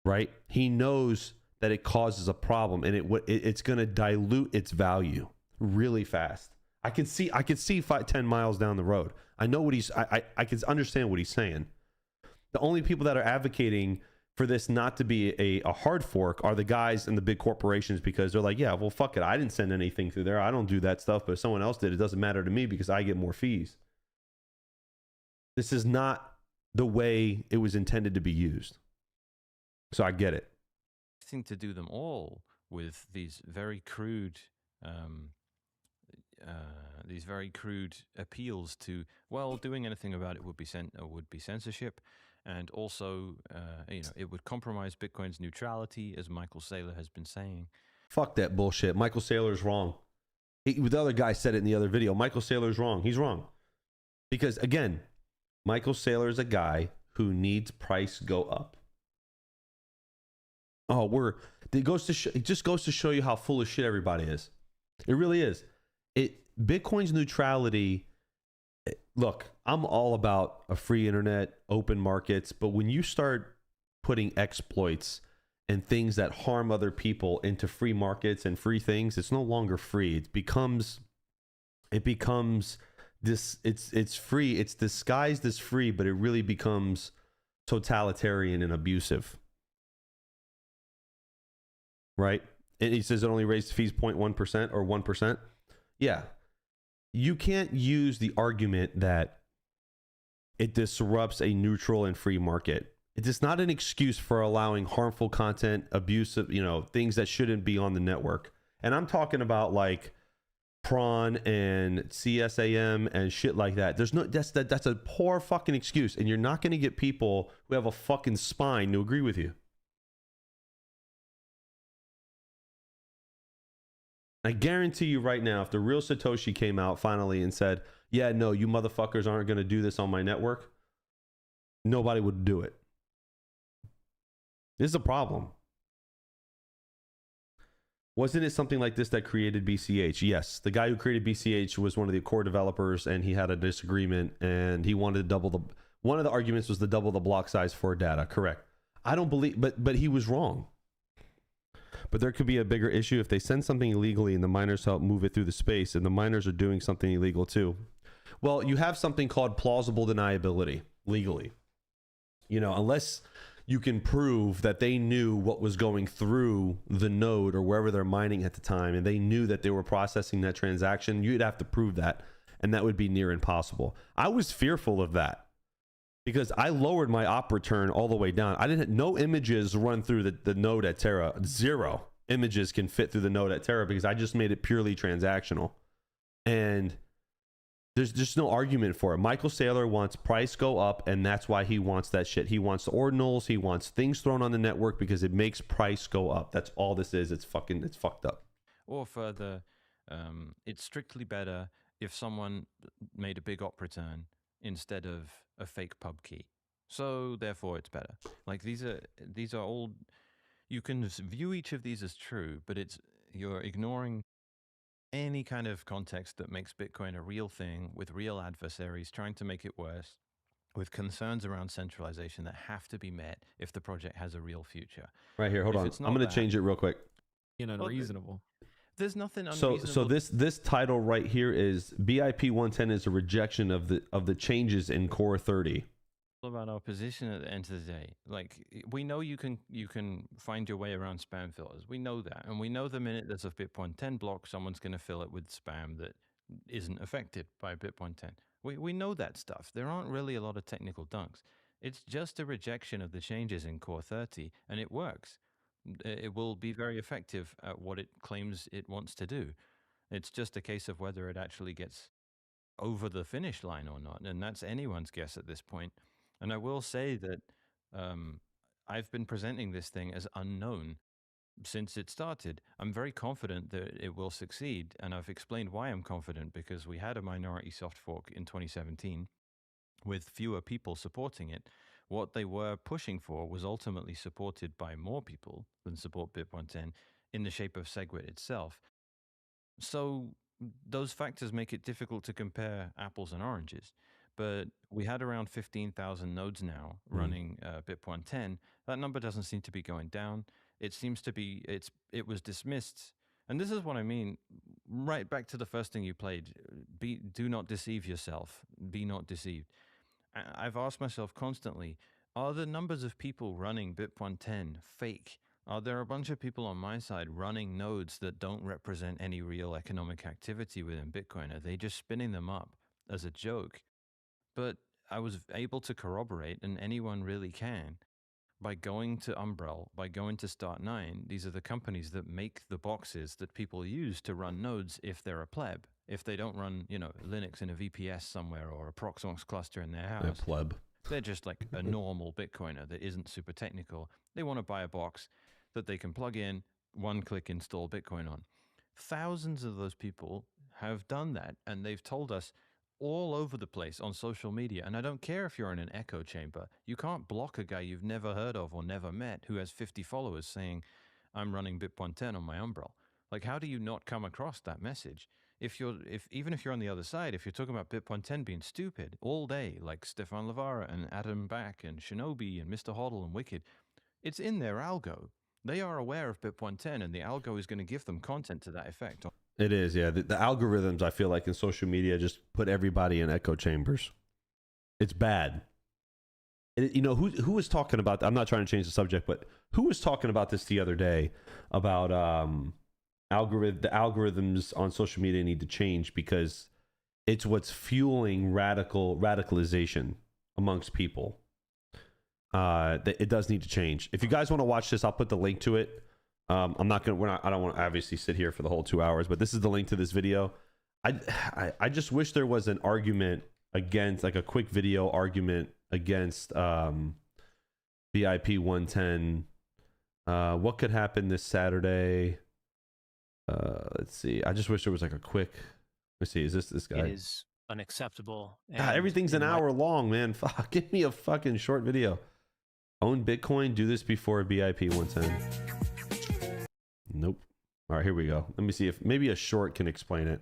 right? He knows that it causes a problem and it's going to dilute its value, really fast. I can see 10 miles down the road. I know what I can understand what he's saying. The only people that are advocating for this not to be a hard fork are the guys in the big corporations, because they're like, yeah, well, fuck it. I didn't send anything through there. I don't do that stuff, but if someone else did, it doesn't matter to me because I get more fees. This is not the way it was intended to be used. So I get it. Thing to do them all with these very crude appeals to, well, doing anything about it would be censorship, and also it would compromise Bitcoin's neutrality, as Michael Saylor has been saying. Fuck that bullshit. Michael Saylor's wrong. The other guy said it in the other video. Michael Saylor's wrong. He's wrong. Because again, Michael Saylor is a guy who needs price go up. Oh, it just goes to show you how full of shit everybody is. It really is. Bitcoin's neutrality. Look, I'm all about a free internet, open markets, but when you start putting exploits and things that harm other people into free markets and free things, it's no longer free. It becomes this. It's free. It's disguised as free, but it really becomes totalitarian and abusive. Right? And he says it only raised fees 0.1% or 1%. Yeah. You can't use the argument that it disrupts a neutral and free market. It is not an excuse for allowing harmful content, abusive, things that shouldn't be on the network. And I'm talking about like prawn and CSAM and shit like that. That's a poor fucking excuse. And you're not going to get people who have a fucking spine to agree with you. I guarantee you right now, if the real Satoshi came out finally and said, yeah, no, you motherfuckers aren't going to do this on my network, nobody would do it. This is a problem. Wasn't it something like this that created BCH? Yes. The guy who created BCH was one of the core developers, and he had a disagreement, and he wanted to double one of the arguments was to double the block size for data. Correct. I don't believe, but he was wrong. But there could be a bigger issue if they send something illegally and the miners help move it through the space, and the miners are doing something illegal too. Well, you have something called plausible deniability legally. Unless you can prove that they knew what was going through the node or wherever they're mining at the time, and they knew that they were processing that transaction, you'd have to prove that, and that would be near impossible. I was fearful of that, because I lowered my op return all the way down. No images run through the node at Terra. 0 images can fit through the node at Terra because I just made it purely transactional. And there's just no argument for it. Michael Saylor wants price go up, and that's why he wants that shit. He wants the ordinals. He wants things thrown on the network because it makes price go up. That's all this is. It's fucked up. Or further, it's strictly better if someone made a big op return instead of a fake pub key. So therefore it's better. Like these are all, you can view each of these as true, but you're ignoring any kind of context that makes Bitcoin a real thing with real adversaries trying to make it worse, with concerns around centralization that have to be met if the project has a real future. Right here, hold on. I'm going to change it real quick. Unreasonable. There's nothing unreasonable. So this title right here is BIP 110 is a rejection of the changes in Core 30. About our position at the end of the day, like we know you can find your way around spam filters. We know that, and we know the minute there's a BIP 10 block, someone's going to fill it with spam that isn't affected by BIP 10. We know that stuff. There aren't really a lot of technical dunks. It's just a rejection of the changes in Core 30, and it works. It will be very effective at what it claims it wants to do. It's just a case of whether it actually gets over the finish line or not, and that's anyone's guess at this point. And I will say that I've been presenting this thing as unknown since it started. I'm very confident that it will succeed, and I've explained why I'm confident, because we had a minority soft fork in 2017 with fewer people supporting it. What they were pushing for was ultimately supported by more people than support BIP 10 in the shape of SegWit itself. So those factors make it difficult to compare apples and oranges. But we had around 15,000 nodes now running BIP 10. That number doesn't seem to be going down. It seems to be, it was dismissed And this is what I mean. Right back to the first thing you played. Do not deceive yourself. Be not deceived. I've asked myself constantly, are the numbers of people running BIP110 fake? Are there a bunch of people on my side running nodes that don't represent any real economic activity within Bitcoin? Are they just spinning them up as a joke? But I was able to corroborate, and anyone really can, by going to Umbrel, by going to Start9. These are the companies that make the boxes that people use to run nodes if they're a pleb. If they don't run, Linux in a VPS somewhere or a Proxmox cluster in their house. They're pleb. They're just like a normal Bitcoiner that isn't super technical. They want to buy a box that they can plug in, one-click install Bitcoin on. Thousands of those people have done that, and they've told us all over the place on social media. And I don't care if you're in an echo chamber. You can't block a guy you've never heard of or never met who has 50 followers saying, I'm running BIP110 on my Umbrel. Like, how do you not come across that message? Even if you're on the other side, if you're talking about BIP110 being stupid all day, like Stefan Lavara and Adam Back and Shinobi and Mr. Hoddle and Wicked, it's in their algo. They are aware of BIP110, and the algo is going to give them content to that effect. It is, yeah. The algorithms, I feel like, in social media just put everybody in echo chambers. It's bad. Who was talking about that? I'm not trying to change the subject, but who was talking about this the other day about the algorithms on social media need to change because it's what's fueling radicalization amongst people. It does need to change. If you guys want to watch this, I'll put the link to it. I don't want to obviously sit here for the whole 2 hours, but this is the link to this video. I just wish there was an argument against, like a quick video argument against BIP 110. What could happen this Saturday? Let's see. I just wish there was like a quick. Let's see. Is this guy? It is unacceptable. Everything's an hour long, man. Fuck, give me a fucking short video. Own Bitcoin. Do this before BIP 110. Nope. All right, here we go. Let me see if maybe a short can explain it.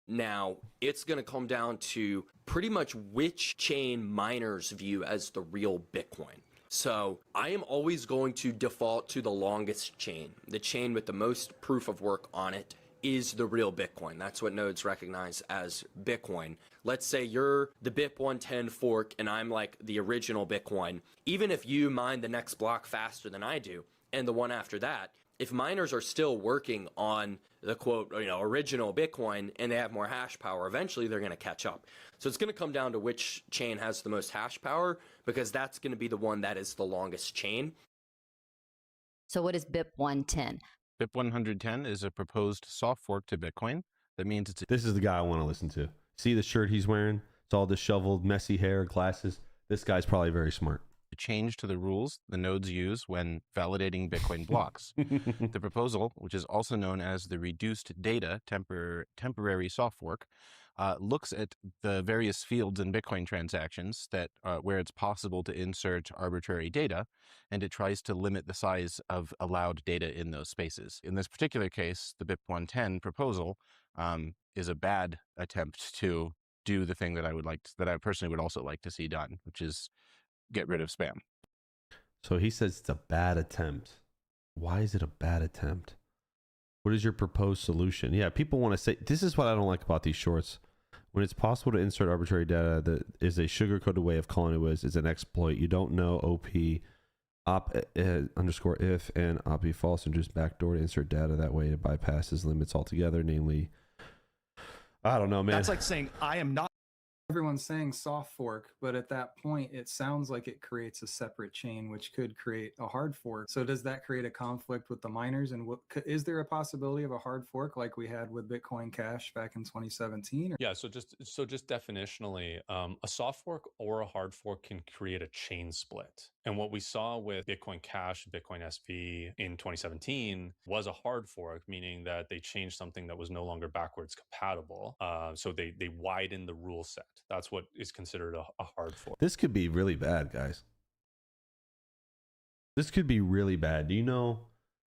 Now, it's going to come down to pretty much which chain miners view as the real Bitcoin. So I am always going to default to the longest chain. The chain with the most proof of work on it is the real Bitcoin. That's what nodes recognize as Bitcoin. Let's say you're the BIP110 fork and I'm like the original Bitcoin. Even if you mine the next block faster than I do and the one after that, if miners are still working on the quote, original Bitcoin and they have more hash power, eventually they're going to catch up. So it's going to come down to which chain has the most hash power, because that's going to be the one that is the longest chain. So what is BIP 110? BIP 110 is a proposed soft fork to Bitcoin. That means This is the guy I want to listen to. See the shirt he's wearing? It's all disheveled, messy hair, glasses. This guy's probably very smart. Change to the rules the nodes use when validating Bitcoin blocks. The proposal, which is also known as the reduced data temporary soft fork, looks at the various fields in Bitcoin transactions that where it's possible to insert arbitrary data, and it tries to limit the size of allowed data in those spaces. In this particular case, the BIP 110 proposal is a bad attempt to do the thing that I personally would also like to see done, which is get rid of spam. So he says it's a bad attempt. Why is it a bad attempt? What is your proposed solution? Yeah, people want to say, this is what I don't like about these shorts. When it's possible to insert arbitrary data, that is a sugar-coated way of calling it is an exploit. You don't know op underscore if and op false and just backdoor to insert data. That way it bypasses limits altogether, namely, I don't know, man. That's like saying I am not. Everyone's saying soft fork, but at that point, it sounds like it creates a separate chain, which could create a hard fork. So does that create a conflict with the miners? And is there a possibility of a hard fork like we had with Bitcoin Cash back in 2017? Yeah, so just definitionally, a soft fork or a hard fork can create a chain split. And what we saw with Bitcoin Cash, Bitcoin SV in 2017 was a hard fork, meaning that they changed something that was no longer backwards compatible. So they widened the rule set. That's what is considered a hard fork. This could be really bad, guys. This could be really bad. Do you know,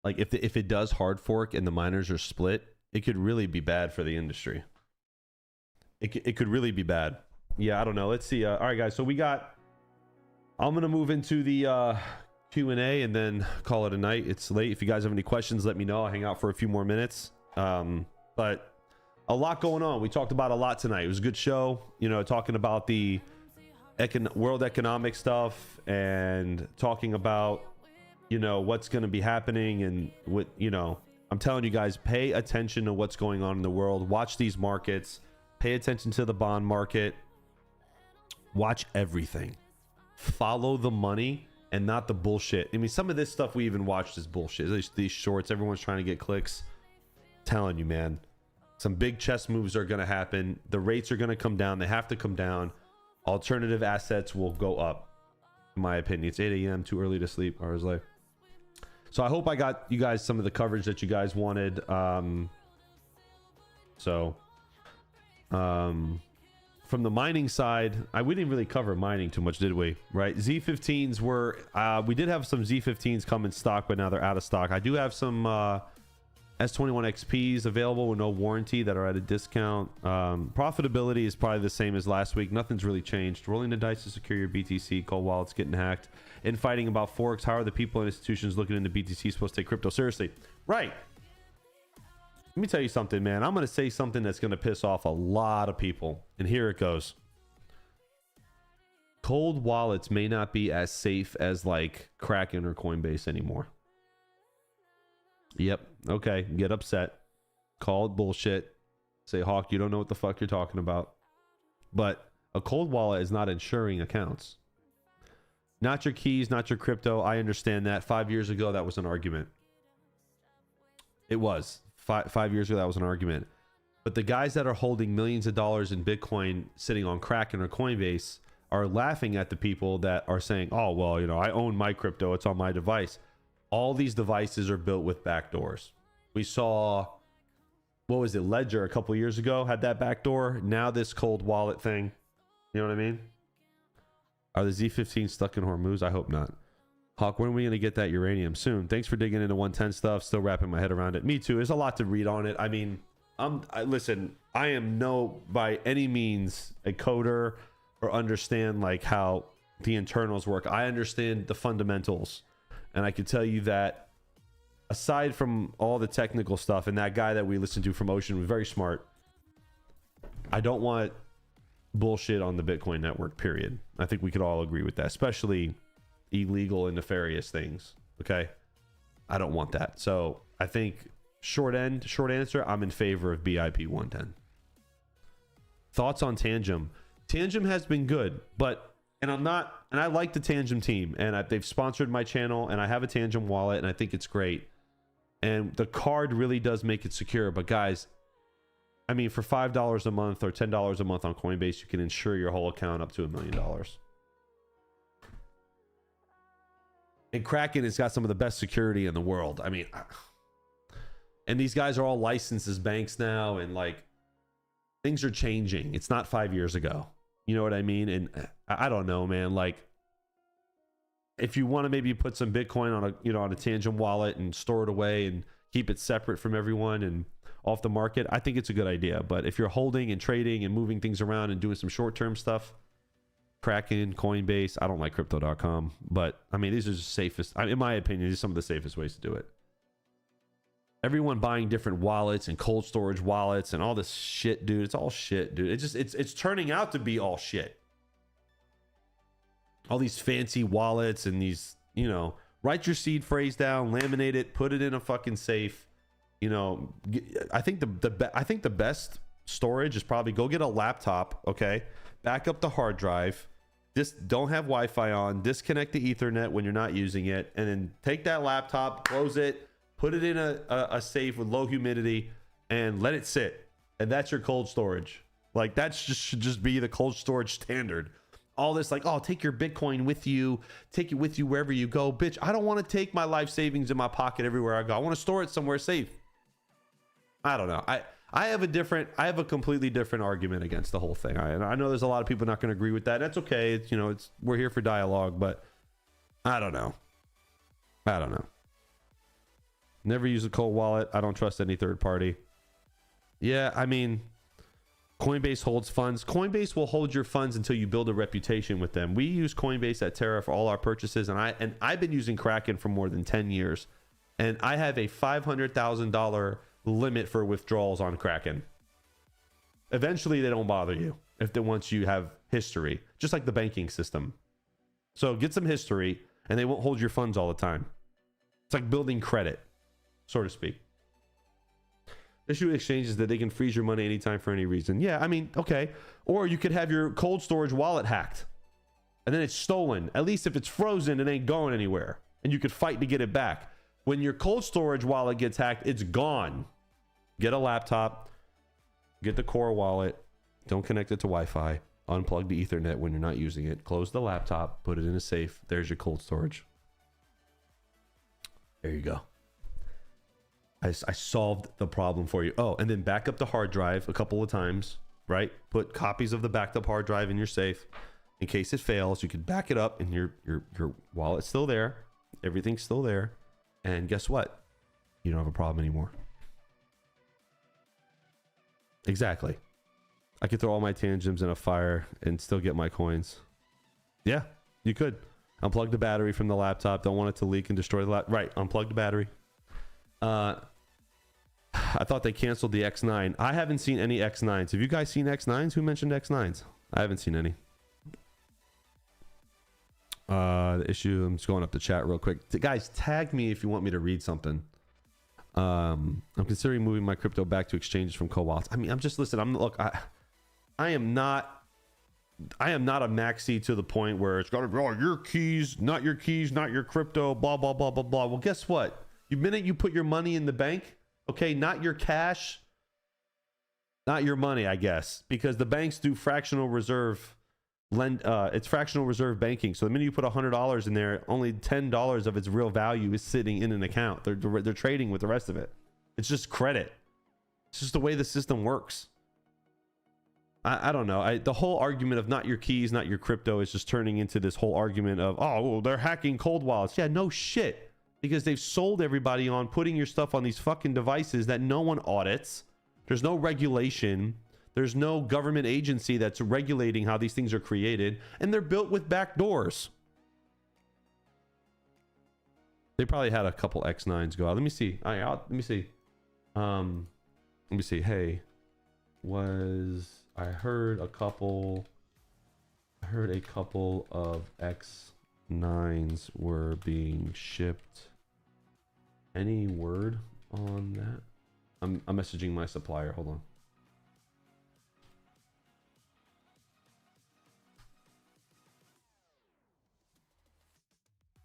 like if it does hard fork and the miners are split, it could really be bad for the industry. It could really be bad. Yeah, I don't know. Let's see. All right, guys. So I'm going to move into the Q&A and then call it a night. It's late. If you guys have any questions, let me know. I'll hang out for a few more minutes. But a lot going on. We talked about a lot tonight. It was a good show, you know, talking about the world economic stuff and talking about, you know, what's going to be happening and what, you know, I'm telling you guys, pay attention to what's going on in the world. Watch these markets. Pay attention to the bond market. Watch everything. Follow the money and not the bullshit. I mean, some of this stuff we even watched is bullshit. These shorts, everyone's trying to get clicks. Telling you, man, some big chess moves are going to happen. The rates are going to come down. They have to come down. Alternative assets will go up, in my opinion. It's 8 a.m. Too early to sleep. I was like, so I hope I got you guys some of the coverage that you guys wanted. From the mining side, we didn't really cover mining too much, did we? Right? Z15s were, we did have some Z15s come in stock, but now they're out of stock. I do have some S21 XPs available with no warranty that are at a discount. Profitability is probably the same as last week. Nothing's really changed. Rolling the dice to secure your BTC. Cold wallets getting hacked. Infighting about forks. How are the people and institutions looking into BTC supposed to take crypto seriously? Right. Let me tell you something, man. I'm going to say something that's going to piss off a lot of people. And here it goes. Cold wallets may not be as safe as like Kraken or Coinbase anymore. Yep. Okay. Get upset. Call it bullshit. Say, Hawk, you don't know what the fuck you're talking about. But a cold wallet is not insuring accounts. Not your keys, not your crypto. I understand that. 5 years ago, that was an argument. It was. 5 years ago, that was an argument. But the guys that are holding millions of dollars in Bitcoin sitting on Kraken or Coinbase are laughing at the people that are saying, oh, well, you know, I own my crypto. It's on my device. All these devices are built with backdoors. We saw, what was it, Ledger a couple years ago had that backdoor. Now this cold wallet thing. You know what I mean? Are the Z15 stuck in Hormuz? I hope not. Hawk, when are we going to get that uranium? Soon. Thanks for digging into 110 stuff. Still wrapping my head around it. Me too. There's a lot to read on it. I mean, listen, I am by any means a coder or understand like how the internals work. I understand the fundamentals. And I can tell you that aside from all the technical stuff, and that guy that we listened to from Ocean was very smart, I don't want bullshit on the Bitcoin network, period. I think we could all agree with that, especially illegal and nefarious things. Okay? I don't want that. So I think short answer, I'm in favor of BIP 110. Thoughts on Tangem? Tangem has been good, but I like the Tangem team, and they've sponsored my channel, and I have a Tangem wallet, and I think it's great. And the card really does make it secure. But guys, I mean, for $5 a month or $10 a month on Coinbase, you can insure your whole account up to $1 million. And Kraken has got some of the best security in the world. I mean, and these guys are all licensed as banks now, and like things are changing. It's not 5 years ago. You know what I mean? And I don't know, man. Like, if you want to maybe put some Bitcoin on a Tangem wallet and store it away and keep it separate from everyone and off the market, I think it's a good idea. But if you're holding and trading and moving things around and doing some short-term stuff, Kraken, Coinbase, I don't like Crypto.com, but I mean, these are the safest. In my opinion, these are some of the safest ways to do it. Everyone buying different wallets and cold storage wallets and all this shit, dude. It's all shit, dude. It's turning out to be all shit. All these fancy wallets and these, you know, write your seed phrase down, laminate it, put it in a fucking safe. You know, I think the best storage is probably go get a laptop, okay? Back up the hard drive. Just don't have Wi-Fi on. Disconnect the Ethernet when you're not using it, and then take that laptop, close it, put it in a safe with low humidity, and let it sit. And that's your cold storage. Like, that should just be the cold storage standard. All this like, oh, take your Bitcoin with you, take it with you wherever you go. Bitch, I don't want to take my life savings in my pocket everywhere I go. I want to store it somewhere safe. I don't know. I have a completely different argument against the whole thing. I know there's a lot of people not going to agree with that. That's okay. We're here for dialogue, but I don't know. Never use a cold wallet. I don't trust any third party. Yeah, I mean, Coinbase holds funds. Coinbase will hold your funds until you build a reputation with them. We use Coinbase at Terra for all our purchases, and I've been using Kraken for more than 10 years, and I have a $500,000 limit for withdrawals on Kraken. Eventually, they don't bother you once you have history, just like the banking system. So get some history, and they won't hold your funds all the time. It's like building credit, so to speak. Issue with exchanges that they can freeze your money anytime for any reason. Yeah, I mean, okay. Or you could have your cold storage wallet hacked, and then it's stolen. At least if it's frozen, it ain't going anywhere, and you could fight to get it back. When your cold storage wallet gets hacked, it's gone. Get a laptop, get the core wallet, don't connect it to Wi-Fi, unplug the Ethernet when you're not using it, close the laptop, put it in a safe. There's your cold storage. There you go. I solved the problem for you. Oh, and then back up the hard drive a couple of times, right? Put copies of the backed up hard drive in your safe in case it fails. You can back it up, and your wallet's still there. Everything's still there. And guess what? You don't have a problem anymore. Exactly. I could throw all my tangems in a fire and still get my coins. Yeah, you could. Unplug the battery from the laptop. Don't want it to leak and destroy the laptop. Right, unplug the battery. I thought they canceled the X9. I haven't seen any X9s. Have you guys seen X9s? Who mentioned X9s? I haven't seen any. The issue, I'm just going up the chat real quick. Guys, tag me if you want me to read something. I'm considering moving my crypto back to exchanges from cold wallets. I mean, I'm just listening. I am not a maxi to the point where it's got to be, oh, your keys, not your crypto, blah, blah, blah, blah, blah. Well, guess what? The minute you put your money in the bank, okay, not your cash, not your money, I guess, because the banks do fractional reserve it's fractional reserve banking. So the minute you put $100 in there, only $10 of its real value is sitting in an account. They're trading with the rest of it. It's just credit. It's just the way the system works. I don't know. The whole argument of not your keys, not your crypto is just turning into this whole argument of, oh, well, they're hacking cold wallets. Yeah, no shit. Because they've sold everybody on putting your stuff on these fucking devices that no one audits. There's no regulation. There's no government agency that's regulating how these things are created. And they're built with back doors. They probably had a couple X9s go out. Let me see. Let me see. Let me see. Hey, I heard a couple of X9s were being shipped. Any word on that? I'm messaging my supplier. Hold on.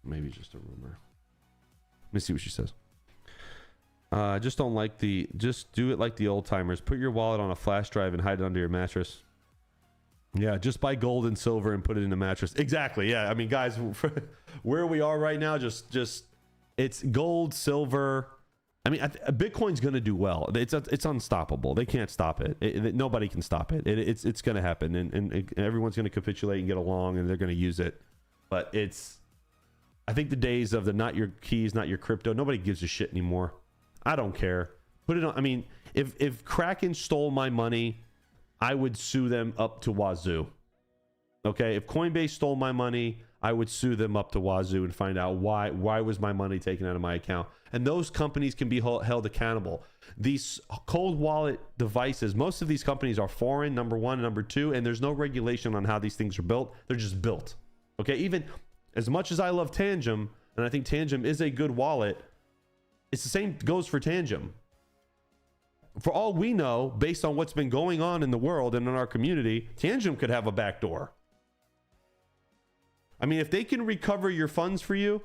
Maybe just a rumor. Let me see what she says. Just don't like just do it like the old timers. Put your wallet on a flash drive and hide it under your mattress. Yeah, just buy gold and silver and put it in the mattress. Exactly. Yeah, I mean, guys, where we are right now, just it's gold, silver. I mean, Bitcoin's gonna do well. It's unstoppable. They can't stop it. Nobody can stop it. It's gonna happen, and everyone's gonna capitulate and get along, and they're gonna use it. But I think the days of the not your keys, not your crypto, nobody gives a shit anymore. I don't care. Put it on. I mean, if Kraken stole my money, I would sue them up to wazoo. Okay, if Coinbase stole my money, I would sue them up to wazoo and find out why was my money taken out of my account. And those companies can be held accountable. These cold wallet devices, most of these companies are foreign, number one. Number two, and there's no regulation on how these things are built. They're just built. Okay, even as much as I love Tangem, and I think Tangem is a good wallet, it's the same goes for Tangem. For all we know, based on what's been going on in the world and in our community, Tangem could have a backdoor. I mean, if they can recover your funds for you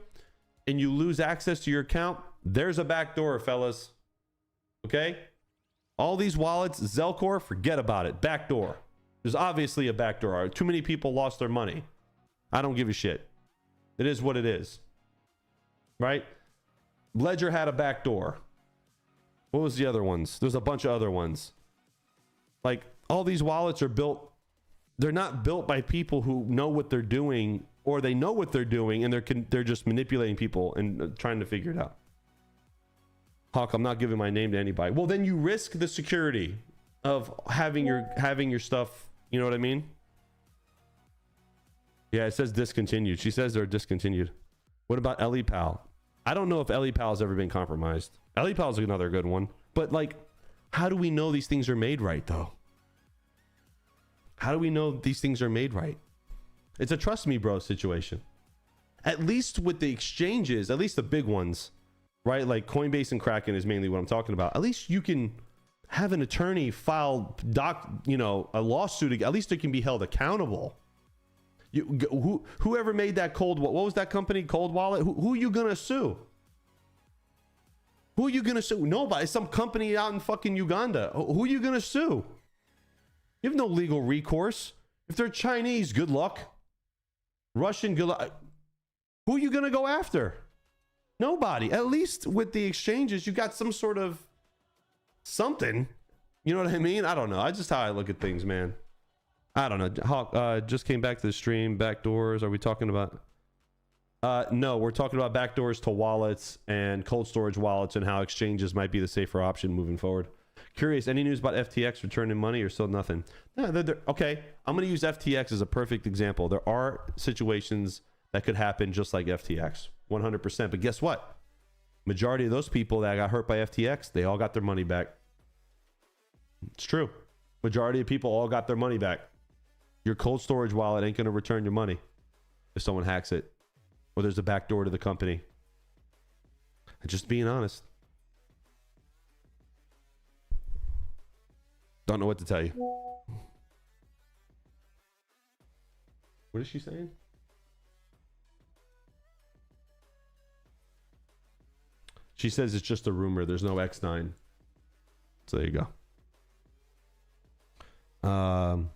and you lose access to your account, there's a backdoor, fellas. Okay? All these wallets, Zelcore, forget about it. Backdoor. There's obviously a backdoor. Too many people lost their money. I don't give a shit. It is what it is. Right? Ledger had a backdoor. What was the other ones? There's a bunch of other ones. Like, all these wallets are built. They're not built by people who know what they're doing, or they know what they're doing and they're just manipulating people and trying to figure it out. Hawk, I'm not giving my name to anybody. Well, then you risk the security. of having your stuff, you know what I mean? Yeah, it says discontinued. She says they're discontinued. What about EliPal? I don't know if EliPal has ever been compromised. EliPal is another good one. But like, how do we know these things are made right though? How do we know these things are made right? It's a trust me bro situation. At least with the exchanges, at least the big ones, right? Like Coinbase and Kraken is mainly what I'm talking about. At least you can have an attorney file a lawsuit. At least it can be held accountable. Whoever made that what was that company? Cold Wallet? Who are you gonna sue? Who are you gonna sue? Nobody. Some company out in fucking Uganda. Who are you gonna sue? You have no legal recourse. If they're Chinese, good luck. Russian, good luck. Who are you gonna go after? Nobody. At least with the exchanges, you got some sort of something. You know what I mean? I don't know. That's just how I look at things, man. I don't know. Hawk just came back to the stream. Backdoors. Are we talking about? No, we're talking about backdoors to wallets and cold storage wallets and how exchanges might be the safer option moving forward. Curious, any news about FTX returning money or still nothing? No, okay, I'm going to use FTX as a perfect example. There are situations that could happen just like FTX, 100%. But guess what? Majority of those people that got hurt by FTX, they all got their money back. It's true. Majority of people all got their money back. Your cold storage wallet ain't going to return your money if someone hacks it or there's a backdoor to the company. Just being honest. Don't know what to tell you. What is she saying? She says it's just a rumor. There's no X9. So there you go.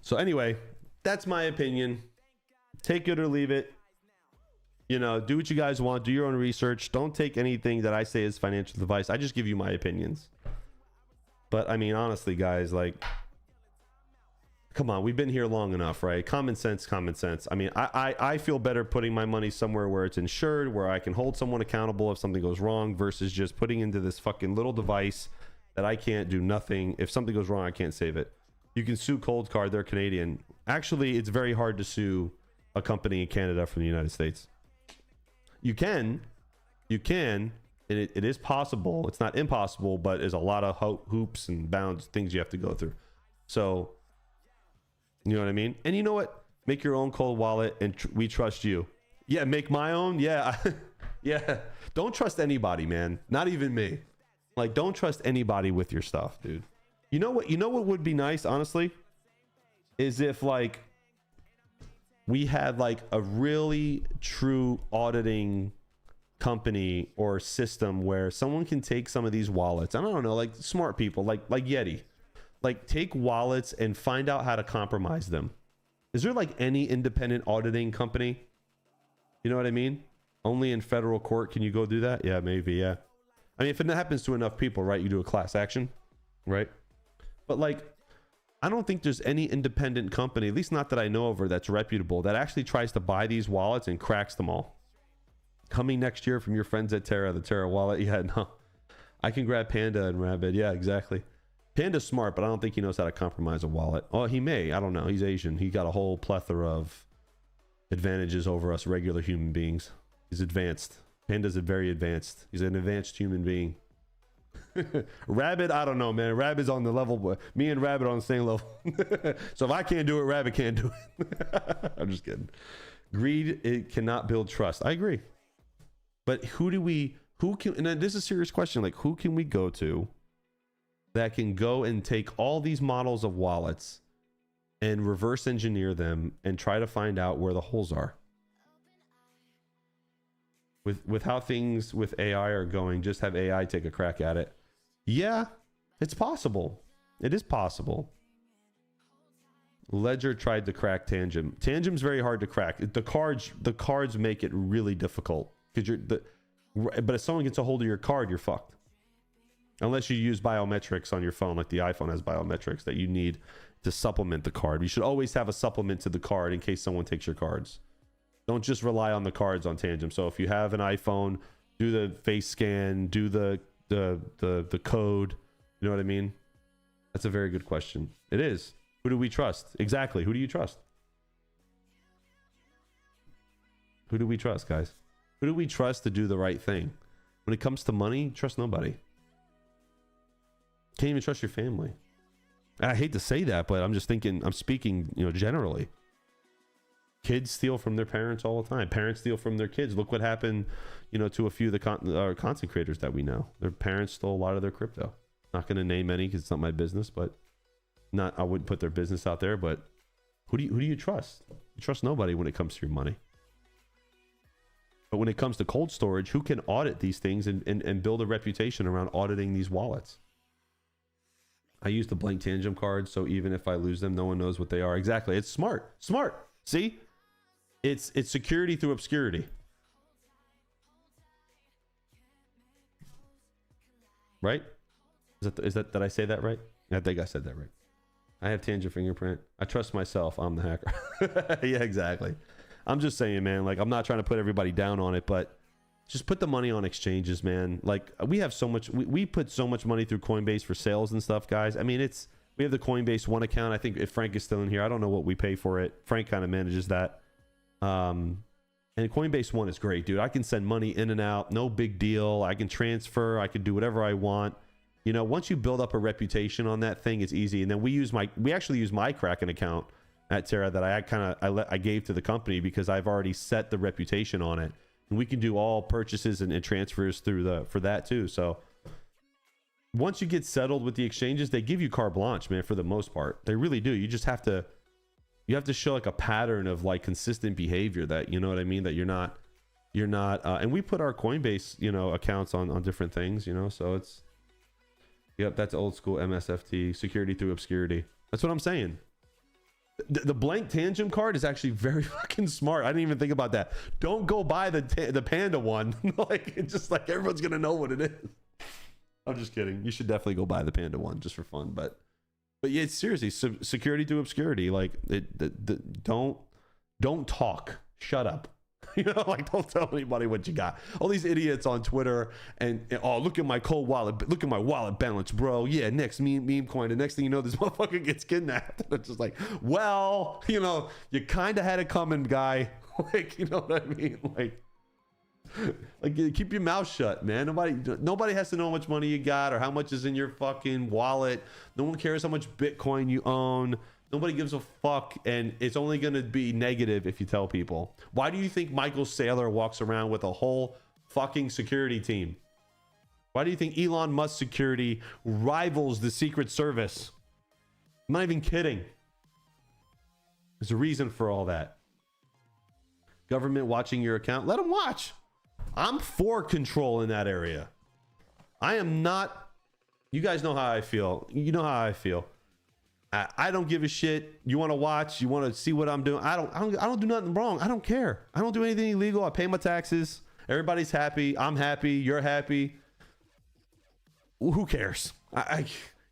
So anyway, that's my opinion. Take it or leave it. You know, do what you guys want. Do your own research. Don't take anything that I say as financial advice. I just give you my opinions. But I mean, honestly, guys, like, come on, we've been here long enough, right? Common sense. I mean, I feel better putting my money somewhere where it's insured, where I can hold someone accountable if something goes wrong, versus just putting into this fucking little device that I can't do nothing. If something goes wrong, I can't save it. You can sue Cold Card. They're Canadian. Actually, it's very hard to sue a company in Canada from the United States. You can, and it is possible. It's not impossible, but there's a lot of hoops and bounds, things you have to go through. So, you know what I mean? And you know what? Make your own cold wallet, and we trust you. Yeah, make my own. Yeah, yeah. Don't trust anybody, man. Not even me. Like, don't trust anybody with your stuff, dude. You know what? You know what would be nice, honestly, is if like we had like a really true auditing company or system where someone can take some of these wallets. I don't know, like smart people, like Yeti, like take wallets and find out how to compromise them. Is there like any independent auditing company? You know what I mean? Only in federal court can you go do that? Yeah, maybe. Yeah. I mean, if it happens to enough people, right? You do a class action, right? But like, I don't think there's any independent company, at least not that I know of, or that's reputable, that actually tries to buy these wallets and cracks them all. Coming next year from your friends at Terra, the Terra wallet. Yeah, no. I can grab Panda and Rabbit. Yeah, exactly. Panda's smart, but I don't think he knows how to compromise a wallet. Oh, he may. I don't know. He's Asian. He got a whole plethora of advantages over us regular human beings. He's advanced. Panda's very advanced. He's an advanced human being. Rabbit, I don't know, man. Rabbit's on the level, but me and Rabbit are on the same level. So if I can't do it, Rabbit can't do it. I'm just kidding. Greed, it cannot build trust. I agree. But who can, and this is a serious question, like who can we go to that can go and take all these models of wallets and reverse engineer them and try to find out where the holes are? With how things with AI are going, just have AI take a crack at it. Yeah, it's possible. It is possible. Ledger tried to crack Tangem. Tangem's very hard to crack. The cards make it really difficult because but if someone gets a hold of your card, you're fucked. Unless you use biometrics on your phone, like the iPhone has biometrics that you need to supplement the card. You should always have a supplement to the card in case someone takes your cards. Don't just rely on the cards on Tangem. So if you have an iPhone, do the face scan, do the code. You know what I mean? That's a very good question. It is. Who do we trust? Exactly. Who do you trust? Who do we trust, guys? Who do we trust to do the right thing? When it comes to money, trust nobody. Can't even trust your family. And I hate to say that, but I'm just thinking, I'm speaking, generally. Kids steal from their parents all the time. Parents steal from their kids. Look what happened, to a few of the content creators that we know. Their parents stole a lot of their crypto. Not going to name any because it's not my business, but I wouldn't put their business out there. But who do you trust? You trust nobody when it comes to your money. But when it comes to cold storage, who can audit these things and build a reputation around auditing these wallets? I use the blank Tangem cards, so even if I lose them, no one knows what they are. Exactly. It's smart. See? It's security through obscurity. Right? Is that did I say that right? I think I said that right. I have Tangent fingerprint. I trust myself. I'm the hacker. Yeah, exactly. I'm just saying, man, like, I'm not trying to put everybody down on it, but just put the money on exchanges, man. Like, we have so much, we put so much money through Coinbase for sales and stuff, guys. I mean, we have the Coinbase One account. I think if Frank is still in here, I don't know what we pay for it. Frank kind of manages that. And Coinbase One is great, dude. I can send money in and out. No big deal. I can transfer. I can do whatever I want. Once you build up a reputation on that thing, it's easy. And then we actually use my Kraken account at Terra that I gave to the company because I've already set the reputation on it. And we can do all purchases and transfers for that too. So once you get settled with the exchanges, they give you carte blanche, man, for the most part. They really do. You just have to show like a pattern of like consistent behavior that, you know what I mean? That you're not, and we put our Coinbase, accounts on different things, so it's, yep, that's old school MSFT, security through obscurity. That's what I'm saying. The blank Tangent card is actually very fucking smart. I didn't even think about that. Don't go buy the Panda one. Like, it's just like everyone's gonna know what it is. I'm just kidding. You should definitely go buy the Panda one just for fun. But yeah, it's seriously security through obscurity. Like, don't talk. Shut up. Like, don't tell anybody what you got. All these idiots on Twitter and oh, look at my cold wallet. Look at my wallet balance, bro. Yeah, next meme coin. The next thing you know, this motherfucker gets kidnapped. And it's just like, well, you kind of had it coming, guy. Like, you know what I mean? Like, keep your mouth shut, man. Nobody has to know how much money you got or how much is in your fucking wallet. No one cares how much Bitcoin you own. Nobody gives a fuck, and it's only going to be negative if you tell people. Why do you think Michael Saylor walks around with a whole fucking security team? Why do you think Elon Musk security rivals the Secret Service? I'm not even kidding. There's a reason for all that. Government watching your account? Let them watch. I'm for control in that area. I am not. You guys know how I feel. You know how I feel. I don't give a shit. You want to watch? You want to see what I'm doing? I don't do nothing wrong. I don't care. I don't do anything illegal. I pay my taxes. Everybody's happy. I'm happy. You're happy. Who cares?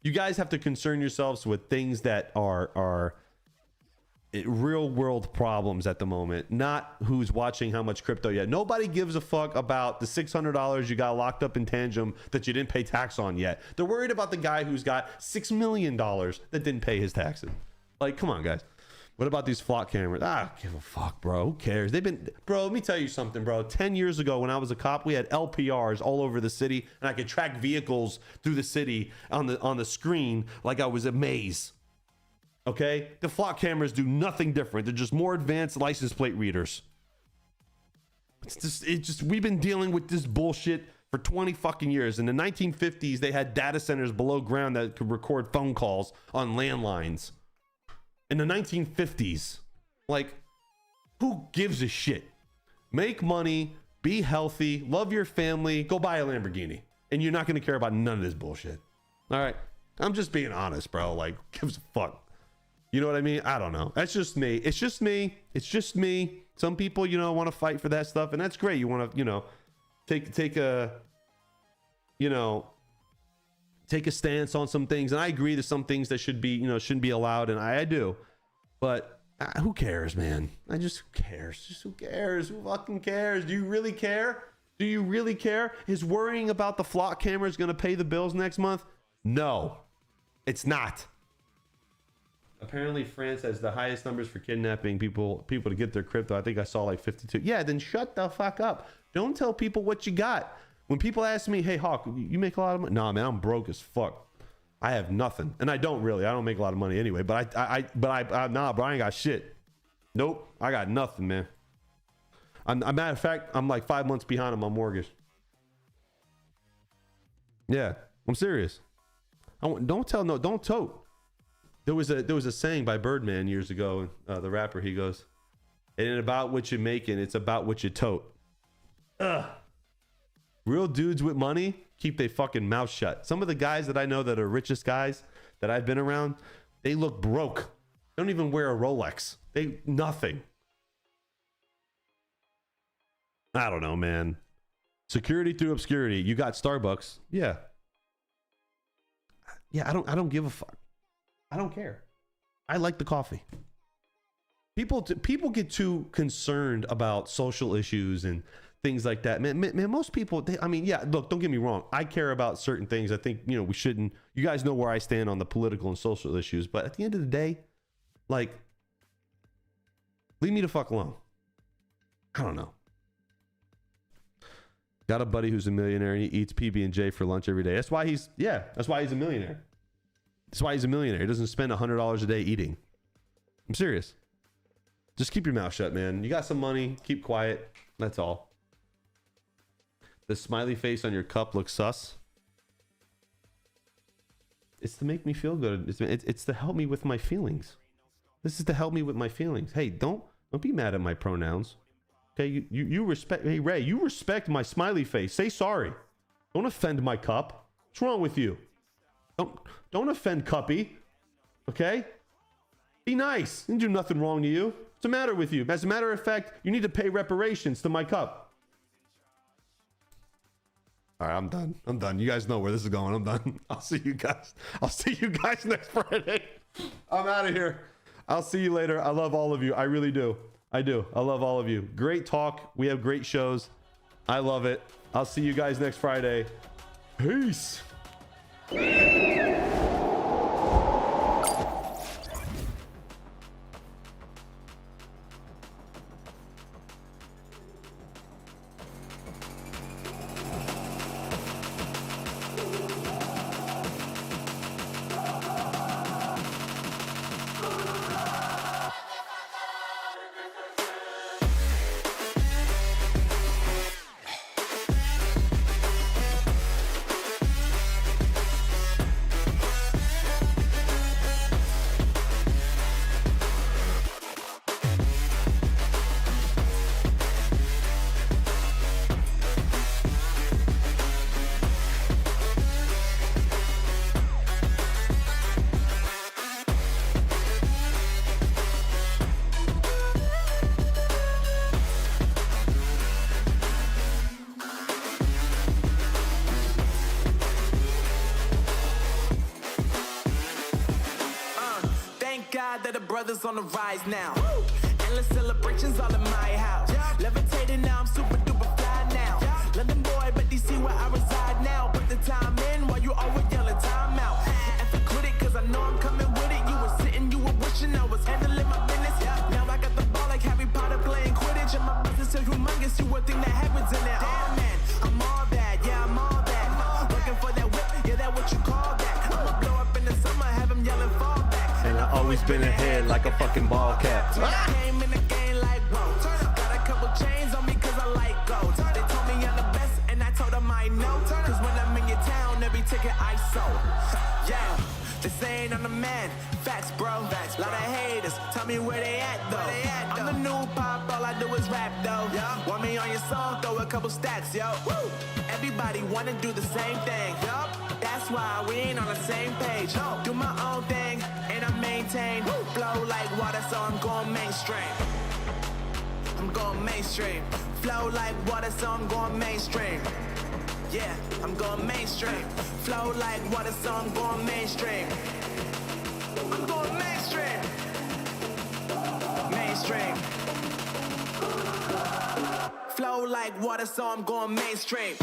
You guys have to concern yourselves with things that are real world problems at the moment, not who's watching how much crypto yet. Nobody gives a fuck about the $600 you got locked up in Tangem that you didn't pay tax on yet. They're worried about the guy who's got $6 million that didn't pay his taxes. Like, come on, guys. What about these flock cameras? Give a fuck, bro. Who cares? Bro, let me tell you something, bro. 10 years ago when I was a cop, we had LPRs all over the city, and I could track vehicles through the city on the screen like I was a maze. Okay, the flock cameras do nothing different. They're just more advanced license plate readers. It's just we've been dealing with this bullshit for 20 fucking years. In the 1950s, they had data centers below ground that could record phone calls on landlines. In the 1950s, like, who gives a shit? Make money, be healthy, love your family, go buy a Lamborghini, and you're not going to care about none of this bullshit. All right, I'm just being honest, bro. Like, gives a fuck. You know what I mean? I don't know. That's just me. It's just me. It's just me. Some people, want to fight for that stuff, and that's great. You want to, take a stance on some things, and I agree that some things that should be, shouldn't be allowed, and I do. But who cares, man? Who cares? Just who cares? Who fucking cares? Do you really care? Do you really care? Is worrying about the flock cameras going to pay the bills next month? No. It's not. Apparently, France has the highest numbers for kidnapping people to get their crypto. I think I saw like 52. Yeah, then shut the fuck up. Don't tell people what you got. When people ask me, hey, Hawk, you make a lot of money? Nah, man, I'm broke as fuck. I have nothing. And I don't really. I don't make a lot of money anyway. But nah, bro, I ain't got shit. Nope. I got nothing, man. Matter of fact, I'm like 5 months behind on my mortgage. Yeah, I'm serious. Don't tote. There was a saying by Birdman years ago, the rapper. He goes, "It ain't about what you're making, it's about what you tote." Ugh. Real dudes with money keep their fucking mouth shut. Some of the guys that I know that are richest guys that I've been around, they look broke. They don't even wear a Rolex. Nothing. I don't know, man. Security through obscurity. You got Starbucks. Yeah. Yeah, I don't give a fuck. I don't care. I like the coffee. People get too concerned about social issues and things like that. Man, most people, look, don't get me wrong. I care about certain things. I think, we shouldn't. You guys know where I stand on the political and social issues. But at the end of the day, like, leave me the fuck alone. I don't know. Got a buddy who's a millionaire and he eats PB&J for lunch every day. That's why he's a millionaire. That's why he's a millionaire. He doesn't spend $100 a day eating. I'm serious. Just keep your mouth shut, man. You got some money. Keep quiet. That's all. The smiley face on your cup looks sus. It's to make me feel good. It's to help me with my feelings. This is to help me with my feelings. Hey, don't be mad at my pronouns. Okay, you respect. Hey, Ray, you respect my smiley face. Say sorry. Don't offend my cup. What's wrong with you? Don't offend Cuppy. Okay? Be nice. Didn't do nothing wrong to you. What's the matter with you? As a matter of fact, you need to pay reparations to my cup. All right, I'm done. You guys know where this is going. I'm done. I'll see you guys next Friday. I'm out of here. I'll see you later. I love all of you. I really do. I do. I love all of you. Great talk. We have great shows. I love it. I'll see you guys next Friday. Peace. Brothers on the rise now. Woo! Endless celebrations all in my house. Yeah. Levitating now, I'm super duper fly now. Yeah. London boy, but DC where I reside now. Put the time in while you always yelling time out. And for quit it, cause I know I'm coming with it. You were sitting, you were wishing I was handling my business. Yeah. Now I got the ball like Harry Potter playing Quidditch. And my business is humongous, you would think that happens in there. Damn man, I'm all that, yeah, I'm all that. Working for that whip, yeah, that what you call that. I'ma blow up in the summer, have them yelling fall back. And I always been ahead like a fucking ball cap. I came in the game like, whoa. Got a couple chains on me cause I like gold. They told me I'm the best and I told them I know. Cause when I'm in your town, every ticket I sold. Yeah, they saying I'm the man. Facts, bro. Facts, lot of haters. Tell me where they at though. I'm the new pop, all I do is rap though. Want me on your song, throw a couple stacks, yo. Woo! Everybody wanna do the same thing. Yup. That's why we ain't on the same page. Do my own thing, and I maintain. Flow like water, so I'm going mainstream. I'm going mainstream. Flow like water, so I'm going mainstream. Yeah, I'm going mainstream. Flow like water, so I'm going mainstream. I'm going mainstream. Mainstream. Flow like water, so I'm going mainstream.